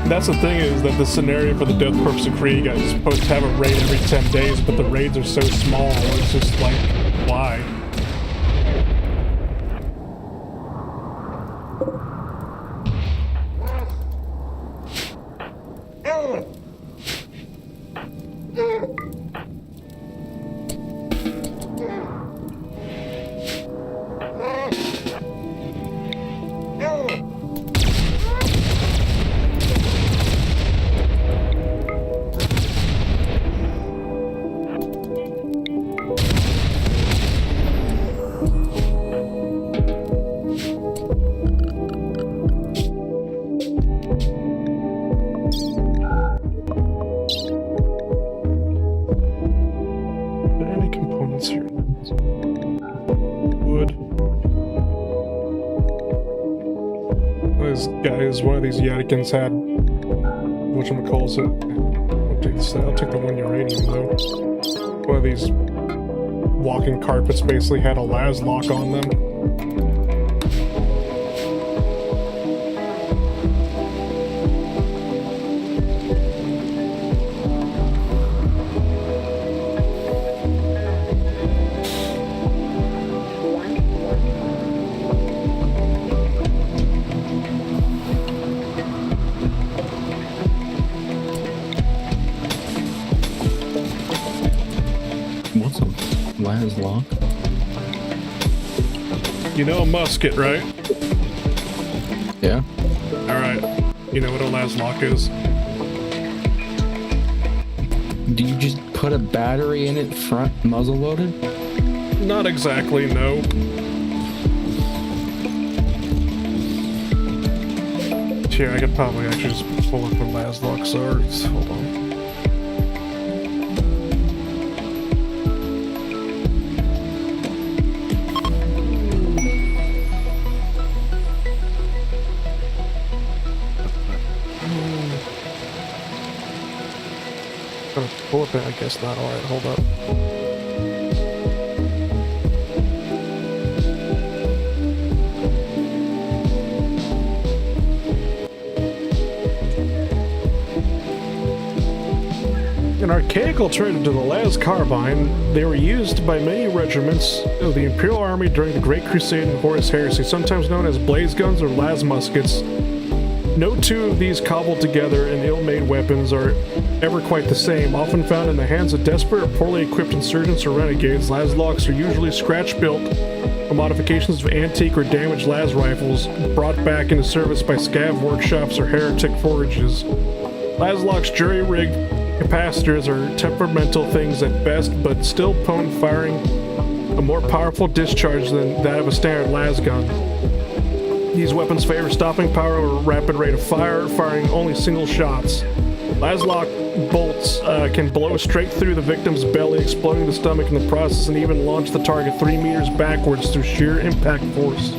And that's the thing, is that the scenario for the Death Korps of Krieg, I was supposed to have a raid every 10 days, but the raids are so small, it's just like, why? One of these Yatikins had whatchamacalls it. I'll take the one uranium though. One of these walking carpets basically had a las lock on them. Lock. You know a musket, right? Yeah. Alright. You know what a las lock is? Do you just put a battery in it front muzzle loaded? Not exactly, no. Here, I could probably actually just pull up the las locks are. Hold on. Pull up it, I guess not. Alright, hold up. An archaic alternative to the las carbine, they were used by many regiments of the Imperial Army during the Great Crusade and Horus Heresy, sometimes known as blaze guns or las muskets. No two of these cobbled together and ill-made weapons are ever quite the same. Often found in the hands of desperate or poorly equipped insurgents or renegades, las locks are usually scratch-built or modifications of antique or damaged las rifles brought back into service by scav workshops or heretic forges. Las locks jury-rigged capacitors are temperamental things at best, but still potent, firing a more powerful discharge than that of a standard las gun. These weapons favor stopping power or rapid rate of fire, firing only single shots. Las lock bolts can blow straight through the victim's belly, exploding the stomach in the process, and even launch the target 3 meters backwards through sheer impact force.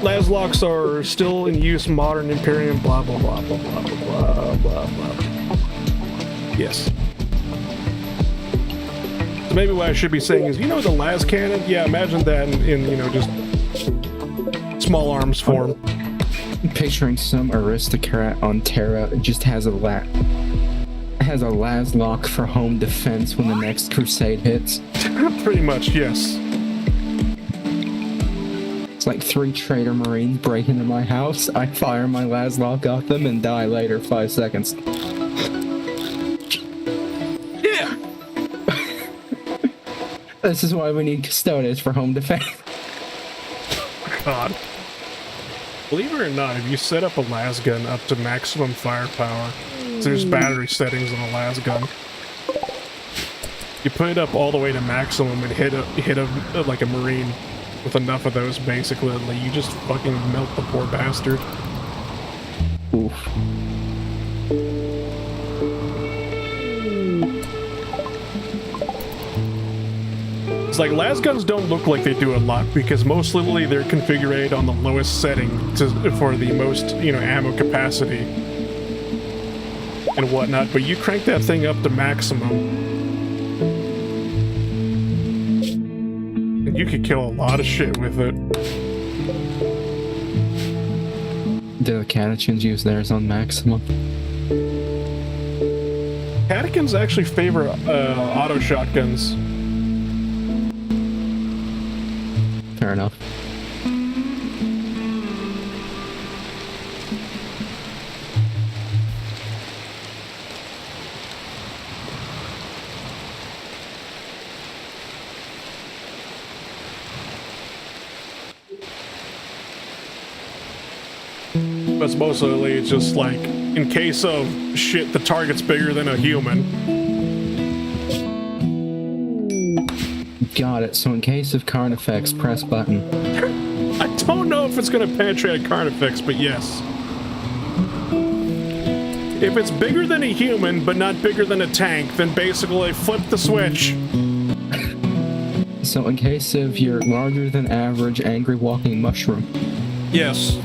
Las locks are still in use modern Imperium, blah blah blah blah blah blah blah blah. Yes. So maybe what I should be saying is, you know the las cannon? Yeah, imagine that in you know, just small arms form. I'm picturing some aristocrat on Terra just has a las lock for home defense when the next crusade hits. Pretty much, yes. It's like 3 traitor marines break into my house, I fire my las lock at them and die later 5 seconds. Yeah! This is why we need custodians for home defense. God. Believe it or not, if you set up a las gun up to maximum firepower, there's battery settings on a las gun. You put it up all the way to maximum and hit a like a marine with enough of those, basically, like, you just fucking melt the poor bastard. Oof. is, like, las guns don't look like they do a lot because mostly they're configured on the lowest setting for the most, you know, ammo capacity and whatnot. But you crank that thing up to maximum, and you could kill a lot of shit with it. Do the catechins use theirs on maximum? Catechins actually favor auto shotguns. Fair enough. But mostly it's just like, in case of shit, the target's bigger than a human. Got it. So in case of carnifex, press button. I don't know if it's going to penetrate a carnifex, but yes. If it's bigger than a human, but not bigger than a tank, then basically flip the switch. So in case of your larger than average angry walking mushroom. Yes.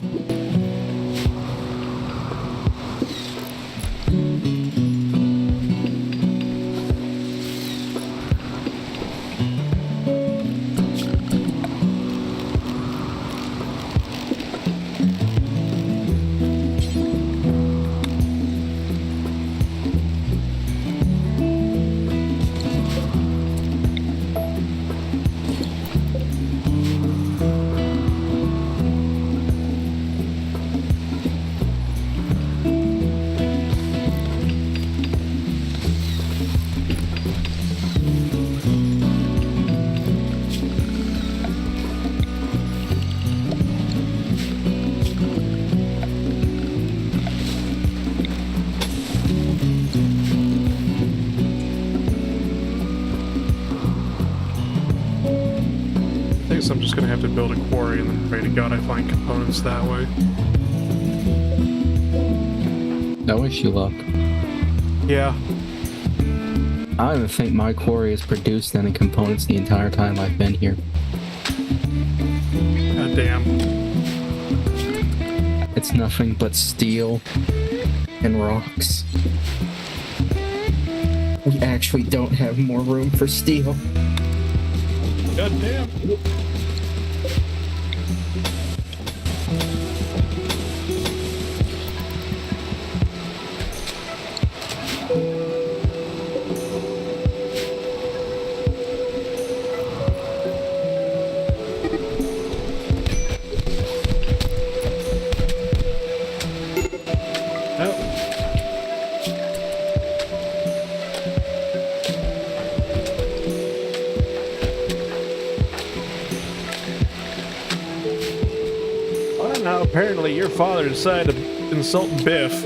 I'm just gonna have to build a quarry and then pray to God I find components that way. I wish you luck. Yeah. I don't even think my quarry has produced any components the entire time I've been here. God damn. It's nothing but steel and rocks. We actually don't have more room for steel. God damn. Apparently your father decided to insult Biff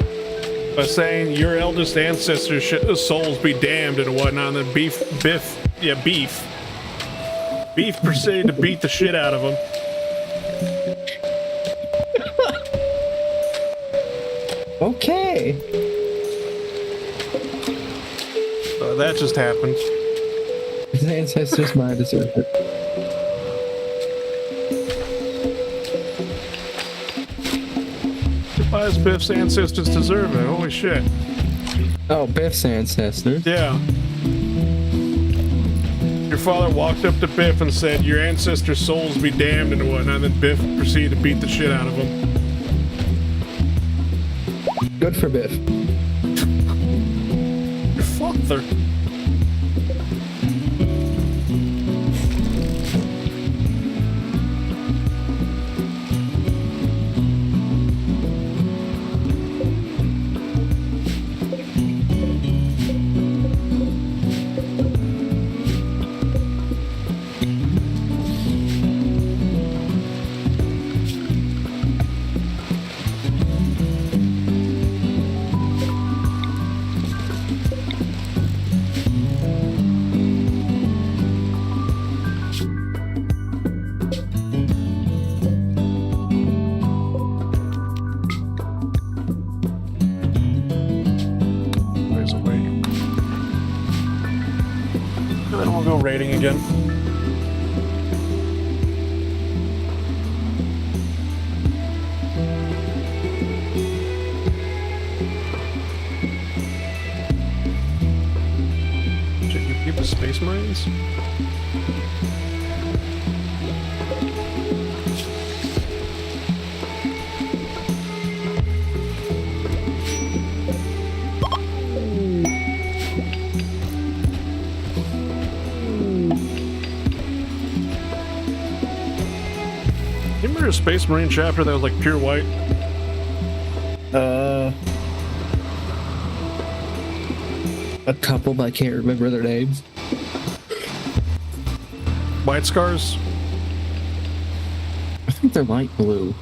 by saying your eldest ancestor's souls be damned and whatnot, and then Beef proceeded to beat the shit out of him. Okay. That just happened. His ancestors might have deserved it. Why does Biff's ancestors deserve it? Holy shit. Oh, Biff's ancestors? Yeah. Your father walked up to Biff and said, your ancestors' souls be damned and whatnot, and then Biff proceeded to beat the shit out of him. Good for Biff. Your father. Raiding again. Marines. You remember a Space Marine chapter that was like pure white? A couple, but I can't remember their names. White Scars? I think they're light blue.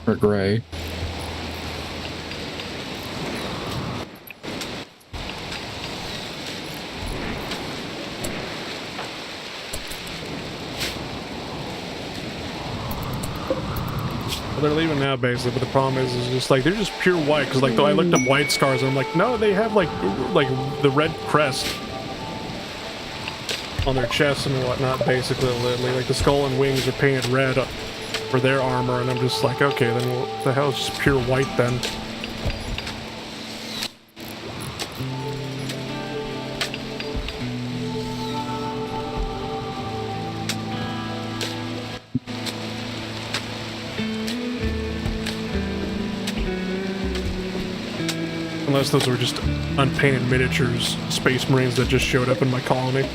Or gray. They're leaving now, basically, but the problem is just like they're just pure white. Because like, though I looked up White Scars, and I'm like, no, they have like the red crest on their chests and whatnot. Basically, like the skull and wings are painted red for their armor, and I'm just like, okay, then what the hell is just pure white then? Unless those were just unpainted miniatures, Space Marines that just showed up in my colony.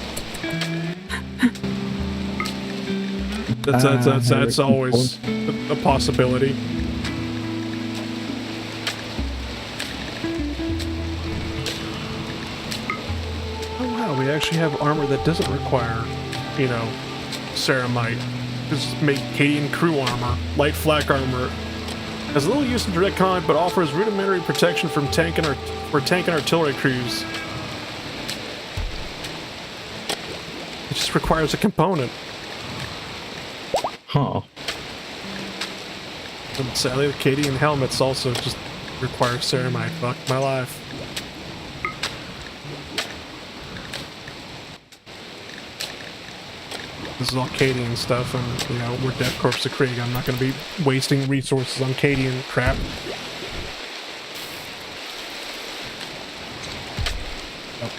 That's always a possibility. Oh wow, we actually have armor that doesn't require, you know, ceramite. Just make Cadian crew armor, light flak armor. Has little use in direct combat, but offers rudimentary protection from tank and artillery crews. It just requires a component. Huh. And sadly, the Cadian helmets also just require ceramite. Fuck my life. This is all Cadian stuff, and, you know, we're Death Korps of Krieg. I'm not going to be wasting resources on Cadian crap. Oh.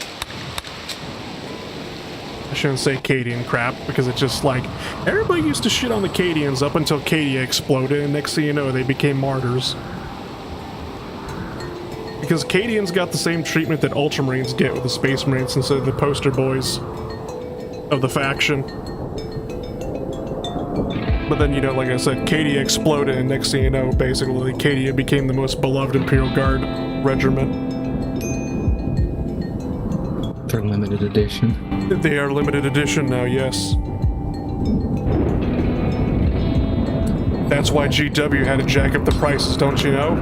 I shouldn't say Cadian crap, because it's just like, everybody used to shit on the Cadians up until Cadia exploded, and next thing you know, they became martyrs. Because Cadians got the same treatment that Ultramarines get with the Space Marines instead of the poster boys of the faction. But then, you know, like I said, Cadia exploded, and next thing you know, basically, Cadia became the most beloved Imperial Guard regiment. They're limited edition. They are limited edition now, yes. That's why GW had to jack up the prices, don't you know?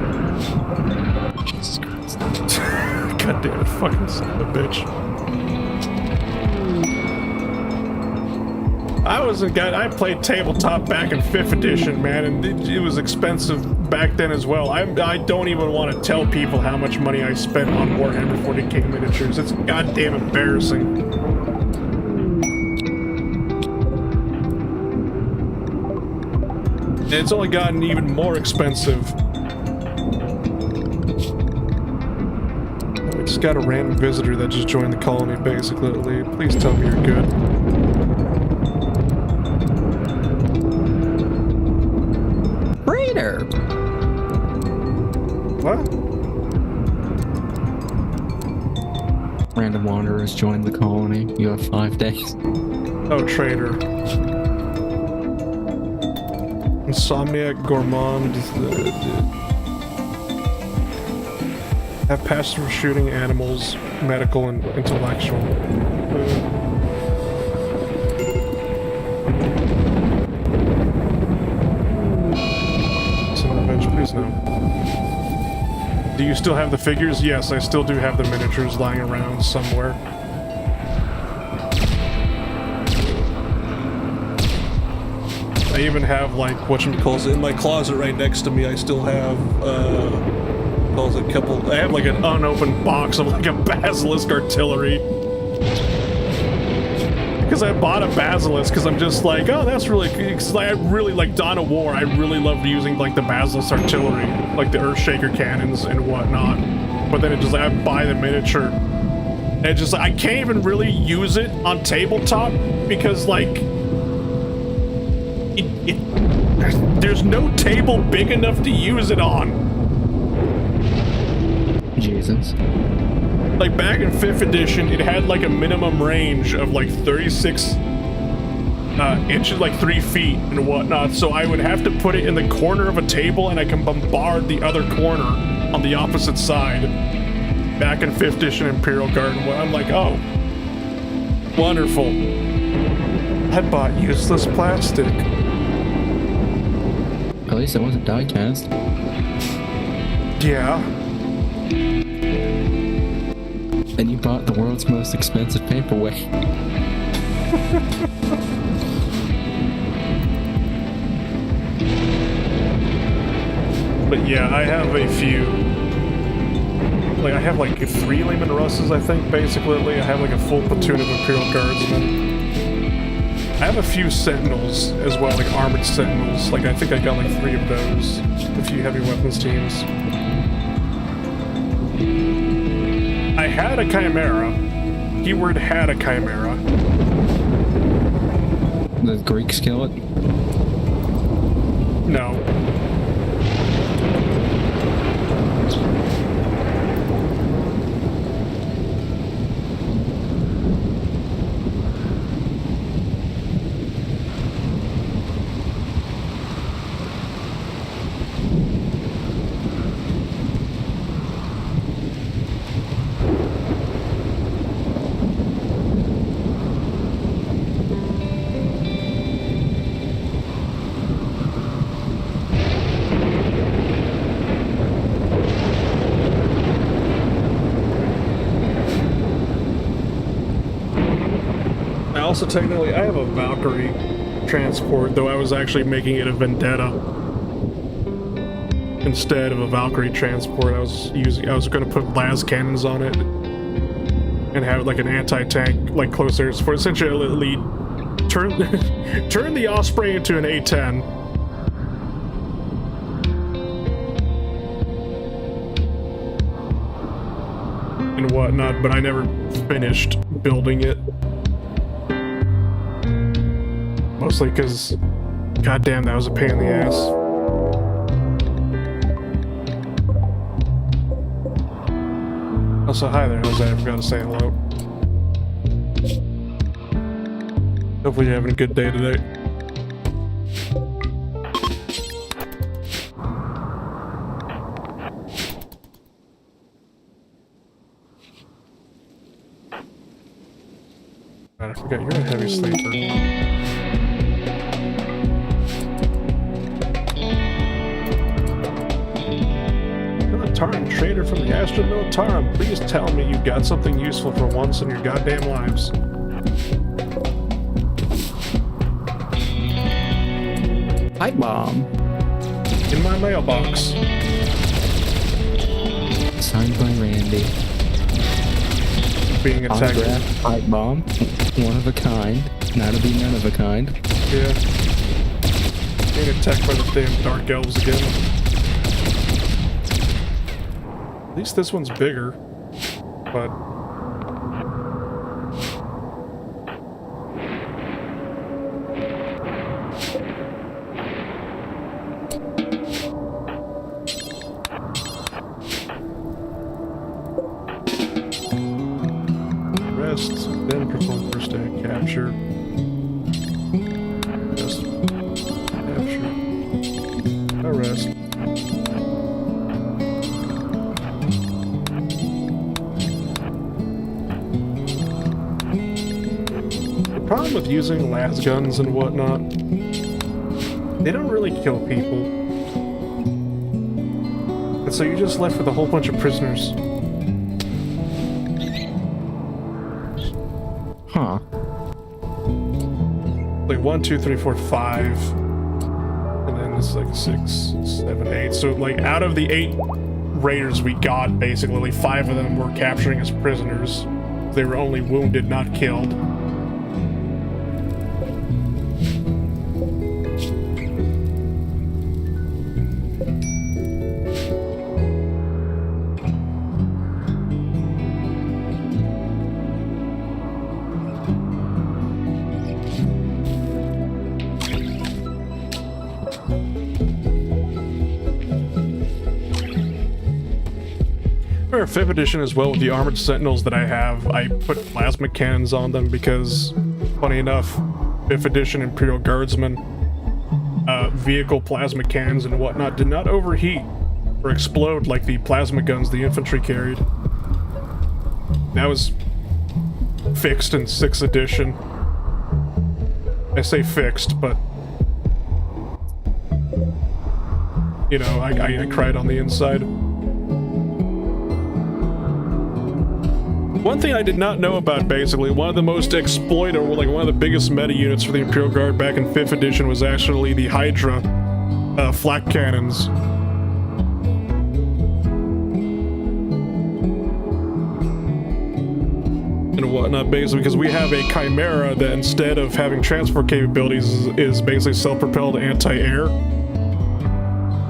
Jesus Christ. God damn it, fucking son of a bitch. I played tabletop back in 5th edition, man, and it was expensive back then as well. I don't even want to tell people how much money I spent on Warhammer 40k miniatures. It's goddamn embarrassing. And it's only gotten even more expensive. We just got a random visitor that just joined the colony, basically. Please tell me you're good. Raider! What? Random wanderers joined the colony. You have 5 days. Oh, traitor. Insomniac, Gourmand, have passed through shooting animals, medical, and intellectual. Please no. Do you still have the figures? Yes, I still do have the miniatures lying around somewhere. I even have, like, whatchamacallit, in my closet right next to me, I still have, I have, like, an unopened box of, like, a Basilisk artillery. Because I bought a Basilisk, because I'm just like, oh, that's really, because I really, like, Dawn of War, I really loved using, like, the Basilisk artillery, like the Earthshaker cannons and whatnot. But then it just, like, I buy the miniature And just like, I can't even really use it on tabletop because like there's no table big enough to use it on. Jesus. Like back in 5th edition, it had like a minimum range of like 36 inches, like 3 feet and whatnot. So I would have to put it in the corner of a table and I can bombard the other corner on the opposite side. Back in 5th edition Imperial Guard, and I'm like, oh, wonderful. I bought useless plastic. At least it wasn't die cast. Yeah. And you bought the world's most expensive paperweight. But yeah, I have a few. Like, I have like 3 Lehman Russes, I think, basically. I have like a full platoon of Imperial Guardsmen. I have a few Sentinels as well, like armored Sentinels. Like, I think I got like 3 of those. A few heavy weapons teams. I had a Chimera. Keyword had a Chimera. The Greek skillet? No. Also, technically, I have a Valkyrie transport, though I was actually making it a Vendetta instead of a Valkyrie transport. I was going to put las cannons on it and have it like an anti-tank, like close air support. Essentially, turn turn the Osprey into an A-10. And whatnot, but I never finished building it. Mostly because, goddamn, that was a pain in the ass. Also, hi there, Jose. I forgot to say hello. Hopefully you're having a good day today. God, I forgot you're a heavy sleeper. Taran, trader from the Astronaut Taran, please tell me you got something useful for once in your goddamn lives. Pipe bomb. In my mailbox. Signed by Randy. Being attacked. Autograph pipe bomb. One of a kind. Now to be none of a kind. Yeah. Being attacked by the damn Dark Elves again. At least this one's bigger, but... Rest, then perform first aid capture. Rest. Capture. Arrest. Problem with using las guns and whatnot, they don't really kill people, and so you're just left with a whole bunch of prisoners. Huh. Like 1, 2, 3, 4, 5, and then it's like 6, 7, 8. So like out of the 8 raiders we got, basically like 5 of them were capturing as prisoners. They were only wounded, not killed. Warfare 5th edition as well with the armored sentinels that I have. I put plasma cannons on them because, funny enough, 5th edition Imperial Guardsmen, vehicle plasma cannons and whatnot did not overheat or explode like the plasma guns the infantry carried. That was fixed in 6th edition. I say fixed, but you know, I cried on the inside. One thing I did not know about, basically, one of the most exploited, or like one of the biggest meta units for the Imperial Guard back in 5th edition was actually the Hydra flak cannons. And whatnot, basically, because we have a Chimera that instead of having transport capabilities is basically self-propelled anti-air.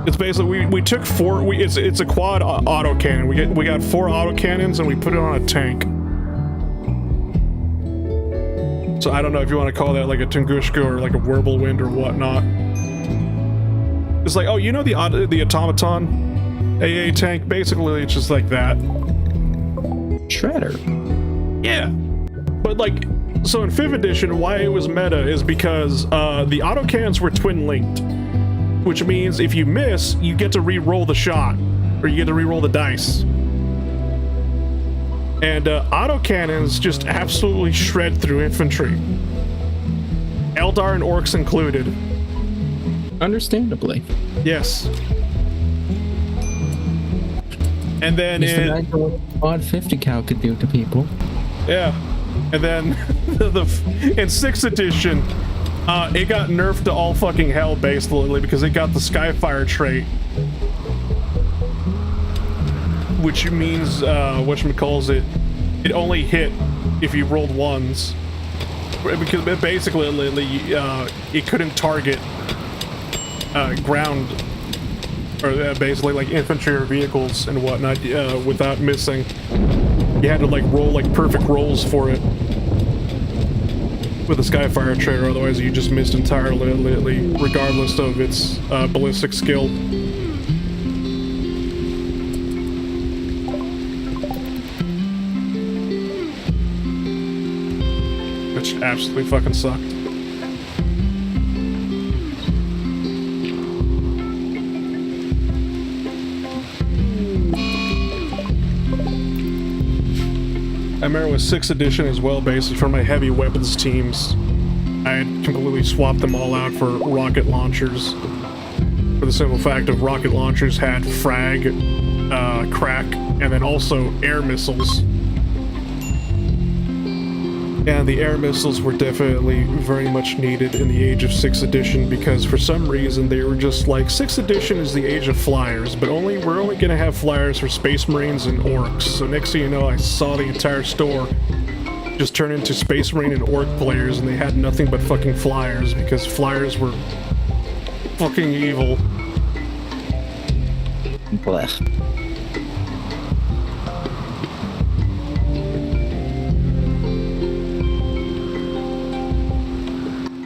It's basically we took four. It's a quad autocannon. We got 4 autocannons and we put it on a tank. So I don't know if you want to call that like a Tunguska or like a Whirlwind or whatnot. It's like, oh, you know the automaton AA tank. Basically, it's just like that. Shredder. Yeah, but like, so in 5th edition, why it was meta is because the autocannons were twin linked. Which means if you miss, you get to re-roll the shot, or you get to re-roll the dice. And autocannons just absolutely shred through infantry. Eldar and orcs included. Understandably. Yes. And then Just imagine what odd 50 cal could do to people. Yeah. And then in 6th edition, it got nerfed to all fucking hell, basically, because it got the Skyfire trait. Which means, whatchamacallit, it only hit if you rolled ones. Because basically, it couldn't target ground, or basically like infantry or vehicles and whatnot, without missing. You had to like roll like perfect rolls for it with a Skyfire trait, or otherwise you just missed entirely, regardless of its ballistic skill. Which absolutely fucking sucked. I remember with 6th edition as well, basically for my heavy weapons teams, I had completely swapped them all out for rocket launchers. For the simple fact of rocket launchers had frag, crack, and then also air missiles. And the air missiles were definitely very much needed in the age of 6th edition, because for some reason they were just like, 6th edition is the age of flyers, but we're only gonna have flyers for Space Marines and Orcs. So next thing you know, I saw the entire store just turn into Space Marine and Orc players, and they had nothing but fucking flyers, because flyers were fucking evil. Blech.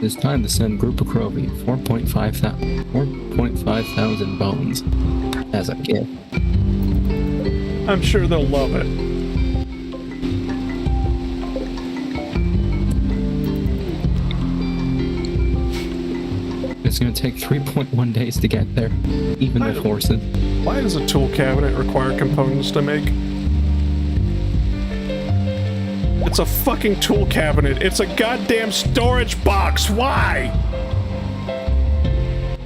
It's time to send Group of Krovi 4.5 thousand bones as a gift. I'm sure they'll love it. It's gonna take 3.1 days to get there, even with horses. Why does a tool cabinet require components to make? It's a fucking tool cabinet. It's a goddamn storage box. Why?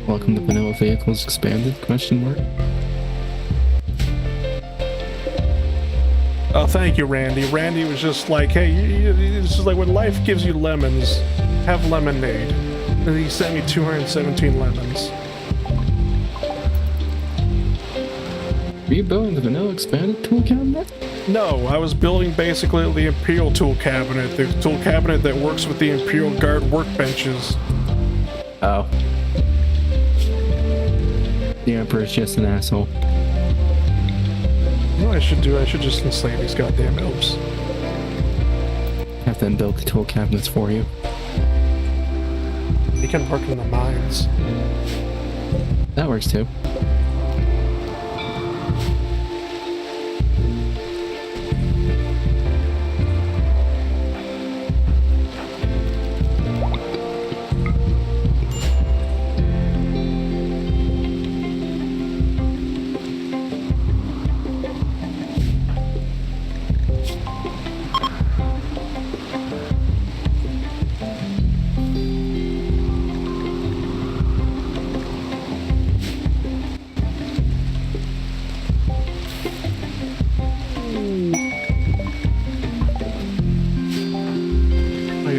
Welcome to Vanilla Vehicles Expanded? Question mark. Oh, thank you, Randy. Randy was just like, hey, it's just like when life gives you lemons, have lemonade. And he sent me 217 lemons. Are you building the Vanilla Expanded tool cabinet? No, I was building basically the Imperial tool cabinet, the tool cabinet that works with the Imperial Guard workbenches. Oh. The Emperor's just an asshole. You know what I should do? I should just enslave these goddamn elves. Have them build the tool cabinets for you. You can work in the mines. That works too.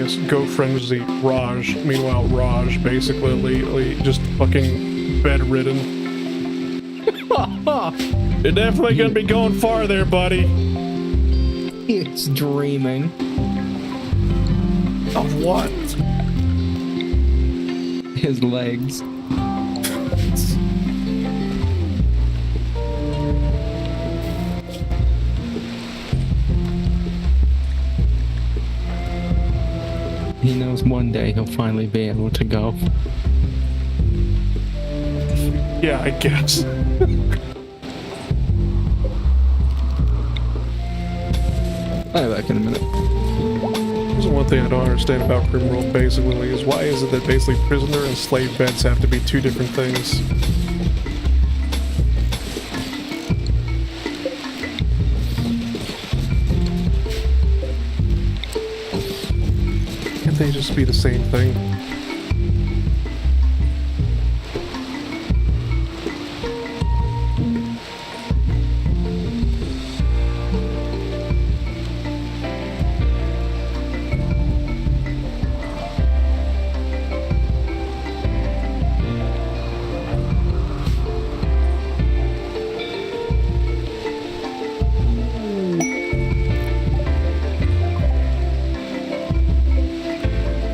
this Go Frenzy Raj. Meanwhile, Raj basically just fucking bedridden. You're definitely gonna be going far there, buddy. It's dreaming. Of what? His legs. He knows one day he'll finally be able to go. Yeah, I guess. I'll be back in a minute. There's one thing I don't understand about Grimworld basically is why is it that basically prisoner and slave beds have to be two different things? Can't they just be the same thing?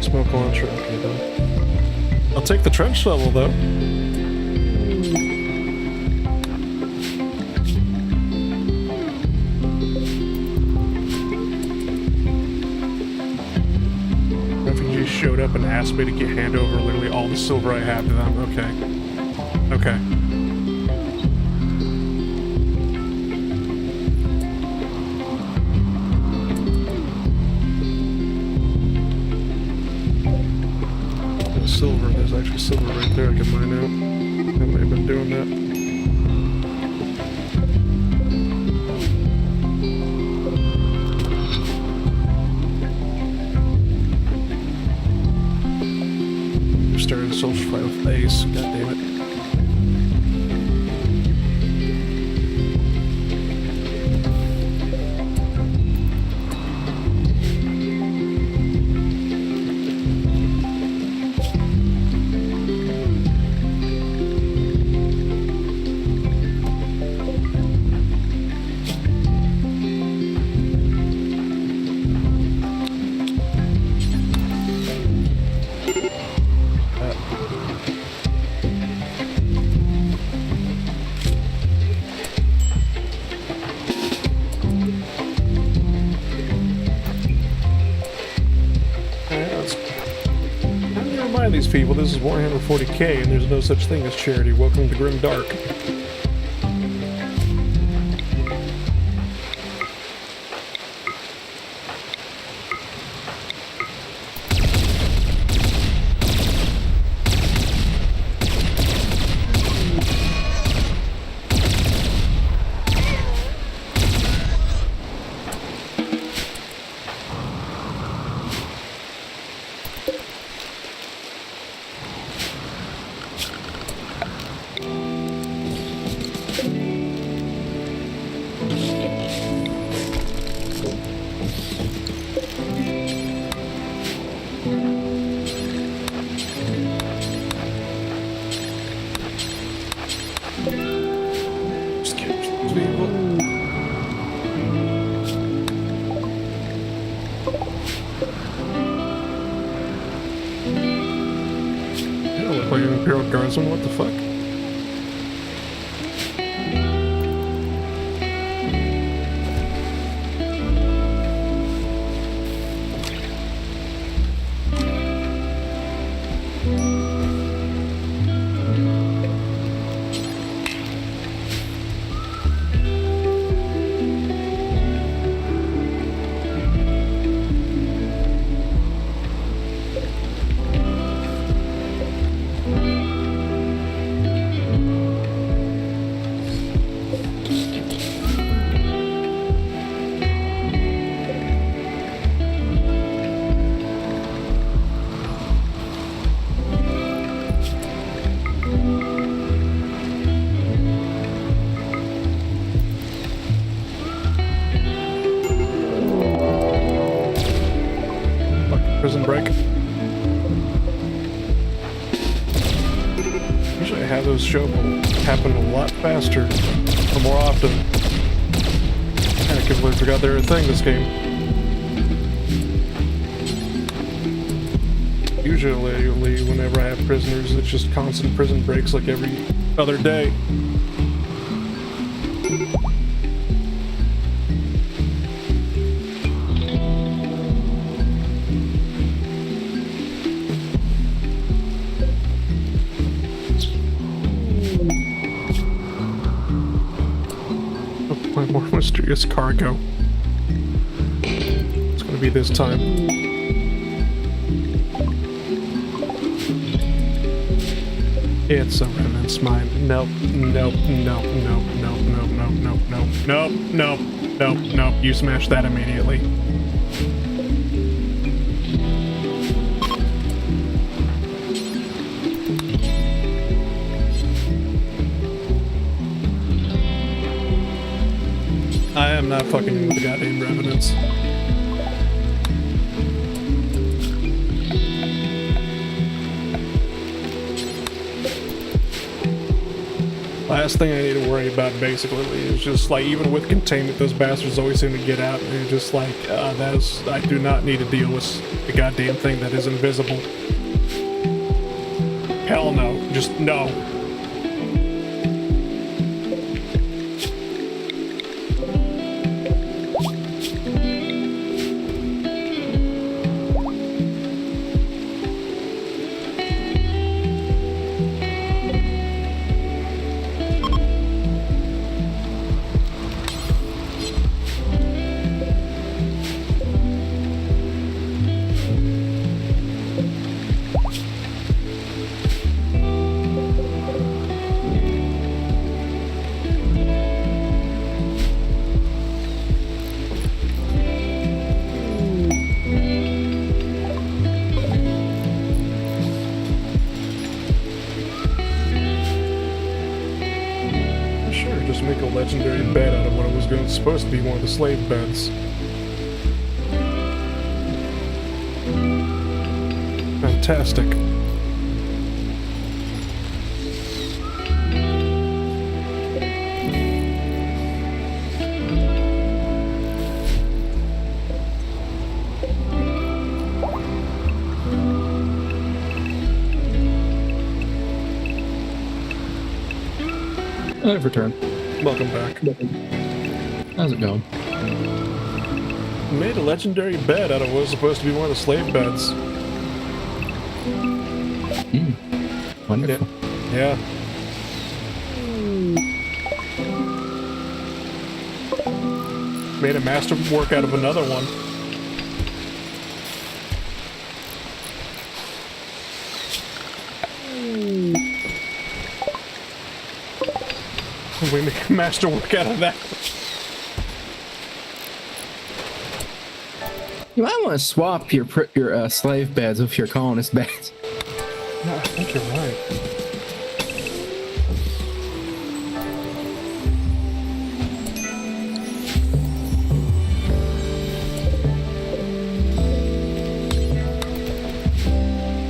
Smoke launcher, okay though. I'll take the trench shovel though. Refugees showed up and asked me to hand over literally all the silver I have to them. Okay. Okay. Silver, there's actually silver right there I can mine out. I may have been doing that. We're starting a social fight with Ace, god damn it. These people, this is Warhammer 40k and there's no such thing as charity. Welcome to Grim Dark. Like an Imperial Guardsman, what the fuck? Prison Break. Usually I have those show happen a lot faster or more often. I completely forgot they were a thing this game. Usually, whenever I have prisoners, it's just constant prison breaks like every other day. My more mysterious cargo. It's gonna be this time. It's a remnant's mine. Nope, nope, nope, nope, nope, nope, nope, nope, nope, nope, nope, nope, nope. You smashed that immediately. I am not fucking with the goddamn revenants. Last thing I need to worry about basically is just like, even with containment, those bastards always seem to get out, and you're just like, I do not need to deal with the goddamn thing that is invisible. Hell no, just no. Make a legendary bed out of what was supposed to be one of the slave beds. Fantastic. I've returned. Welcome back. How's it going? Made a legendary bed out of what was supposed to be one of the slave beds. Wonderful. Yeah. Made a masterwork out of another one. We make a masterwork out of that. You might want to swap your slave beds with your colonist beds. No, I think you're right.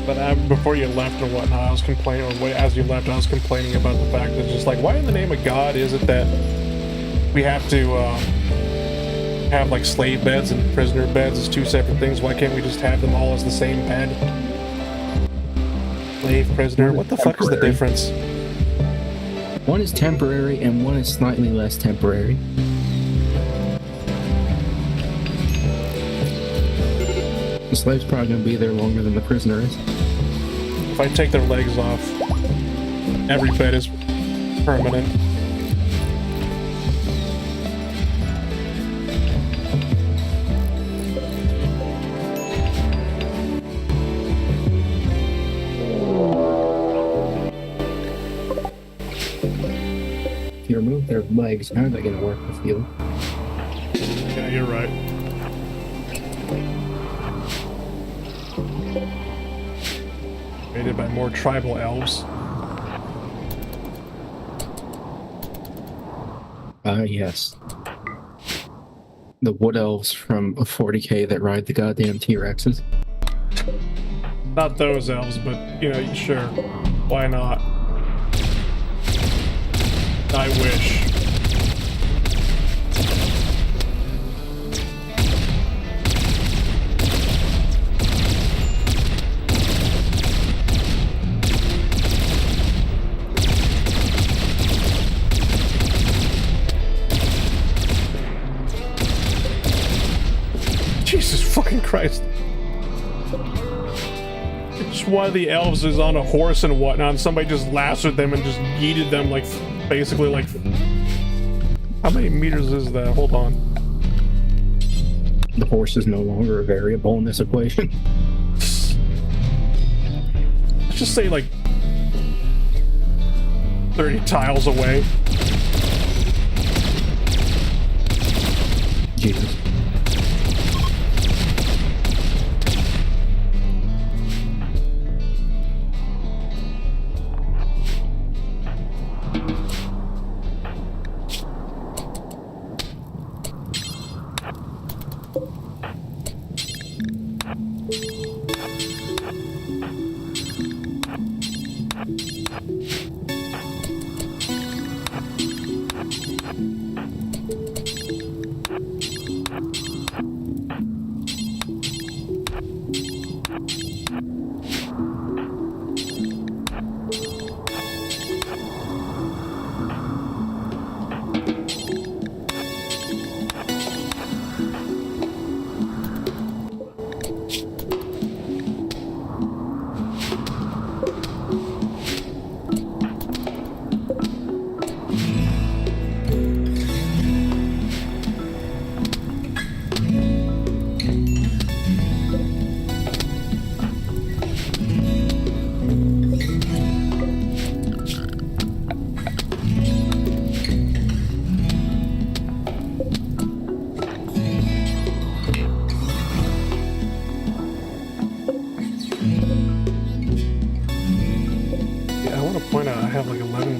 But before you left and whatnot, I was complaining, or as you left, I was complaining about the fact that just like, why in the name of God is it that we have to have like slave beds and prisoner beds as two separate things? Why can't we just have them all as the same bed? Slave, prisoner, what the fuck is the difference? One is temporary and one is slightly less temporary. The slave's probably going to be there longer than the prisoner is. If I take their legs off, every bed is permanent. If you remove their legs, how are they going to work with you? Yeah, you're right. Created by more tribal elves. Yes. The wood elves from 40k that ride the goddamn T-Rexes. Not those elves, but, you know, sure. Why not? I wish. Jesus fucking Christ. Just one of the elves is on a horse and whatnot, and somebody just lassoed them and just yeeted them like, basically like... How many meters is that? Hold on. The horse is no longer a variable in this equation. Let's just say like 30 tiles away. Jesus.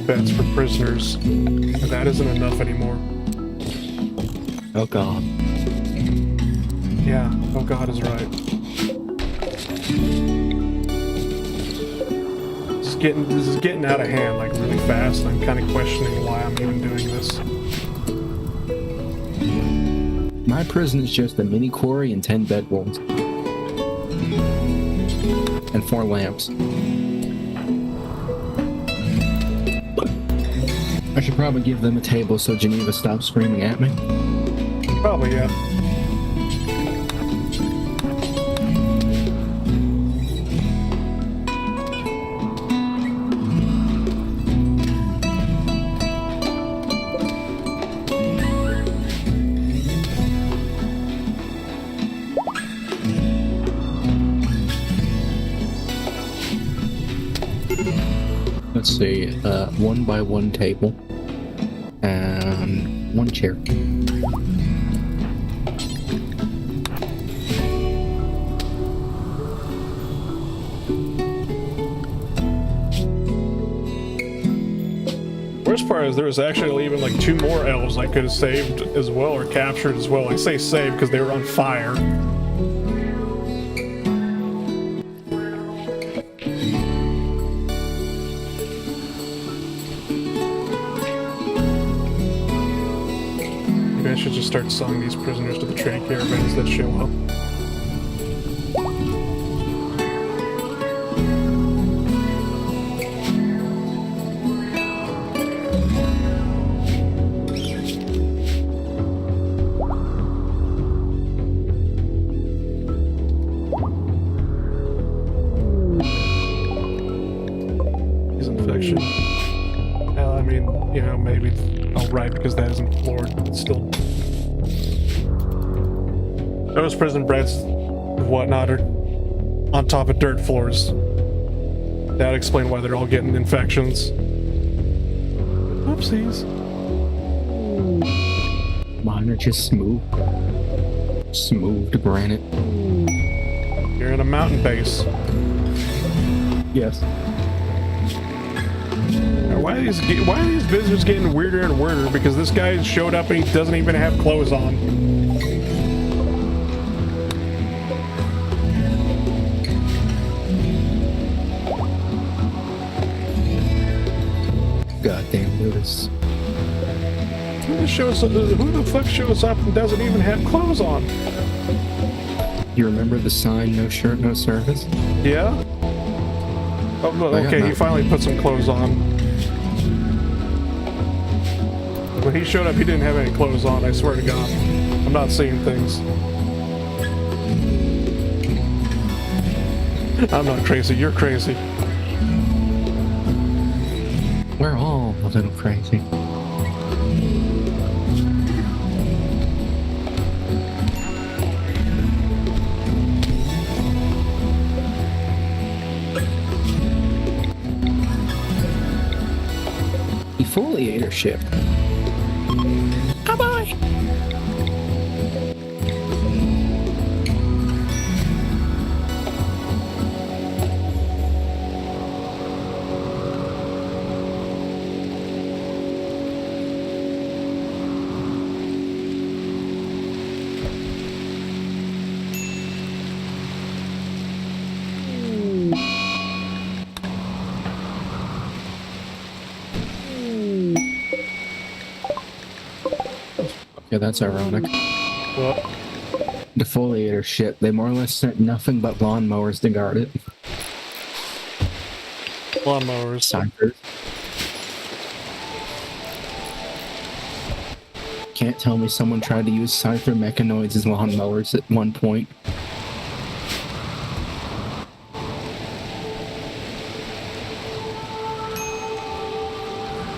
Beds for prisoners, and that isn't enough anymore. Oh god. Yeah, oh god is right. This is getting out of hand like really fast, and I'm kind of questioning why I'm even doing this. My prison is just a mini quarry and 10 bedrolls. And 4 lamps. I should probably give them a table so Geneva stops screaming at me. Probably, yeah. Let's see, 1 by 1 table. And 1 chair. Worst part is there was actually even like 2 more elves I could have saved as well, or captured as well. I say saved because they were on fire. I should just start selling these prisoners to the trade caravans that show up. Disinfection. Well, I mean, you know, maybe I'll write because that isn't floored, but it's still... Those prison beds and whatnot are on top of dirt floors. That'd explain why they're all getting infections. Oopsies. Mine are just smooth. Smooth granite. You're in a mountain base. Yes. Now, why are these visitors getting weirder and weirder? Because this guy showed up and he doesn't even have clothes on. goddamn Lewis. Who the fuck shows up and doesn't even have clothes on? You remember the sign, no shirt, no service? Yeah? Oh, okay, he finally put some clothes on. When he showed up, he didn't have any clothes on, I swear to God. I'm not seeing things. I'm not crazy, you're crazy. We're all a little crazy. Defoliator ship. Bye-bye! Yeah, that's ironic. What? Defoliator ship. They more or less sent nothing but lawnmowers to guard it. Lawnmowers. Cyphers. Can't tell me someone tried to use Cypher mechanoids as lawnmowers at one point.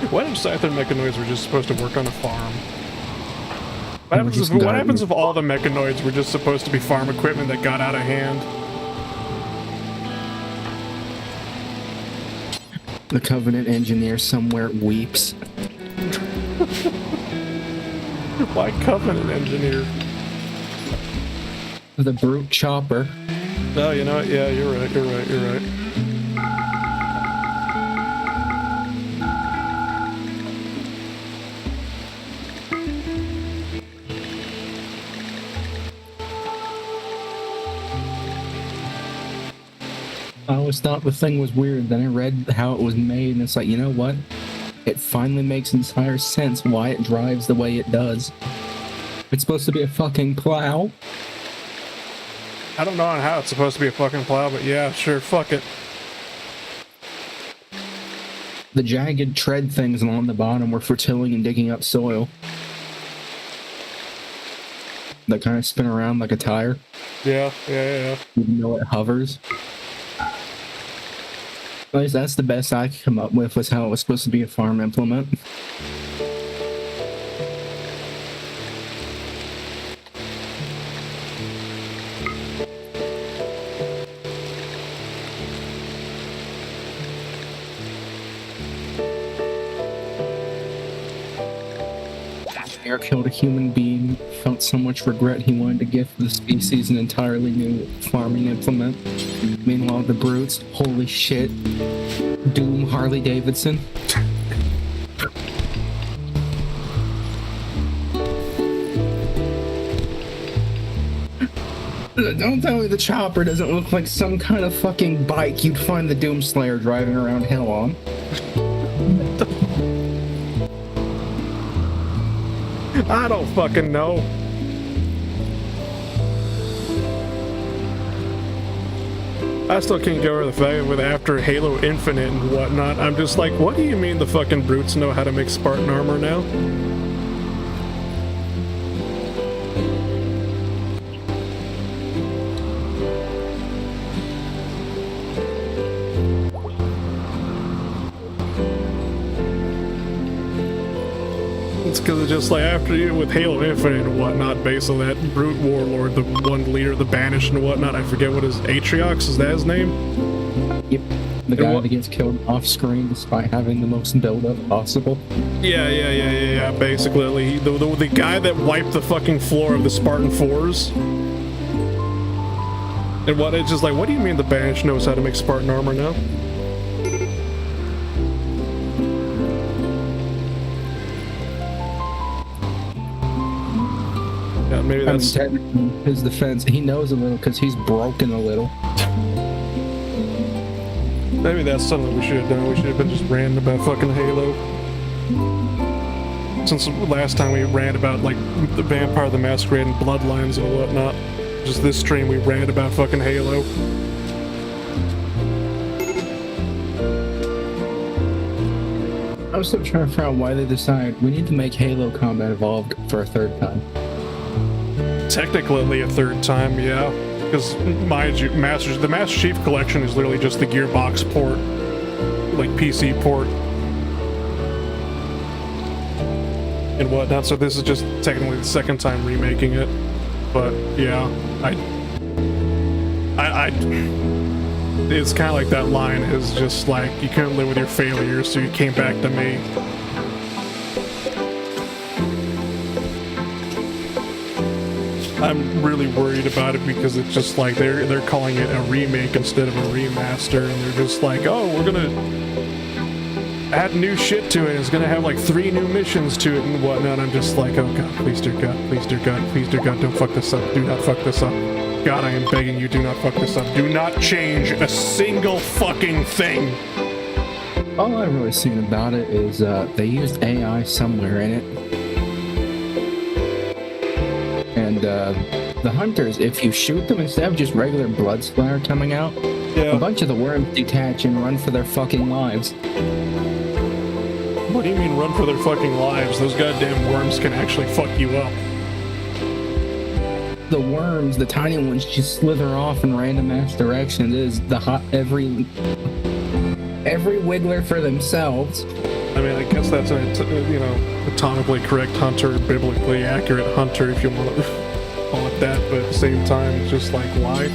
What if Scyther mechanoids were just supposed to work on a farm? What happens if all the mechanoids were just supposed to be farm equipment that got out of hand? The Covenant engineer somewhere weeps. Why Covenant engineer? The brute chopper. Oh, you know what? Yeah, you're right. I always thought the thing was weird, then I read how it was made, and it's like, you know what? It finally makes entire sense why it drives the way it does. It's supposed to be a fucking plow. I don't know on how it's supposed to be a fucking plow, but yeah, sure, fuck it. The jagged tread things along the bottom were for tilling and digging up soil. That kind of spin around like a tire. Yeah. Even though it hovers. At least that's the best I could come up with, was how it was supposed to be a farm implement. Engineer killed a human being, felt so much regret he wanted to gift the species an entirely new farming implement. Meanwhile, the brutes, holy shit, Doom Harley Davidson. Don't tell me the chopper doesn't look like some kind of fucking bike you'd find the Doomslayer driving around hell on. I don't fucking know. I still can't get over the fact that with after Halo Infinite and whatnot, I'm just like, what do you mean the fucking brutes know how to make Spartan armor now? It's because it's just like after you with Halo Infinite and whatnot, basically that brute warlord, the one leader, the Banished and whatnot, I forget what his Atriox, is that his name? Yep. The guy that gets killed off screen despite having the most build-up possible. Yeah. Basically, the guy that wiped the fucking floor of the Spartan 4s. And what, it's just like, what do you mean the Banished knows how to make Spartan armor now? Yeah, maybe that's... I mean, technically, his defense, he knows a little because he's broken a little. Maybe that's something we should have done. We should have been just ranting about fucking Halo. Since the last time we ran about, like, the Vampire the Masquerade and Bloodlines and whatnot. Just this stream we ran about fucking Halo. I'm still trying to figure out why they decide we need to make Halo Combat Evolved for a third time. Technically a third time, yeah. Because mind you, the Master Chief Collection is literally just the Gearbox port. Like PC port. And whatnot, so this is just technically the second time remaking it. But yeah, it's kind of like that line is just like, you couldn't live with your failures, so you came back to me. I'm really worried about it because it's just like they're calling it a remake instead of a remaster, and they're just like, oh, we're gonna add new shit to it. It's gonna have like 3 new missions to it and whatnot. I'm just like, oh god, please dear god, please dear god, please dear god, don't fuck this up. Do not fuck this up. God, I am begging you, do not fuck this up. Do not change a single fucking thing. All I've really seen about it is they used AI somewhere in it. And the hunters, if you shoot them, instead of just regular blood splatter coming out, a bunch of the worms detach and run for their fucking lives. What do you mean run for their fucking lives? Those goddamn worms can actually fuck you up. The worms, the tiny ones, just slither off in random ass directions. It is the every wiggler for themselves. I mean, I guess that's a, atomically correct hunter, biblically accurate hunter, if you want to call it that, but at the same time, it's just like, why?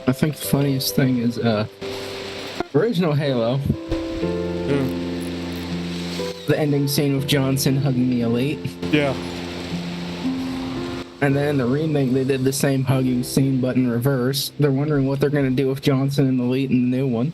I think the funniest thing is, original Halo, the ending scene with Johnson hugging the Elite. Yeah. And then in the remake, they did the same hugging scene, but in reverse. They're wondering what they're going to do with Johnson and the Elite in the new one.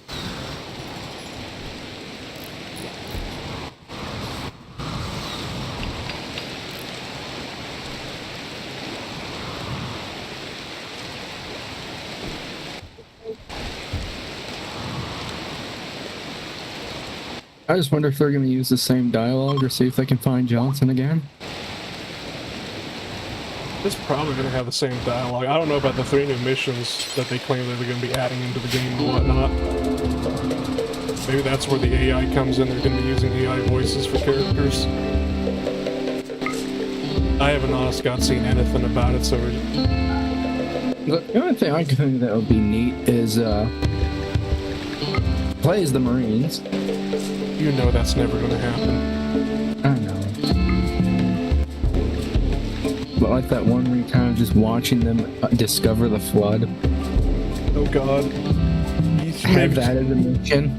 I just wonder if they're going to use the same dialogue or see if they can find Johnson again. It's probably going to have the same dialogue. I don't know about the 3 new missions that they claim that they're going to be adding into the game and whatnot. Maybe that's where the AI comes in. They're going to be using AI voices for characters. I haven't honest God seen anything about it, so the only thing I can think that would be neat is play as the Marines. You know that's never going to happen. I know. But like that one where you kind of just watching them discover the flood. Oh god. Have that as a mission.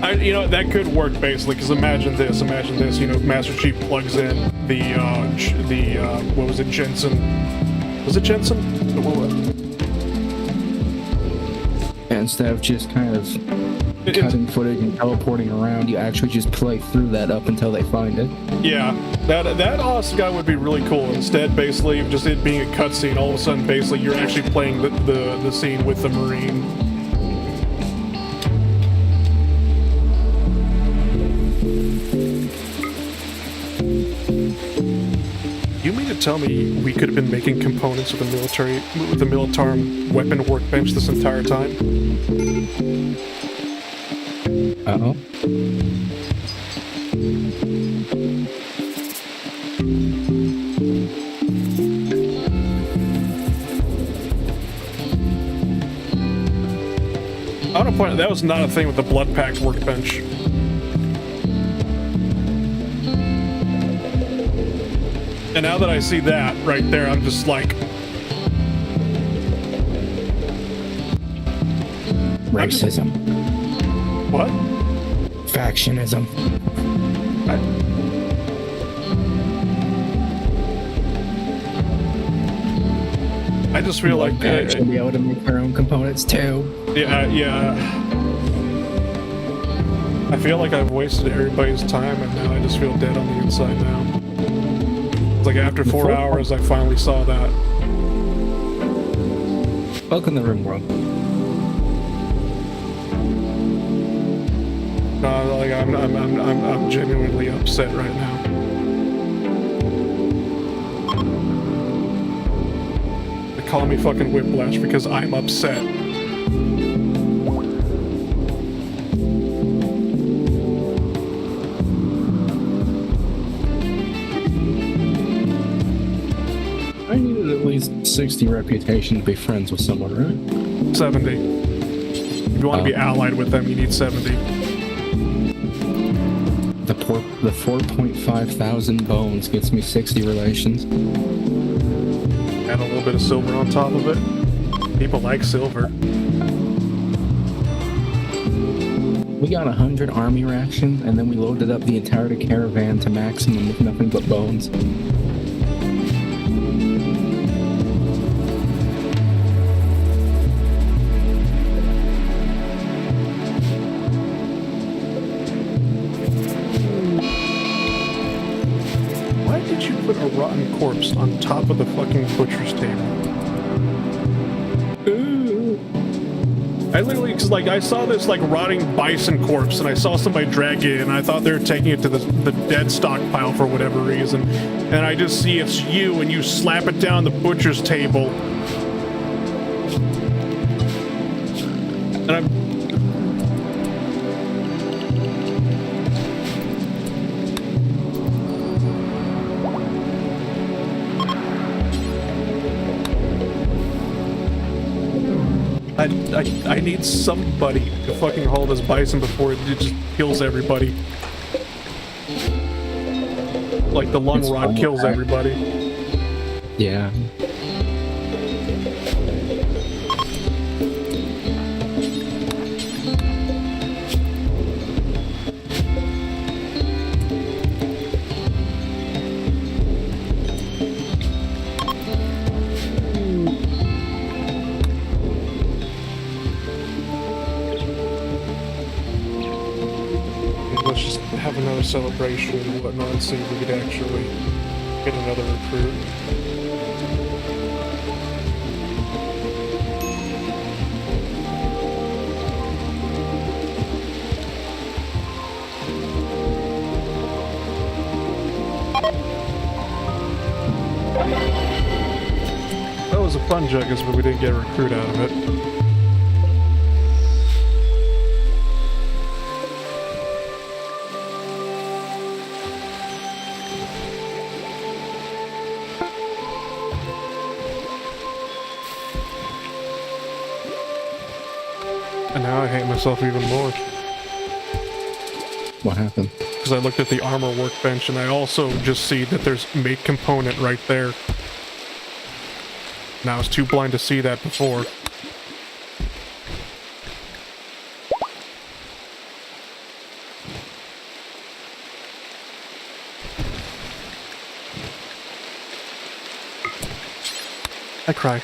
That could work basically, because imagine this, Master Chief plugs in what was it, Jensen? Was it Jensen? And instead of just kind of cutting footage and teleporting around, you actually just play through that up until they find it. Yeah, that honest guy would be really cool. Instead, basically, of just it being a cutscene, all of a sudden, basically, you're actually playing the scene with the Marine. You mean to tell me we could have been making components with the Militarum weapon workbench this entire time? Uh-oh. I want to point out, that was not a thing with the Blood Pact workbench. And now that I see that right there, I'm just like... Racism. What? Factionism. I just feel like they should be able to make their own components too. Yeah. I feel like I've wasted everybody's time, and now I just feel dead on the inside now. It's like after 4 hours, I finally saw that. Welcome to Rimworld. Like I'm genuinely upset right now. They call me fucking Whiplash because I'm upset. I needed at least 60 reputation to be friends with someone, right? 70. If you want to be allied with them, you need 70. The 4.5 thousand bones gets me 60 relations. Add a little bit of silver on top of it. People like silver. We got 100 army rations, and then we loaded up the entire caravan to maximum with nothing but bones. Why did you put a rotten corpse on top of the fucking butcher's table? I literally, cause like I saw this like rotting bison corpse and I saw somebody drag it and I thought they were taking it to the dead stockpile for whatever reason. And I just see it's you and you slap it down the butcher's table. And I'm... I need somebody to fucking haul this bison before it just kills everybody. Like the lung rot kills everybody. Yeah. Let's just have another celebration and whatnot and see if we could actually get another recruit. That was a fun Juggins, but we didn't get a recruit out of it. And now I hate myself even more. What happened? Because I looked at the armor workbench and I also just see that there's mate component right there. And I was too blind to see that before. I cry.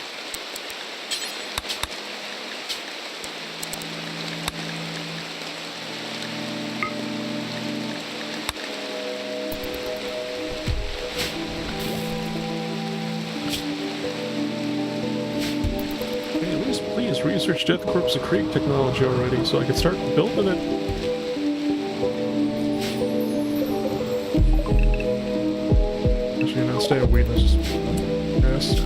Please research Death Korps of Krieg technology already so I can start building it. Actually, no, stay away. Let's just... Yes.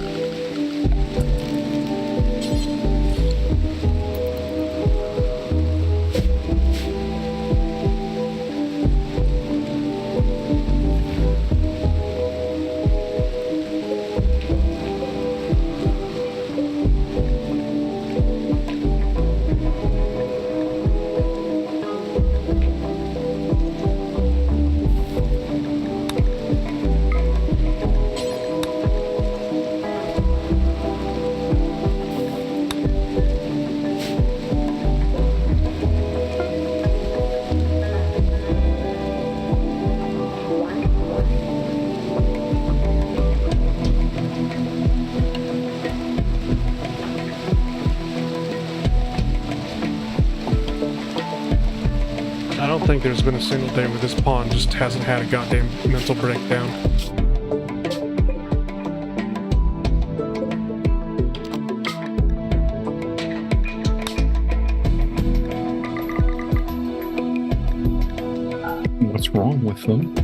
I don't think there's been a single day where this pawn just hasn't had a goddamn mental breakdown. what's wrong with them.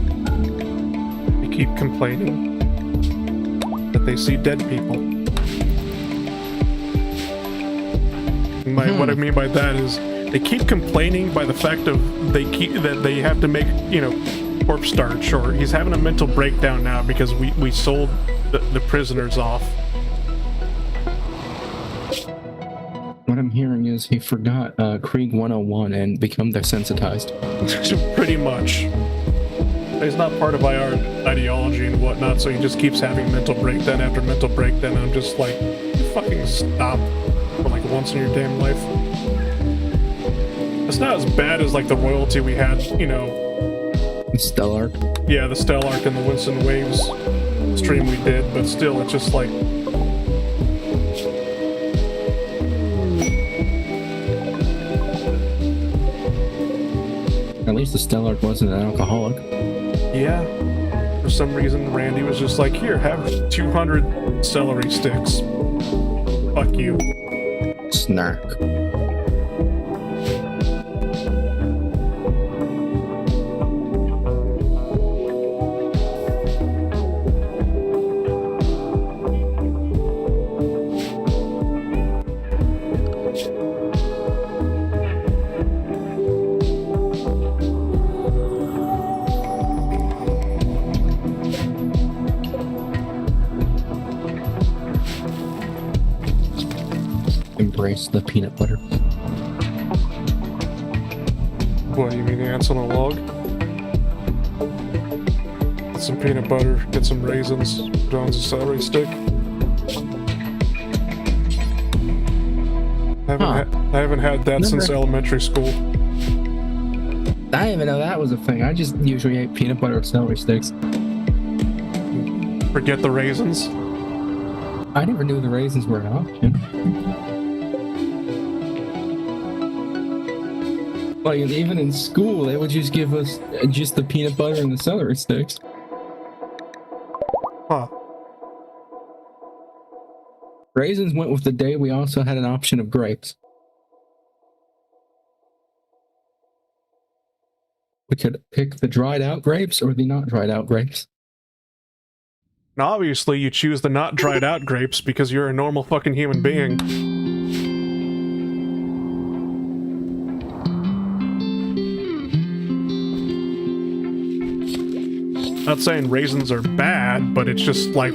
They keep complaining that they see dead people. What I mean by that is they keep complaining by the fact of that they have to make, you know, corpse starch, or he's having a mental breakdown now because we sold the prisoners off. What I'm hearing is he forgot Krieg 101 and become desensitized. Pretty much. He's not part of our ideology and whatnot, so he just keeps having mental breakdown after mental breakdown, and I'm just like, you fucking stop for like once in your damn life. It's not as bad as like the royalty we had, you know. The Stellark? Yeah, the Stellark and the Winston Waves stream we did, but still, it's just like... At least the Stellark wasn't an alcoholic. Yeah. For some reason, Randy was just like, here, have 200 celery sticks. Fuck you. Snark. Embrace the peanut butter. What, you mean the ants on a log? Get some peanut butter, get some raisins, put on some celery stick. I haven't had that since elementary school. I didn't even know that was a thing. I just usually ate peanut butter with celery sticks. Forget the raisins? I never knew the raisins were an option. Like, even in school, they would just give us just the peanut butter and the celery sticks. Huh. Raisins went with the day we also had an option of grapes. We could pick the dried out grapes or the not dried out grapes. And obviously, you choose the not dried out grapes because you're a normal fucking human being. Not saying raisins are bad, but it's just like...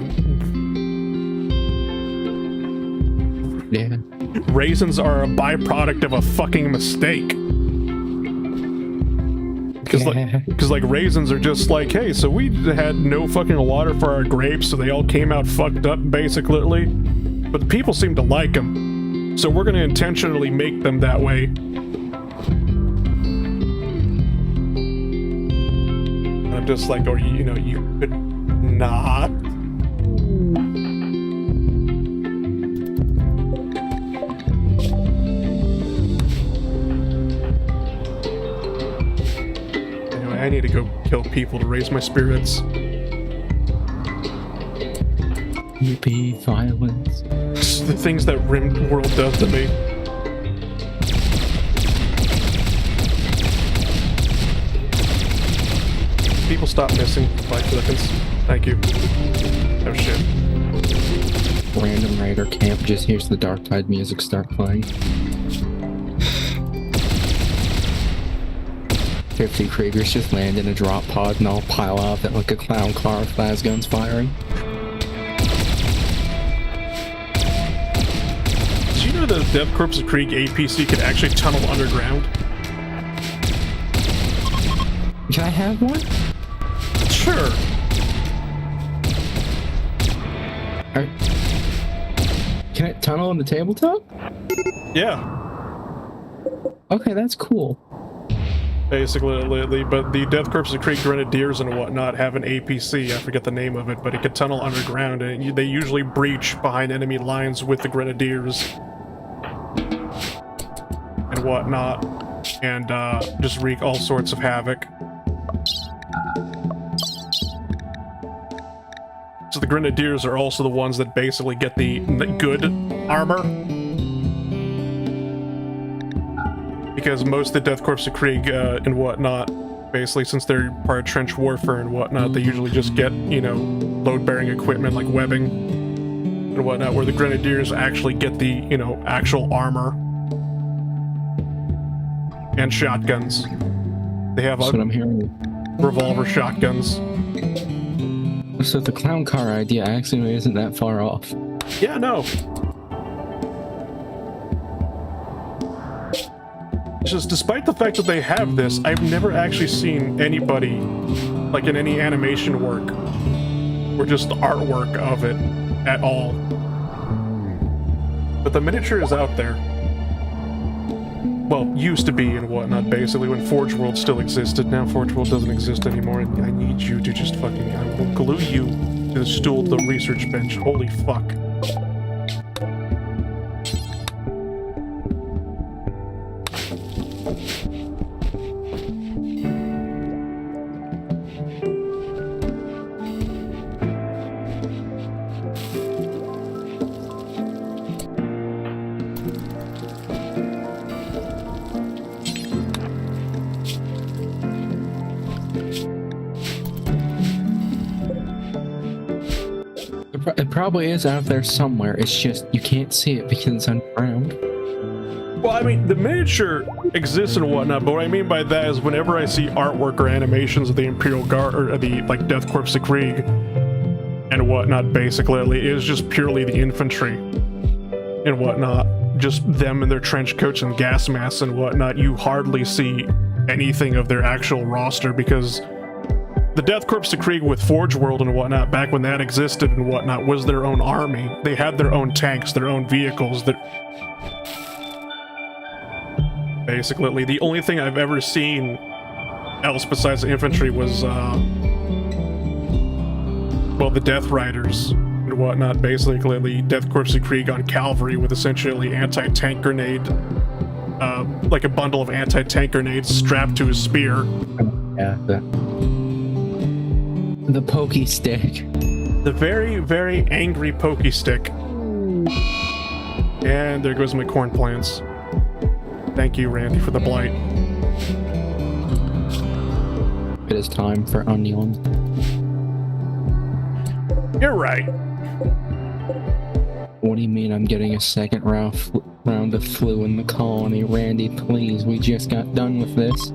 Yeah. Raisins are a byproduct of a fucking mistake. Because like raisins are just like, hey, so we had no fucking water for our grapes, so they all came out fucked up, basically. But the people seem to like them, so we're gonna intentionally make them that way. I'm just like, or you know, you could not. Anyway, I need to go kill people to raise my spirits. Yippee, violence. The things that Rimworld does to me. People stop missing 5 seconds. Thank you. Oh shit. Random Raider camp just hears the Dark Tide music start playing. 50 Kriegers just land in a drop pod and all pile out at like a clown car with las guns firing. Did you know that the Death Korps of Krieg APC could actually tunnel underground? Can I have one? Sure. Can it tunnel in the tabletop? Yeah. Okay, that's cool. Basically, but the Death Korps of Krieg Grenadiers and whatnot have an APC, I forget the name of it, but it can tunnel underground, and they usually breach behind enemy lines with the Grenadiers and whatnot, and just wreak all sorts of havoc. So the Grenadiers are also the ones that basically get the good armor. Because most of the Death Korps of Krieg and whatnot Basically, since they're part of trench warfare and whatnot, they usually just get, you know, load-bearing equipment like webbing and whatnot, where the grenadiers actually get the, you know, actual armor and shotguns. They have That's what I'm hearing. revolver shotguns. So the clown car idea actually isn't that far off. Yeah, no. Just despite the fact that they have this, I've never actually seen anybody, like in any animation work, or just artwork of it at all. But the miniature is out there. Well, used to be and whatnot, basically, when Forge World still existed. Now Forge World doesn't exist anymore, and I need you to just fucking... I will glue you to the stool of the research bench. Holy fuck. It probably is out there somewhere. It's just you can't see it because it's underground. Well, I mean, the miniature exists and whatnot, but what I mean by that is whenever I see artwork or animations of the Imperial Guard, or the, like, Death Korps of Krieg and whatnot, basically, it is just purely the infantry and whatnot. Just them in their trench coats and gas masks and whatnot. You hardly see anything of their actual roster, because the Death Korps of Krieg with Forge World and whatnot, back when that existed and whatnot, was their own army. They had their own tanks, their own vehicles. Basically, the only thing I've ever seen else besides the infantry was, well, the Death Riders and whatnot. Basically, the Death Korps of Krieg on cavalry with essentially anti-tank grenade, like a bundle of anti-tank grenades strapped to his spear. Yeah, the pokey stick. The very, very angry pokey stick. And there goes my corn plants. Thank you, Randy, for the blight. It is time for onions. You're right. What do you mean I'm getting a second round of flu in the colony? Randy, please, we just got done with this.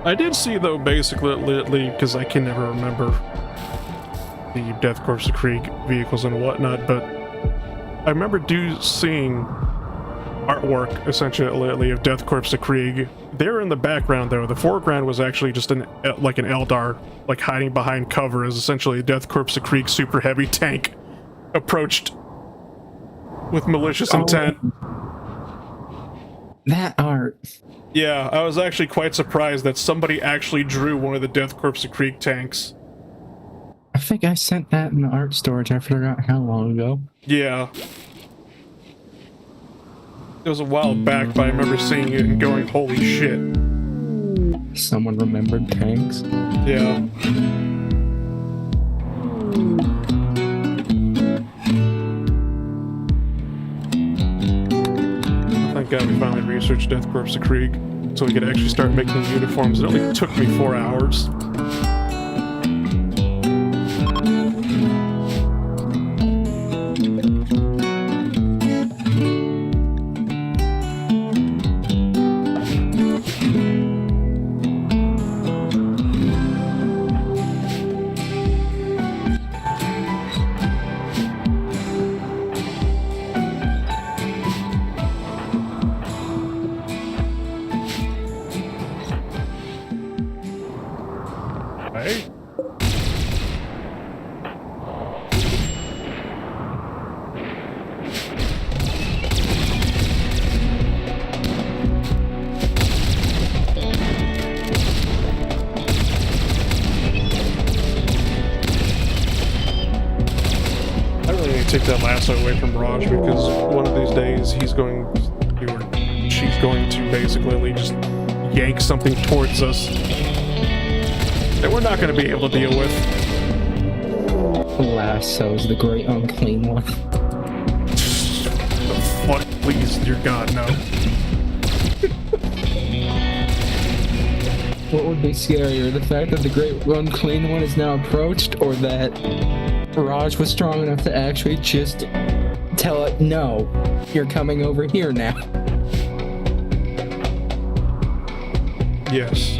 I did see, though, basically, because I can never remember the Death Korps of Krieg vehicles and whatnot, but I remember seeing artwork, essentially, of Death Korps of Krieg. They were in the background, though. The foreground was actually just like an Eldar, like hiding behind cover, as essentially a Death Korps of Krieg super heavy tank approached with malicious intent. That art. Yeah, I was actually quite surprised that somebody actually drew one of the Death Korps of Krieg tanks. I think I sent that in the art storage. I forgot how long ago. Yeah. It was a while back, but I remember seeing it and going, holy shit. Someone remembered tanks. Yeah. Thank God we finally researched Death Korps of Krieg so we could actually start making uniforms. It only took me 4 hours. Take that lasso away from Raj, because one of these days she's going to basically just yank something towards us that we're not going to be able to deal with. Lasso's the great unclean one. Fuck, please, dear God, no. What would be scarier, the fact that the great unclean one is now approached, or that Raj was strong enough to actually just tell it, no, you're coming over here now? Yes.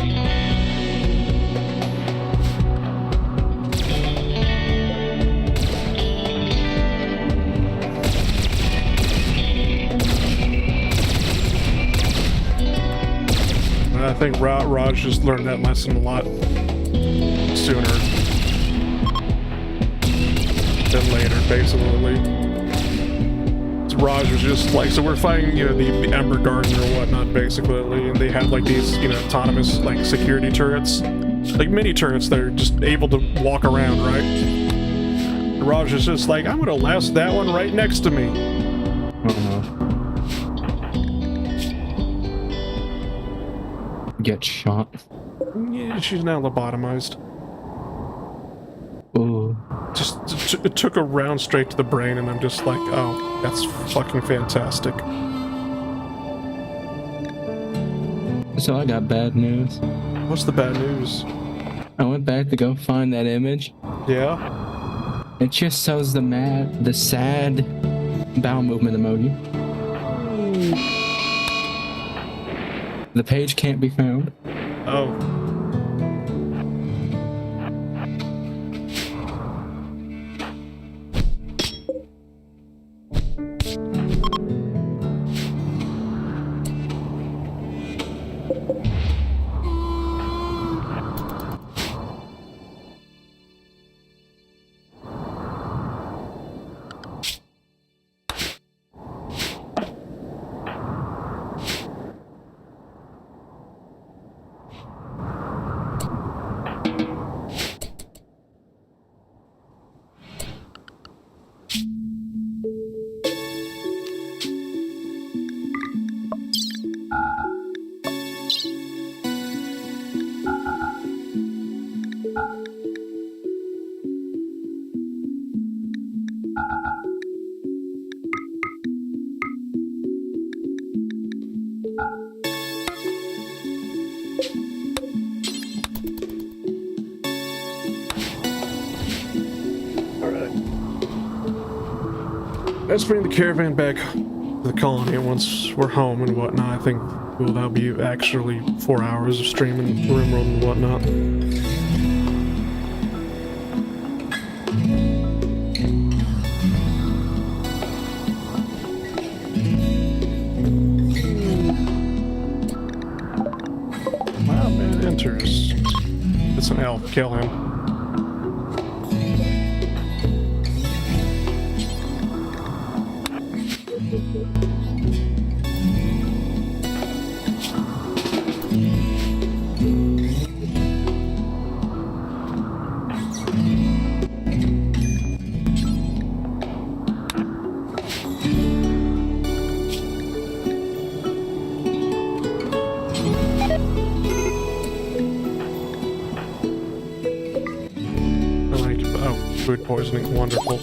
I think Raj just learned that lesson a lot sooner than later, basically. So Raj was just like, so we're fighting, you know, the Ember Garden or whatnot, basically, and they have like these, you know, autonomous like security turrets, like mini turrets that are just able to walk around, right? And Raj is just like, I'm gonna last that one right next to me. Get shot. Yeah, she's now lobotomized. Ooh. Just it took a round straight to the brain, and I'm just like, oh, that's fucking fantastic. So I got bad news. What's the bad news? I went back to go find that image. Yeah? It just shows the sad bowel movement emoji. The page can't be found. Oh. Let's bring the caravan back to the colony once we're home and whatnot. I think that'll be actually 4 hours of streaming Rimworld and whatnot. Wow, man enters. It's an elf. Kill him. Food poisoning, wonderful.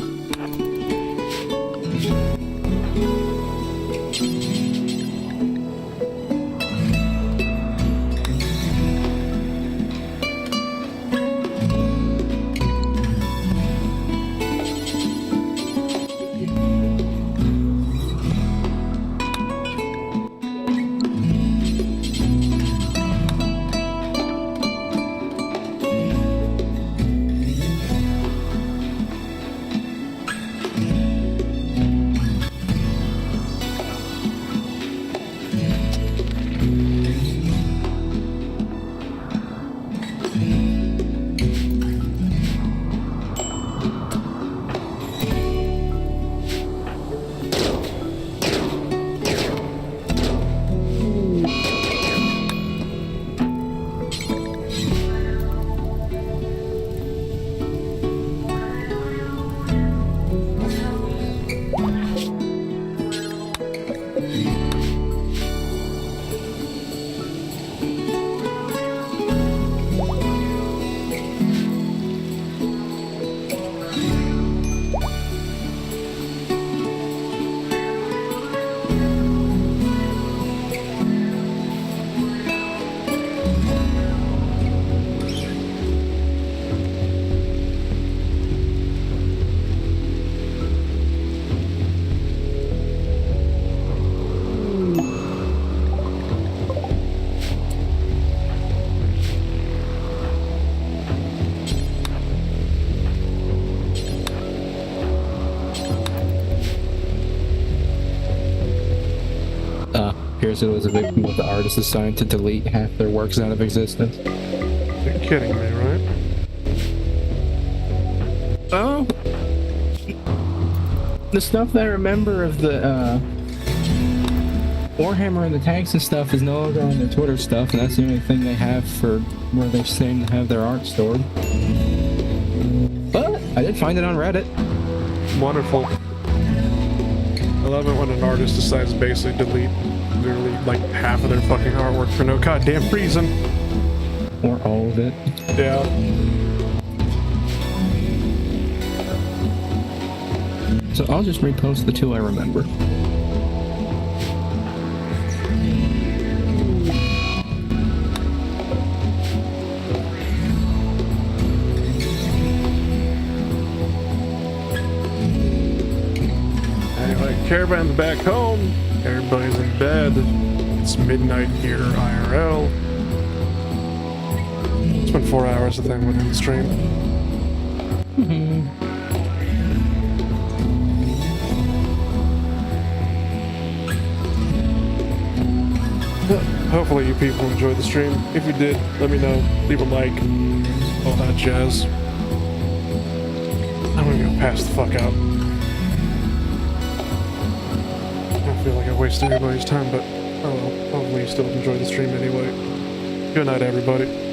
Chris was a victim of the artist assigned to delete half their works out of existence. You're kidding me, right? Oh, the stuff that I remember of the Warhammer and the tanks and stuff is no longer on their Twitter stuff, and that's the only thing they have for where they seem to have their art stored. But I did find it on Reddit. Wonderful. I love it when an artist decides to basically delete literally like half of their fucking artwork for no goddamn reason. Or all of it. Yeah. So I'll just repost the two I remember. Anyway, caravan's back home. Everybody's in bed. It's midnight here, IRL. It's been 4 hours, I think, within the stream. Hopefully you people enjoyed the stream. If you did, let me know. Leave a like. All that jazz. I'm gonna go pass the fuck out. I feel like I wasted everybody's time, but oh well. Hopefully you still enjoyed the stream anyway. Good night, everybody.